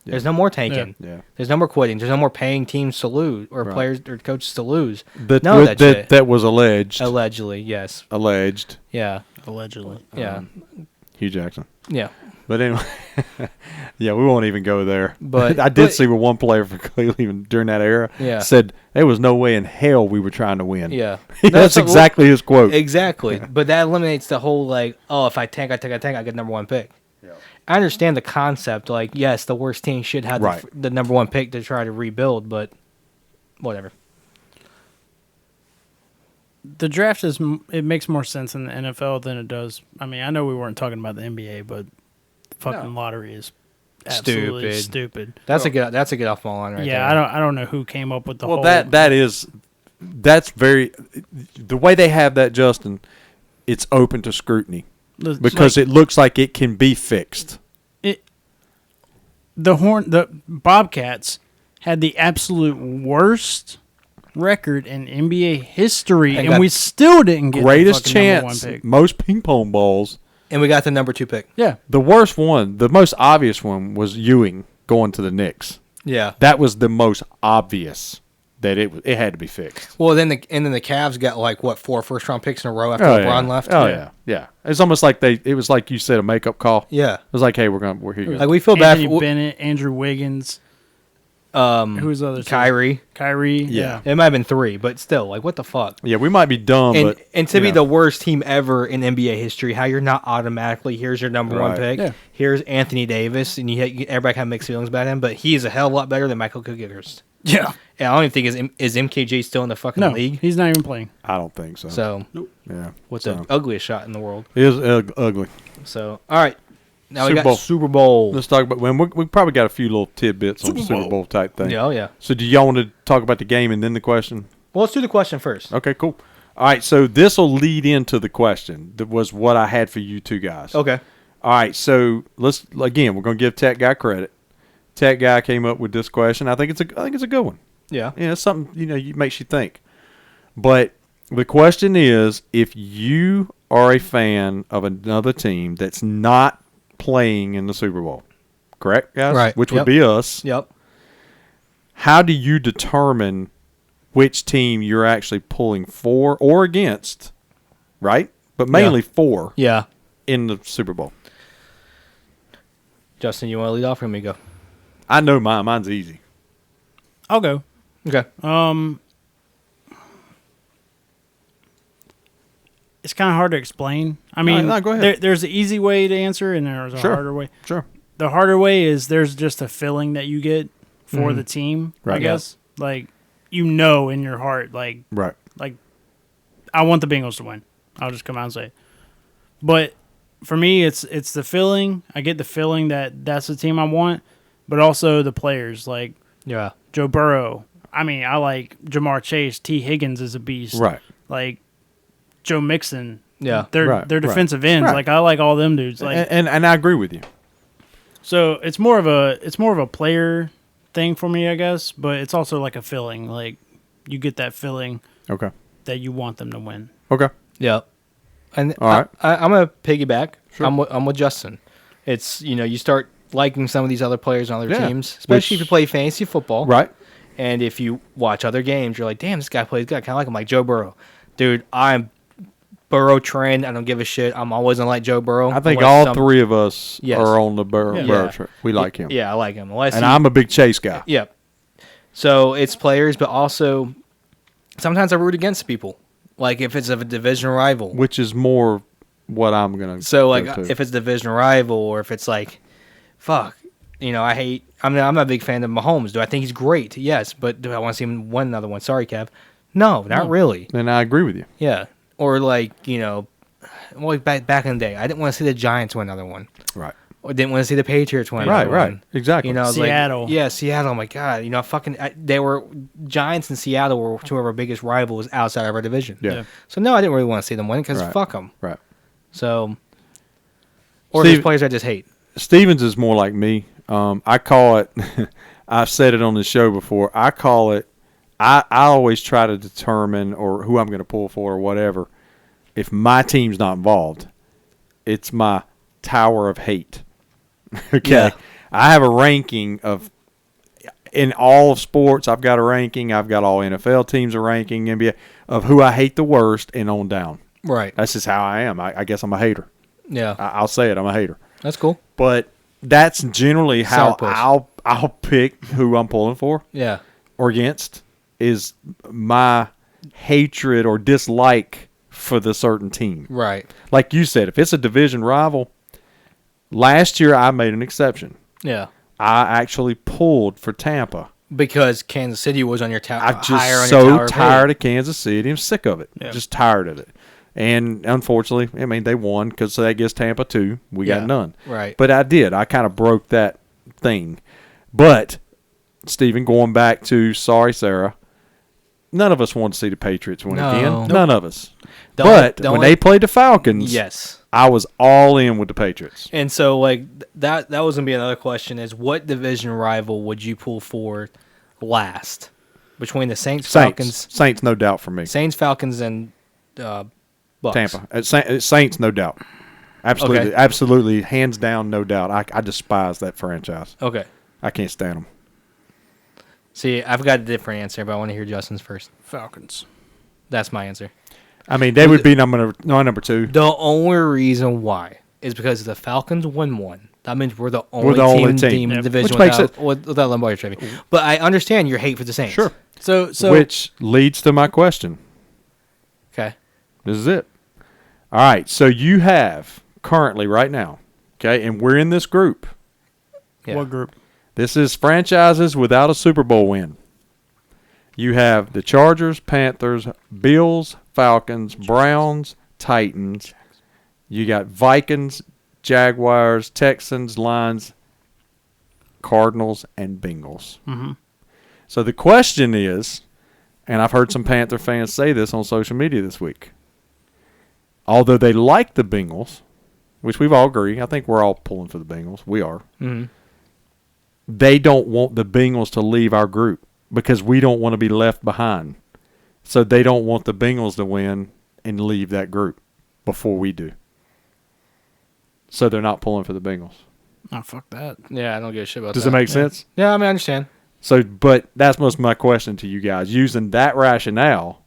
Yeah. There's no more tanking. Yeah. There's no more quitting. There's no more paying teams to lose or Right. players or coaches to lose. That shit. that was alleged. Allegedly, yes. Alleged. Yeah. Allegedly. Yeah. Hugh Jackson. Yeah. But anyway, yeah, we won't even go there. But- I did but- see where one player for Cleveland during that era Yeah. said there was no way in hell we were trying to win. Yeah. That's so- exactly his quote. Exactly. But that eliminates the whole like, oh, if I tank, I get number 1 pick. I understand the concept. Like, yes, the worst team should have Right. the number 1 pick to try to rebuild, but whatever. The draft it makes more sense in the NFL than it does. I mean, I know we weren't talking about the NBA, but the fucking lottery is absolutely stupid. That's a good off my line right Yeah, there. I don't know who came up with the Well, whole that's very the way they have that, Justin. It's open to scrutiny because it looks like it can be fixed. the Bobcats had the absolute worst record in NBA history, And and got we still didn't get Greatest the fucking number 1 chance, pick. most ping pong balls. And we got the number 2 pick. Yeah, The worst one, the most obvious one was Ewing going to the Knicks. Yeah. That was the most obvious that it had to be fixed. Well, then the Cavs got like 4 first-round picks in a row after LeBron left. Oh yeah. It's almost like it was like you said, a makeup call. Yeah. It was like, hey, we're here. Like we feel Anthony bad for Bennett, Andrew Wiggins, who was the other two? Kyrie. Kyrie, Yeah. It might have been 3, but still, like what the fuck? Yeah, we might be dumb, And, but and to you be know. the worst team ever in NBA history, how you're not automatically here's your number 1 Right. pick. Yeah. Here's Anthony Davis, and everybody have mixed feelings about him, but he is a hell of a lot better than Michael Kidd-Gilchrist. Yeah. And I don't even think is MKG still in the fucking No, league. he's not even playing. I don't think so. So yeah, what's so. the ugliest shot in the world? It is ugly. So all right, now we Super got Bowl. Super Bowl. Let's talk about when we probably got a few little tidbits on the Super Bowl type thing. Yeah, oh yeah. So do y'all want to talk about the game and then the question? Well, let's do the question first. Okay, cool. All right, so this will lead into the question. That was what I had for you two guys. Okay. All right, so we're going to give Tech Guy credit. Tech Guy came up with this question. I think it's a good one. Yeah. It's something, makes you think. But the question is, if you are a fan of another team that's not playing in the Super Bowl, correct, guys? Right. Which Yep. would be us. Yep. How do you determine which team you're actually pulling for or against, right? But mainly for Yeah. in the Super Bowl. Justin, you want to lead off or me go? I know mine. Mine's easy. I'll go. Okay. It's kind of hard to explain. I mean, No, go ahead. there's an easy way to answer, and there's a Sure. harder way. Sure. The harder way is there's just a feeling that you get for Mhm. the team. I Right. guess, like in your heart, like Right. I want the Bengals to win. I'll just come out and say it. But for me, it's the feeling. I get the feeling that that's the team I want, but also the players like Yeah. Joe Burrow. I mean, I like Jamar Chase. T. Higgins is a beast. Right. Like Joe Mixon. Yeah. They're Right, defensive right, ends. right. Like I like all them dudes. Like And I agree with you. so it's more of a player thing for me, I guess, but it's also like a feeling. Like you get that feeling Okay. that you want them to win. Okay. Yeah. And All right. I'm going to piggyback. Sure. I'm with Justin. It's, you start liking some of these other players on other Yeah. teams, especially if you play fantasy football. Right. And if you watch other games, you're like, damn, this guy plays good. I kind of like him, like Joe Burrow. Dude, I'm Burrow trained. I don't give a shit. I'm always going to like Joe Burrow. I think unless all some- three of us Yes. are on the Burrow Yeah. train. We like him. Yeah, I like him. Unless And he- I'm a big Chase guy. Yeah. So it's players, but also sometimes I root against people. Like if it's of a division rival. Which is more what I'm going to So like if it's a division rival or if it's like, fuck, I'm not a big fan of Mahomes. Do I think he's great? Yes, but do I want to see him win another one? Sorry, Kev. No, not really. Then I agree with you. Yeah. Or like, back in the day, I didn't want to see the Giants win another one. Right. Or didn't want to see the Patriots win Right, another right. one. Exactly. I was Seattle. Like, yeah, Seattle. Oh my God. They were Giants and Seattle were two of our biggest rivals outside of our division. Yeah. Yeah. So no, I didn't really want to see them win because Right. fuck them. Right. So, or Steve- there's players I just hate. Stevens is more like me. I call it, I've said it on the show before, I call it, I always try to determine or who I'm going to pull for or whatever. If my team's not involved, it's my tower of hate. Okay. Yeah. I have a ranking of, in all of sports, I've got a ranking. I've got all NFL teams a ranking, NBA, of who I hate the worst and on down. Right. That's just how I am. I guess I'm a hater. Yeah. I'll say it. I'm a hater. That's cool. But that's generally how Sourpuss. I'll pick who I'm pulling for Yeah. or against is my hatred or dislike for the certain team. Right. Like you said, if it's a division rival, last year I made an exception. Yeah. I actually pulled for Tampa. Because Kansas City was on your I'm higher just on your so tower of tired hate. of Kansas City. I'm sick of it. Yeah. Just tired of it. And unfortunately, I mean, they won because that gives Tampa 2. We Yeah. got none. Right. But I did. I kind of broke that thing. But, Stephen, going back to sorry, Sarah, none of us want to see the Patriots win No. again. Nope. None of us. The But only- when they played the Falcons, Yes. I was all in with the Patriots. And so, like that was gonna be another question: is what division rival would you pull for last between the Saints, Falcons, Saints, no doubt for me. Falcons, and Bucks? Tampa. Saints, no doubt. Absolutely. Okay. Absolutely. Hands down, no doubt. I despise that franchise. Okay. I can't stand them. See, I've got a different answer, but I want to hear Justin's first. Falcons. That's my answer. I mean, they would be number 2. The only reason why is because if the Falcons win one. That means we're the only, the only team team. in the Yep. division Which makes without Lombardi Trophy. But I understand your hate for the Saints. Sure. So Which leads to my question. Okay. This is it. All right. So you have currently right now, okay, and we're in this group. Yeah. what group? This is franchises without a Super Bowl win. You have the Chargers, Panthers, Bills, Falcons, Browns, Titans. You got Vikings, Jaguars, Texans, Lions, Cardinals, and Bengals. Mhm. So the question is, and I've heard some Panther fans say this on social media this week. Although they like the Bengals, which we've all agreed, I think we're all pulling for the Bengals. We are. Mm-hmm. They don't want the Bengals to leave our group because we don't want to be left behind. So they don't want the Bengals to win and leave that group before we do. So they're not pulling for the Bengals. Oh, fuck that. Yeah, I don't give a shit about Does that. it make sense? Yeah, I mean, I understand. So, but that's most of my question to you guys. Using that rationale,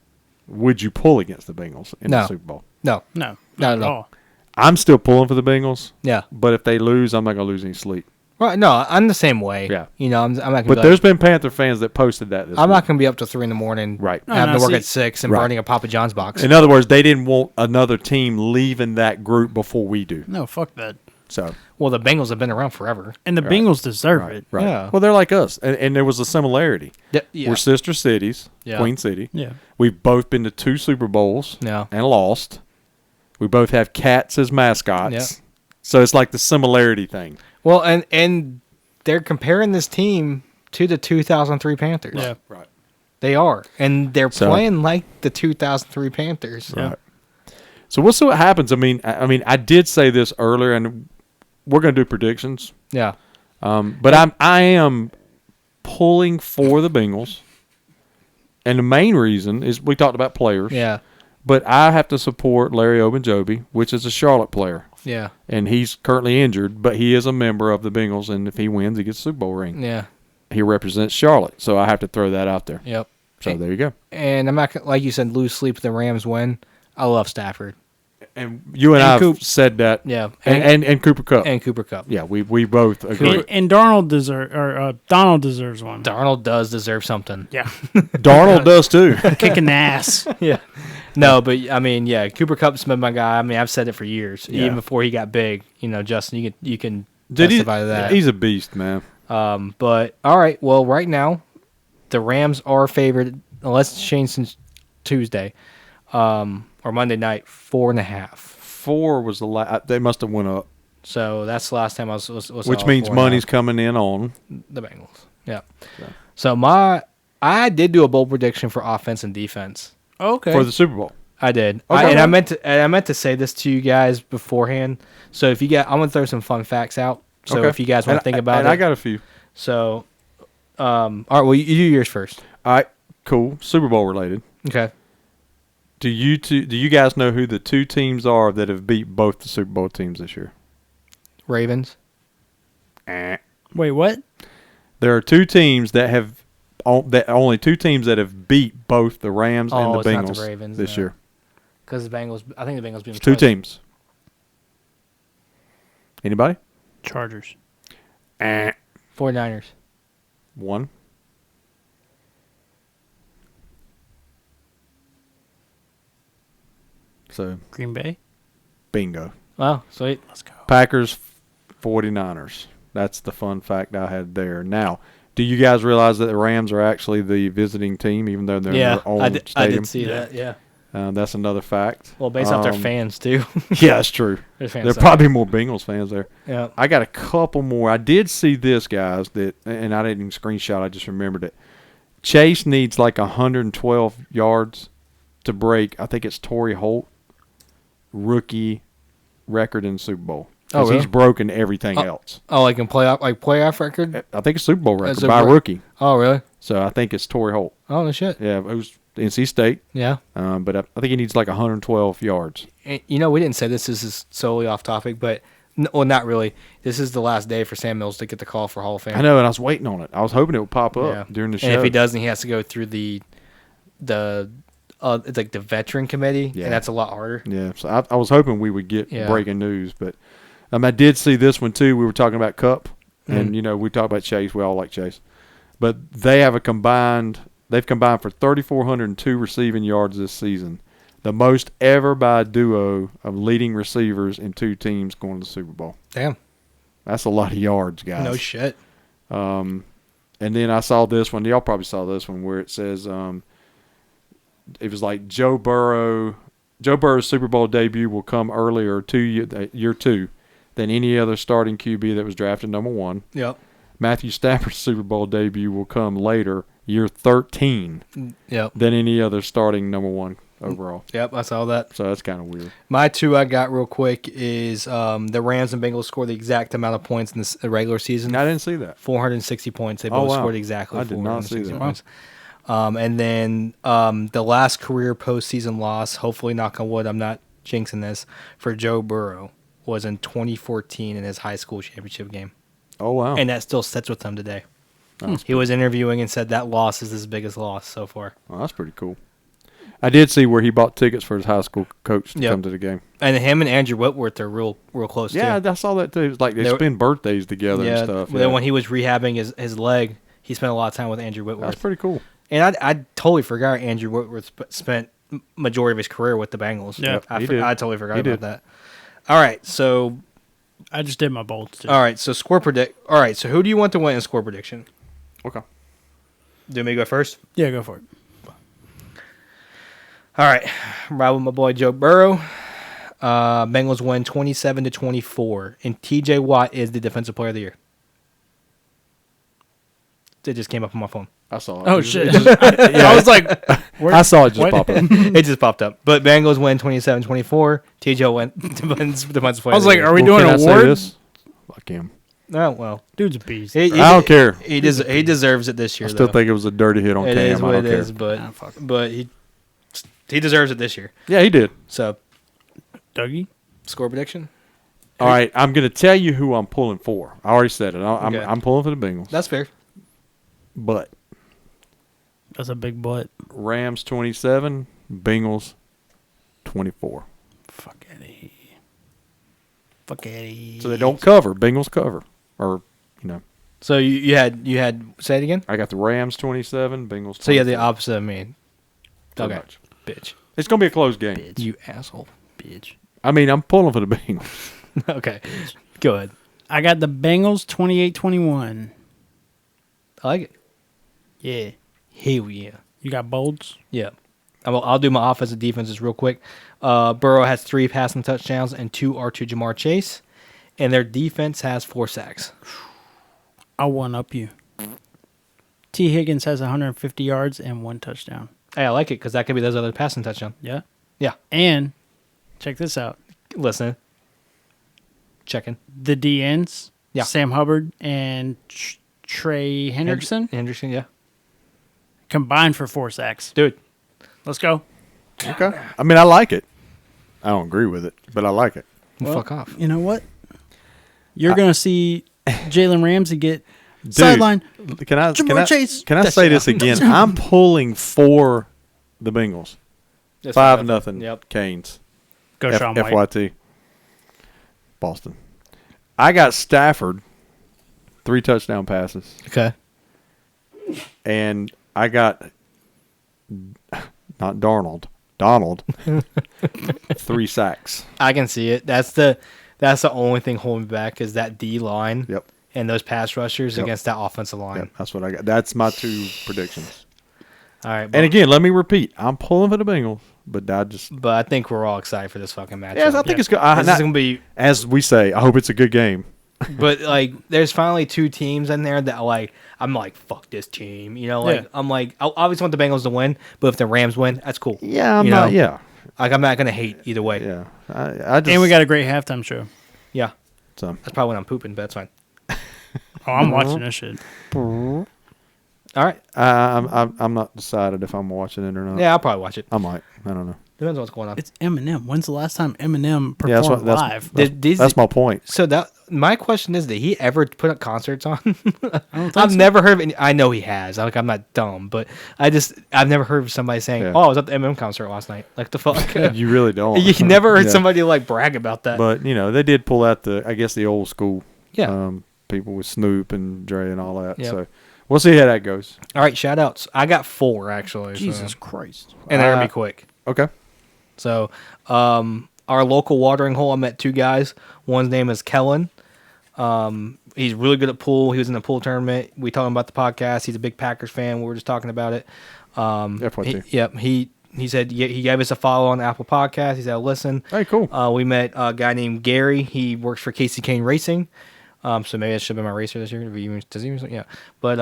would you pull against the Bengals in No. the Super Bowl? No. No, Not not at at all. all. I'm still pulling for the Bengals, Yeah. but if they lose, I'm not going to lose any sleep. Right. No, I'm the same way. Yeah. You know, I'm not gonna. But there's been Panther fans that posted that this I'm week. not gonna be up till 3 a.m. Right. Having No, to work see- at 6 and Right. burning a Papa John's box. In other words, they didn't want another team leaving that group before we do. No, fuck that. So, Well, the Bengals have been around forever. And the Right. Bengals deserve right, it. right. Yeah. Well, they're like us, and there was a similarity. Yeah. We're sister cities, Yeah. Queen City. Yeah. We've both been to 2 Super Bowls Yeah. and lost. We both have cats as mascots. Yeah. So it's like the similarity thing. Well, and they're comparing this team to the 2003 Panthers. Yeah. Right. They are, and they're So- playing like the 2003 Panthers. Yeah. Right. So we'll see what happens. I mean, I did say this earlier, and we're going to do predictions. Yeah. But I am pulling for the Bengals, and the main reason is we talked about players. Yeah. But I have to support Larry Ogunjobi, which is a Charlotte player, Yeah. and he's currently injured, but he is a member of the Bengals, and if he wins, he gets a Super Bowl ring. Yeah. He represents Charlotte, so I have to throw that out there. Yep. So there you go. And I'm not like you said, lose sleep if the Rams win. I love Stafford. And you and And I have Coop. said that. Yeah. And Cooper Cup. And Cooper Cup. Yeah, we both agree. And Donald deserves one. Darnold does deserve something. Yeah. Darnold does too. Kicking the ass. Yeah. No, but I mean, yeah, Cooper Cup's been my guy. I mean, I've said it for years, Yeah. even before he got big. You know, Justin, you can Did he? testify to that. He's a beast, man. But all right, well, right now, the Rams are favored. Unless it's changed since Tuesday, or Monday night, 4.5. 4 was the last. They must have went up, So that's the last time I was which means money's coming in on. the Bengals. Yeah. Yeah. So I did do a bold prediction for offense and defense. Okay. For the Super Bowl. I did. Okay. I meant to say this to you guys beforehand. So if you I'm gonna throw some fun facts out. So Okay. if you guys want to think about and it, I got a few. so all right. Well, you do yours first. All right, cool. Super Bowl related. Okay. Do you guys know who the 2 teams are that have beat both the Super Bowl teams this year? Ravens. Wait, what? There are 2 teams that have only 2 teams that have beat both the Rams and the it's not Bengals the Ravens, this no. year. Because the Bengals. I think the Bengals beat them It's 2 twice. teams. Anybody? Chargers. 49ers. 1. So, Green Bay. bingo. Wow. Sweet. Let's go. Packers, 49ers. That's the fun fact I had there. Now, do you guys realize that the Rams are actually the visiting team, even though they're in Yeah, their own I did stadium? see Yeah. that. Yeah. That's another fact. Well, based off their fans too. Yeah, that's true. Their fans There are suck. probably more Bengals fans there. Yeah. I got a couple more. I did see this, guys, and I didn't even screenshot. I just remembered it. Chase needs like 112 yards to break. I think it's Torrey Holt rookie record in the Super Bowl. 'Cause really? he's broken everything else. Oh, like in playoff record. I think it's Super Bowl record As a by a roo- rookie. Oh, really? So I think it's Torrey Holt. Oh, no shit. Yeah, it was NC State, Yeah. but I think he needs like 112 yards. And, you know, we didn't say this is solely off topic, but well, not really. This is the last day for Sam Mills to get the call for Hall of Fame. I know, and I was waiting on it. I was hoping it would pop up Yeah. during the show. And if he doesn't, he has to go through the it's like the veteran committee, Yeah. and that's a lot harder. Yeah, so I was hoping we would get Yeah. breaking news, but I did see this one too. We were talking about Cup, and Mhm. we talk about Chase. We all like Chase, but they've combined for 3,402 receiving yards this season, the most ever by a duo of leading receivers in 2 teams going to the Super Bowl. Damn. That's a lot of yards, guys. No shit. And then I saw this one. Y'all probably saw this one where it says it was like Joe Burrow's Super Bowl debut will come earlier year 2 than any other starting QB that was drafted number 1. Yep. Matthew Stafford's Super Bowl debut will come later you're 13 Yep. than any other starting number one overall. Yep, I saw that. So that's kind of weird. My two I got real quick is the Rams and Bengals scored the exact amount of points in the regular season. I didn't see that. 460 points. They Oh, both wow. scored exactly I did not see 460 that. points. And then the last career postseason loss, hopefully knock on wood, I'm not jinxing this, for Joe Burrow was in 2014 in his high school championship game. Oh, wow. And that still sits with him today. That's He was interviewing and said that loss is his biggest loss so far. Well, that's pretty cool. I did see where he bought tickets for his high school coach to Yep. come to the game. And him and Andrew Whitworth are real close Yeah, too. I saw that too. It's like they They were- spend birthdays together and stuff. Then when he was rehabbing his leg, he spent a lot of time with Andrew Whitworth. That's pretty cool. And I totally forgot Andrew Whitworth spent majority of his career with the Bengals. Yeah, he did. I totally forgot He about did. that. All right, so I just did my bolts too. score predict. All right, so who do you want to win in score prediction? Okay. Do me go first? Yeah, go for it. All right, ride with my boy Joe Burrow. Bengals win 27-24, and T.J. Watt is the defensive player of the year. It just came up on my phone. I saw it. Oh shit! I was like, I saw it just what? pop up. It just popped up. But Bengals win 27-24. T.J. went defensive player. I was of the like, year. are we Well, doing can an I say award? this? Fuck him. Oh well. Dude's a beast. He I don't care. He deserves it this year. I still though. think it was a dirty hit on It Cam. is what I it don't care. is, but Ah, fuck. he deserves it this year. Yeah, he did. So Dougie. score prediction. All right, I'm going to tell you who I'm pulling for. I already said it. Okay. I'm pulling for the Bengals. That's fair. But That's a big butt. Rams 27, Bengals 24. Fuck Eddie. Fuck Eddie. So they don't cover. Bengals cover. Or, you know, So you had say it again. I got the Rams 27, Bengals 24. So you had the opposite of me. Pretty Okay, much. bitch. It's going to be a close game. You asshole. bitch. I mean, I'm pulling for the Bengals. Okay, go ahead. I got the Bengals 28-21. I like it. Yeah. Hell yeah. You got bolts? Yeah. I'll do my offensive defenses real quick. Burrow has 3 passing touchdowns and 2 are to Jamar Chase, and their defense has 4 sacks. I'll one up you. T. Higgins has 150 yards and 1 touchdown. Hey, I like it because that could be those other passing touchdown. Yeah. Yeah. And check this out. Listen. Checking. The DNs, Yeah. Sam Hubbard and Trey Hendrickson, Hendrickson, yeah. combined for 4 sacks. Dude. Let's go. Okay. I mean, I like it. I don't agree with it, but I like it. Well, fuck off. You know what? You're going to see Jalen Ramsey get Dude, sideline. Jamar Chase. Can I say this again? I'm pulling for the Bengals. 5-0. Yep. Canes. Go Sean White. FYT. Boston. I got Stafford, 3 touchdown passes, Okay. and I got not Donald, 3 sacks. I can see it. That's the only thing holding me back is that D line Yep. and those pass rushers Yep. against that offensive line. Yep. That's what I got. That's my 2 predictions. All right. And again, let me repeat. I'm pulling for the Bengals, but I just but I think we're all excited for this fucking matchup. yes, I think it's good. This is gonna be. As we say, I hope it's a good game. But like, there's finally 2 teams in there that like I'm like fuck this team. You know, like Yeah. I'm like I obviously want the Bengals to win, but if the Rams win, that's cool. Yeah, I'm You not. know? Yeah, Like I'm not gonna hate either way. yeah. I just And we got a great halftime show. Yeah. so. That's probably when I'm pooping, but that's fine. Oh, I'm watching this shit. All right. I'm not decided if I'm watching it or not. Yeah, I'll probably watch it. I might. I don't know. Depends on what's going on. It's Eminem. When's the last time Eminem performed Yeah, that's what. That's, live? that's, Did- that's my point. So that my question is, did he ever put up concerts on? I don't think I've so. never heard of any. I know he has. Like I'm not dumb, but I've never heard of somebody saying, Yeah. "Oh, I was at the Eminem concert last night." Like the fuck. You really don't. You never heard Yeah. somebody like brag about that. But they did pull out I guess the old school. Yeah. People with Snoop and Dre and all that. Yep. So we'll see how that goes. All right, shout outs. I got 4 actually. so- Jesus Christ. and they're gonna be quick. Okay. So, our local watering hole, I met 2 guys. One's name is Kellen. He's really good at pool. He was in the pool tournament. We talking about the podcast. He's a big Packers fan. We were just talking about it. FYT. He said he gave us a follow on Apple Podcast. He said, listen. Hey, cool. We met a guy named Gary. He works for Casey Kane Racing. So maybe I should have been my racer this year. Does he even? Yeah. But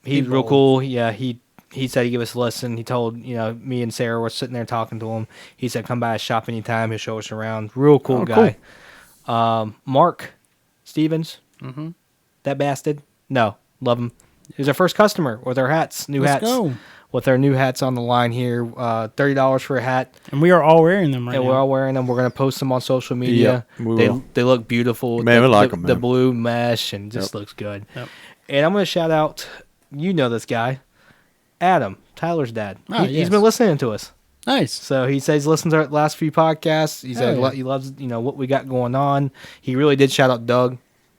He's real bold. cool. Yeah, he said he'd give us a listen. He told, me and Sarah were sitting there talking to him. He said, come by his shop anytime. He'll show us around. Real cool guy. Mark Stevens. Mm-hmm. That bastard. No, love him. He was our first customer with our hats, new Let's hats. go. With our new hats on the line here. $30 for a hat. And we are all wearing them right And now. we're all wearing them. We're going to post them on social media. Yep, we will. They look beautiful. Man, we like the, 'em, The man. blue mesh and just looks good. Yep. And I'm going to shout out, this guy, Adam, Tyler's dad. Oh, He's yes. been listening to us. Nice. So he says he listens to our last few podcasts. He said yeah. he loves, what we got going on. He really did shout out Doug.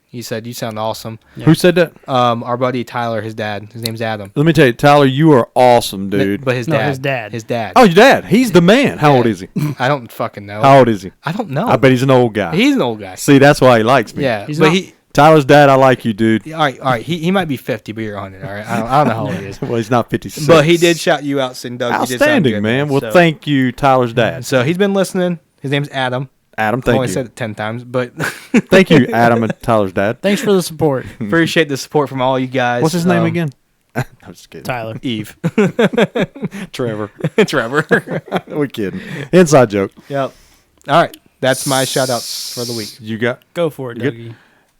He said, you sound awesome. Who said that? Our buddy Tyler, his dad. His name's Adam. Let me tell you, Tyler, you are awesome, dude. But his No, dad. his dad. His dad. Oh, your dad. He's the man. How old is he? I don't fucking know. How old is he? I don't know. I bet he's an old guy. He's an old guy. See, that's why he likes me. Yeah. He's but not- he... Tyler's dad, I like you, dude. All right. He might be 50, but you're 100. All right. I don't know how old he is. Well, he's not 56. But he did shout you out, saying, Doug, you did sound Outstanding, good, man. Well, So- thank you, Tyler's dad. So he's been listening. His name's Adam. Adam, I've thank only you. said it 10 times, but Thank you, Adam and Tyler's dad. Thanks for the support, appreciate the support from all you guys. What's his name again? I'm just kidding. Tyler. Eve. Trevor. Trevor. We're kidding. Inside joke. Yep. All right. That's my shout outs for the week. You got? Go for it, You good? Dougie.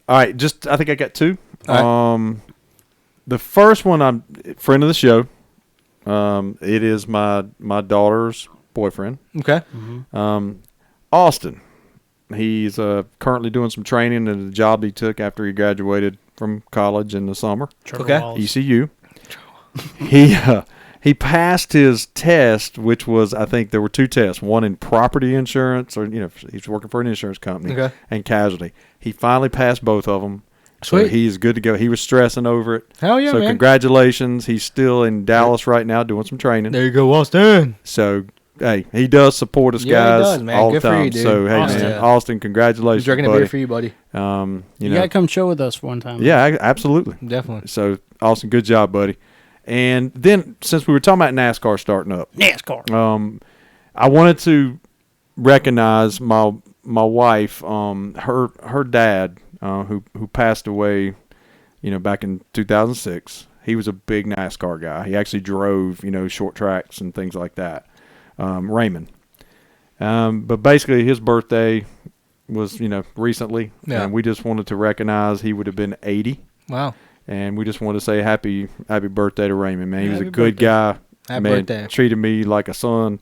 All right. I think I got two. All The first one, I'm friend of the show. It is my daughter's boyfriend, Okay. Austin. He's currently doing some training at a job he took after he graduated from college in the summer. Trevor Okay. Wallace. ECU. He passed his test, which was, I think there were two tests, one in property insurance, or he's working for an insurance company, Okay. and casualty. He finally passed both of them. So Sweet. he's good to go. He was stressing over it. Hell yeah, so man. congratulations. He's still in Dallas right now doing some training. There you go, Austin. So hey, he does support us Yeah, he guys does, man. all Good the for time. you, dude. So hey, Austin. man, Yeah. Austin, congratulations, He's drinking a buddy. beer for you, buddy. You You know, gotta come chill with us one time. yeah, absolutely. Definitely. So Austin, good job, buddy. And then since we were talking about NASCAR starting up, NASCAR. I wanted to recognize my wife, her dad, who passed away, back in 2006. He was a big NASCAR guy. He actually drove, short tracks and things like that. Raymond. But basically, his birthday was, recently, Yeah. and we just wanted to recognize he would have been 80. Wow. And we just wanted to say happy birthday to Raymond, man. He was a Happy good birthday. guy. Happy man, birthday. treated me like a son.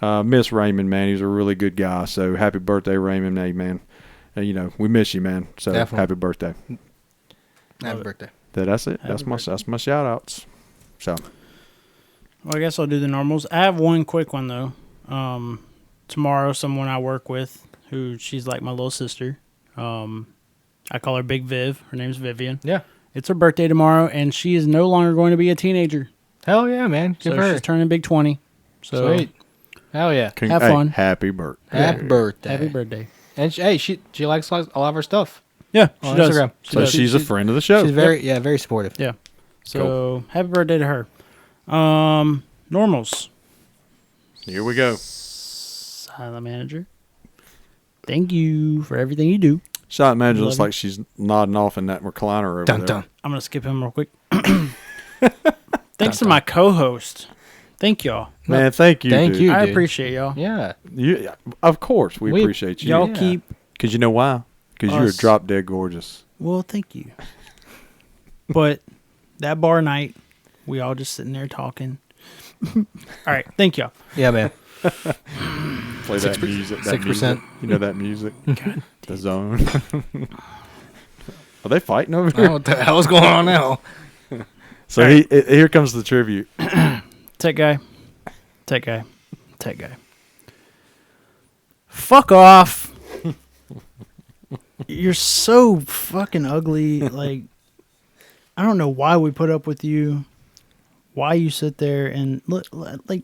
Miss Raymond, man. He was a really good guy. So happy birthday, Raymond. Hey, man. We miss you, man. So Definitely. happy birthday. Happy it. birthday. That's it. Happy That's my shout outs. So Well, I guess I'll do the normals. I have one quick one though. Tomorrow, someone I work with, she's like my little sister. I call her Big Viv. Her name's Vivian. Yeah. It's her birthday tomorrow, and she is no longer going to be a teenager. Hell yeah, man. Good So for her. she's turning big 20. So Sweet. Hell yeah. Have fun. Happy birthday. Happy birthday. happy birthday. And she likes a lot of our stuff. Yeah, On she does. Instagram. She So does. she's a friend of the show. She's very supportive. Yeah. So happy birthday to her. Normals. Here we go. Silent manager. Thank you for everything you do. Shot manager looks Love you. like she's nodding off in that recliner over Dun there. dun. I'm gonna skip him real quick. Thanks to my co-host. Thank y'all. Man, thank you. Thank dude. you. I dude. appreciate y'all. Yeah. Of course, we We- appreciate you. Y'all Yeah. keep. Because you know why? Because you're Us. drop dead gorgeous. Well, thank you. But that bar night, we all just sitting there talking. All right, thank y'all. Yeah, man. Play that music. 6%. Music. You know that music? The zone. Are they fighting over I don't know here? what the hell's going on now? So here comes the tribute. Tech guy. Tech guy. Tech guy. Fuck off. You're so fucking ugly. Like, I don't know why we put up with you. Why you sit there and look, like,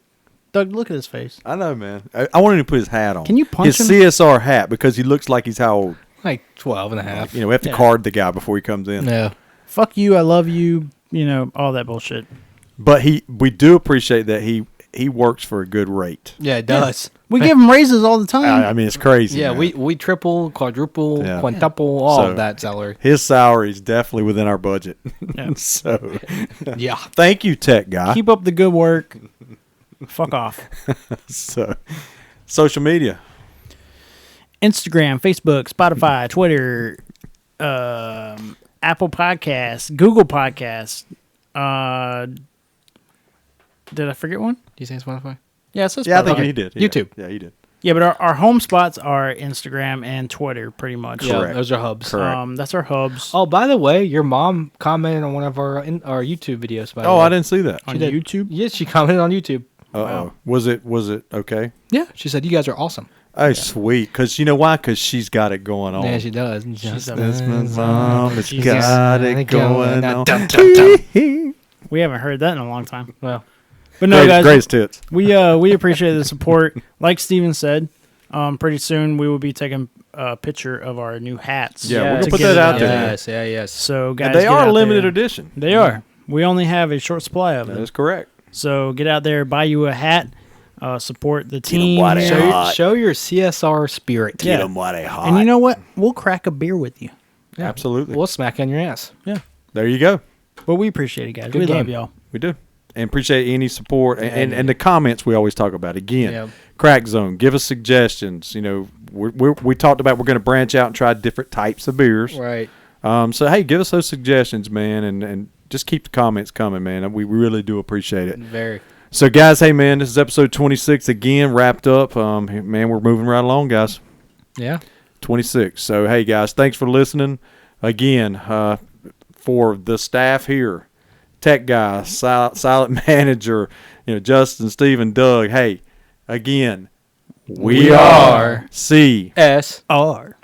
Doug, look at his face. I know, man. I wanted him to put his hat on. Can you punch his him? CSR hat because he looks like he's how old? Like 12 and a half. We have to Yeah. card the guy before he comes in. Yeah. Fuck you. I love you. All that bullshit. But we do appreciate that he he works for a good rate. Yeah, it does. We give them raises all the time. I mean, it's crazy. Yeah, man. we triple, quadruple, Yeah. quintuple all So- of that salary. His salary is definitely within our budget. Yeah. So, Yeah. thank you, tech guy. Keep up the good work. Fuck off. So, social media. Instagram, Facebook, Spotify, Twitter, Apple Podcasts, Google Podcasts. Did I forget one? Do you say Spotify? Yeah, it says Yeah, I think Spotify. he did. YouTube. Yeah, he did. Yeah, but our home spots are Instagram and Twitter, pretty much. Yeah, Correct. those are hubs. Correct. That's our hubs Oh, by the way, your mom commented on one of our YouTube videos. By the Oh, way. I didn't see that. on She did. YouTube. Yes, she commented on YouTube. Uh-oh. Wow. Was it okay? Yeah, she said you guys are awesome. Oh, sweet. Because you know why? Because she's got it going on. Yeah, she does. She's a- This mom has She's got it going on. Dum, dum, dum. We haven't heard that in a long time. Well, But no, guys, Greatest tits. we appreciate the support. Like Steven said, pretty soon we will be taking a picture of our new hats. Yeah, we're Yes. gonna to put get that it out there. yes, yes. So guys, And they get are out limited there. edition. They are. We only have a short supply of That them. is correct. So get out there, buy you a hat, support the team. while they here. hot. Show your CSR spirit. Yeah. while they hot. And you know what? We'll crack a beer with you. Absolutely. We'll smack you on your ass. Yeah. There you go. But we appreciate it, guys. Good we love game. y'all. We do. And appreciate any support and the comments we always talk about. Again, Yeah. Crack Zone, give us suggestions. You know, we talked about we're going to branch out and try different types of beers. Right. So, hey, give us those suggestions, man, and just keep the comments coming, man. We really do appreciate it. Very. So, guys, hey, man, this is episode 26 again, wrapped up. Man, we're moving right along, guys. Yeah. 26. So, hey, guys, thanks for listening. Again, for the staff here, tech guy, silent manager, Justin, Stephen, Doug. Hey, again, we are are C. S. R.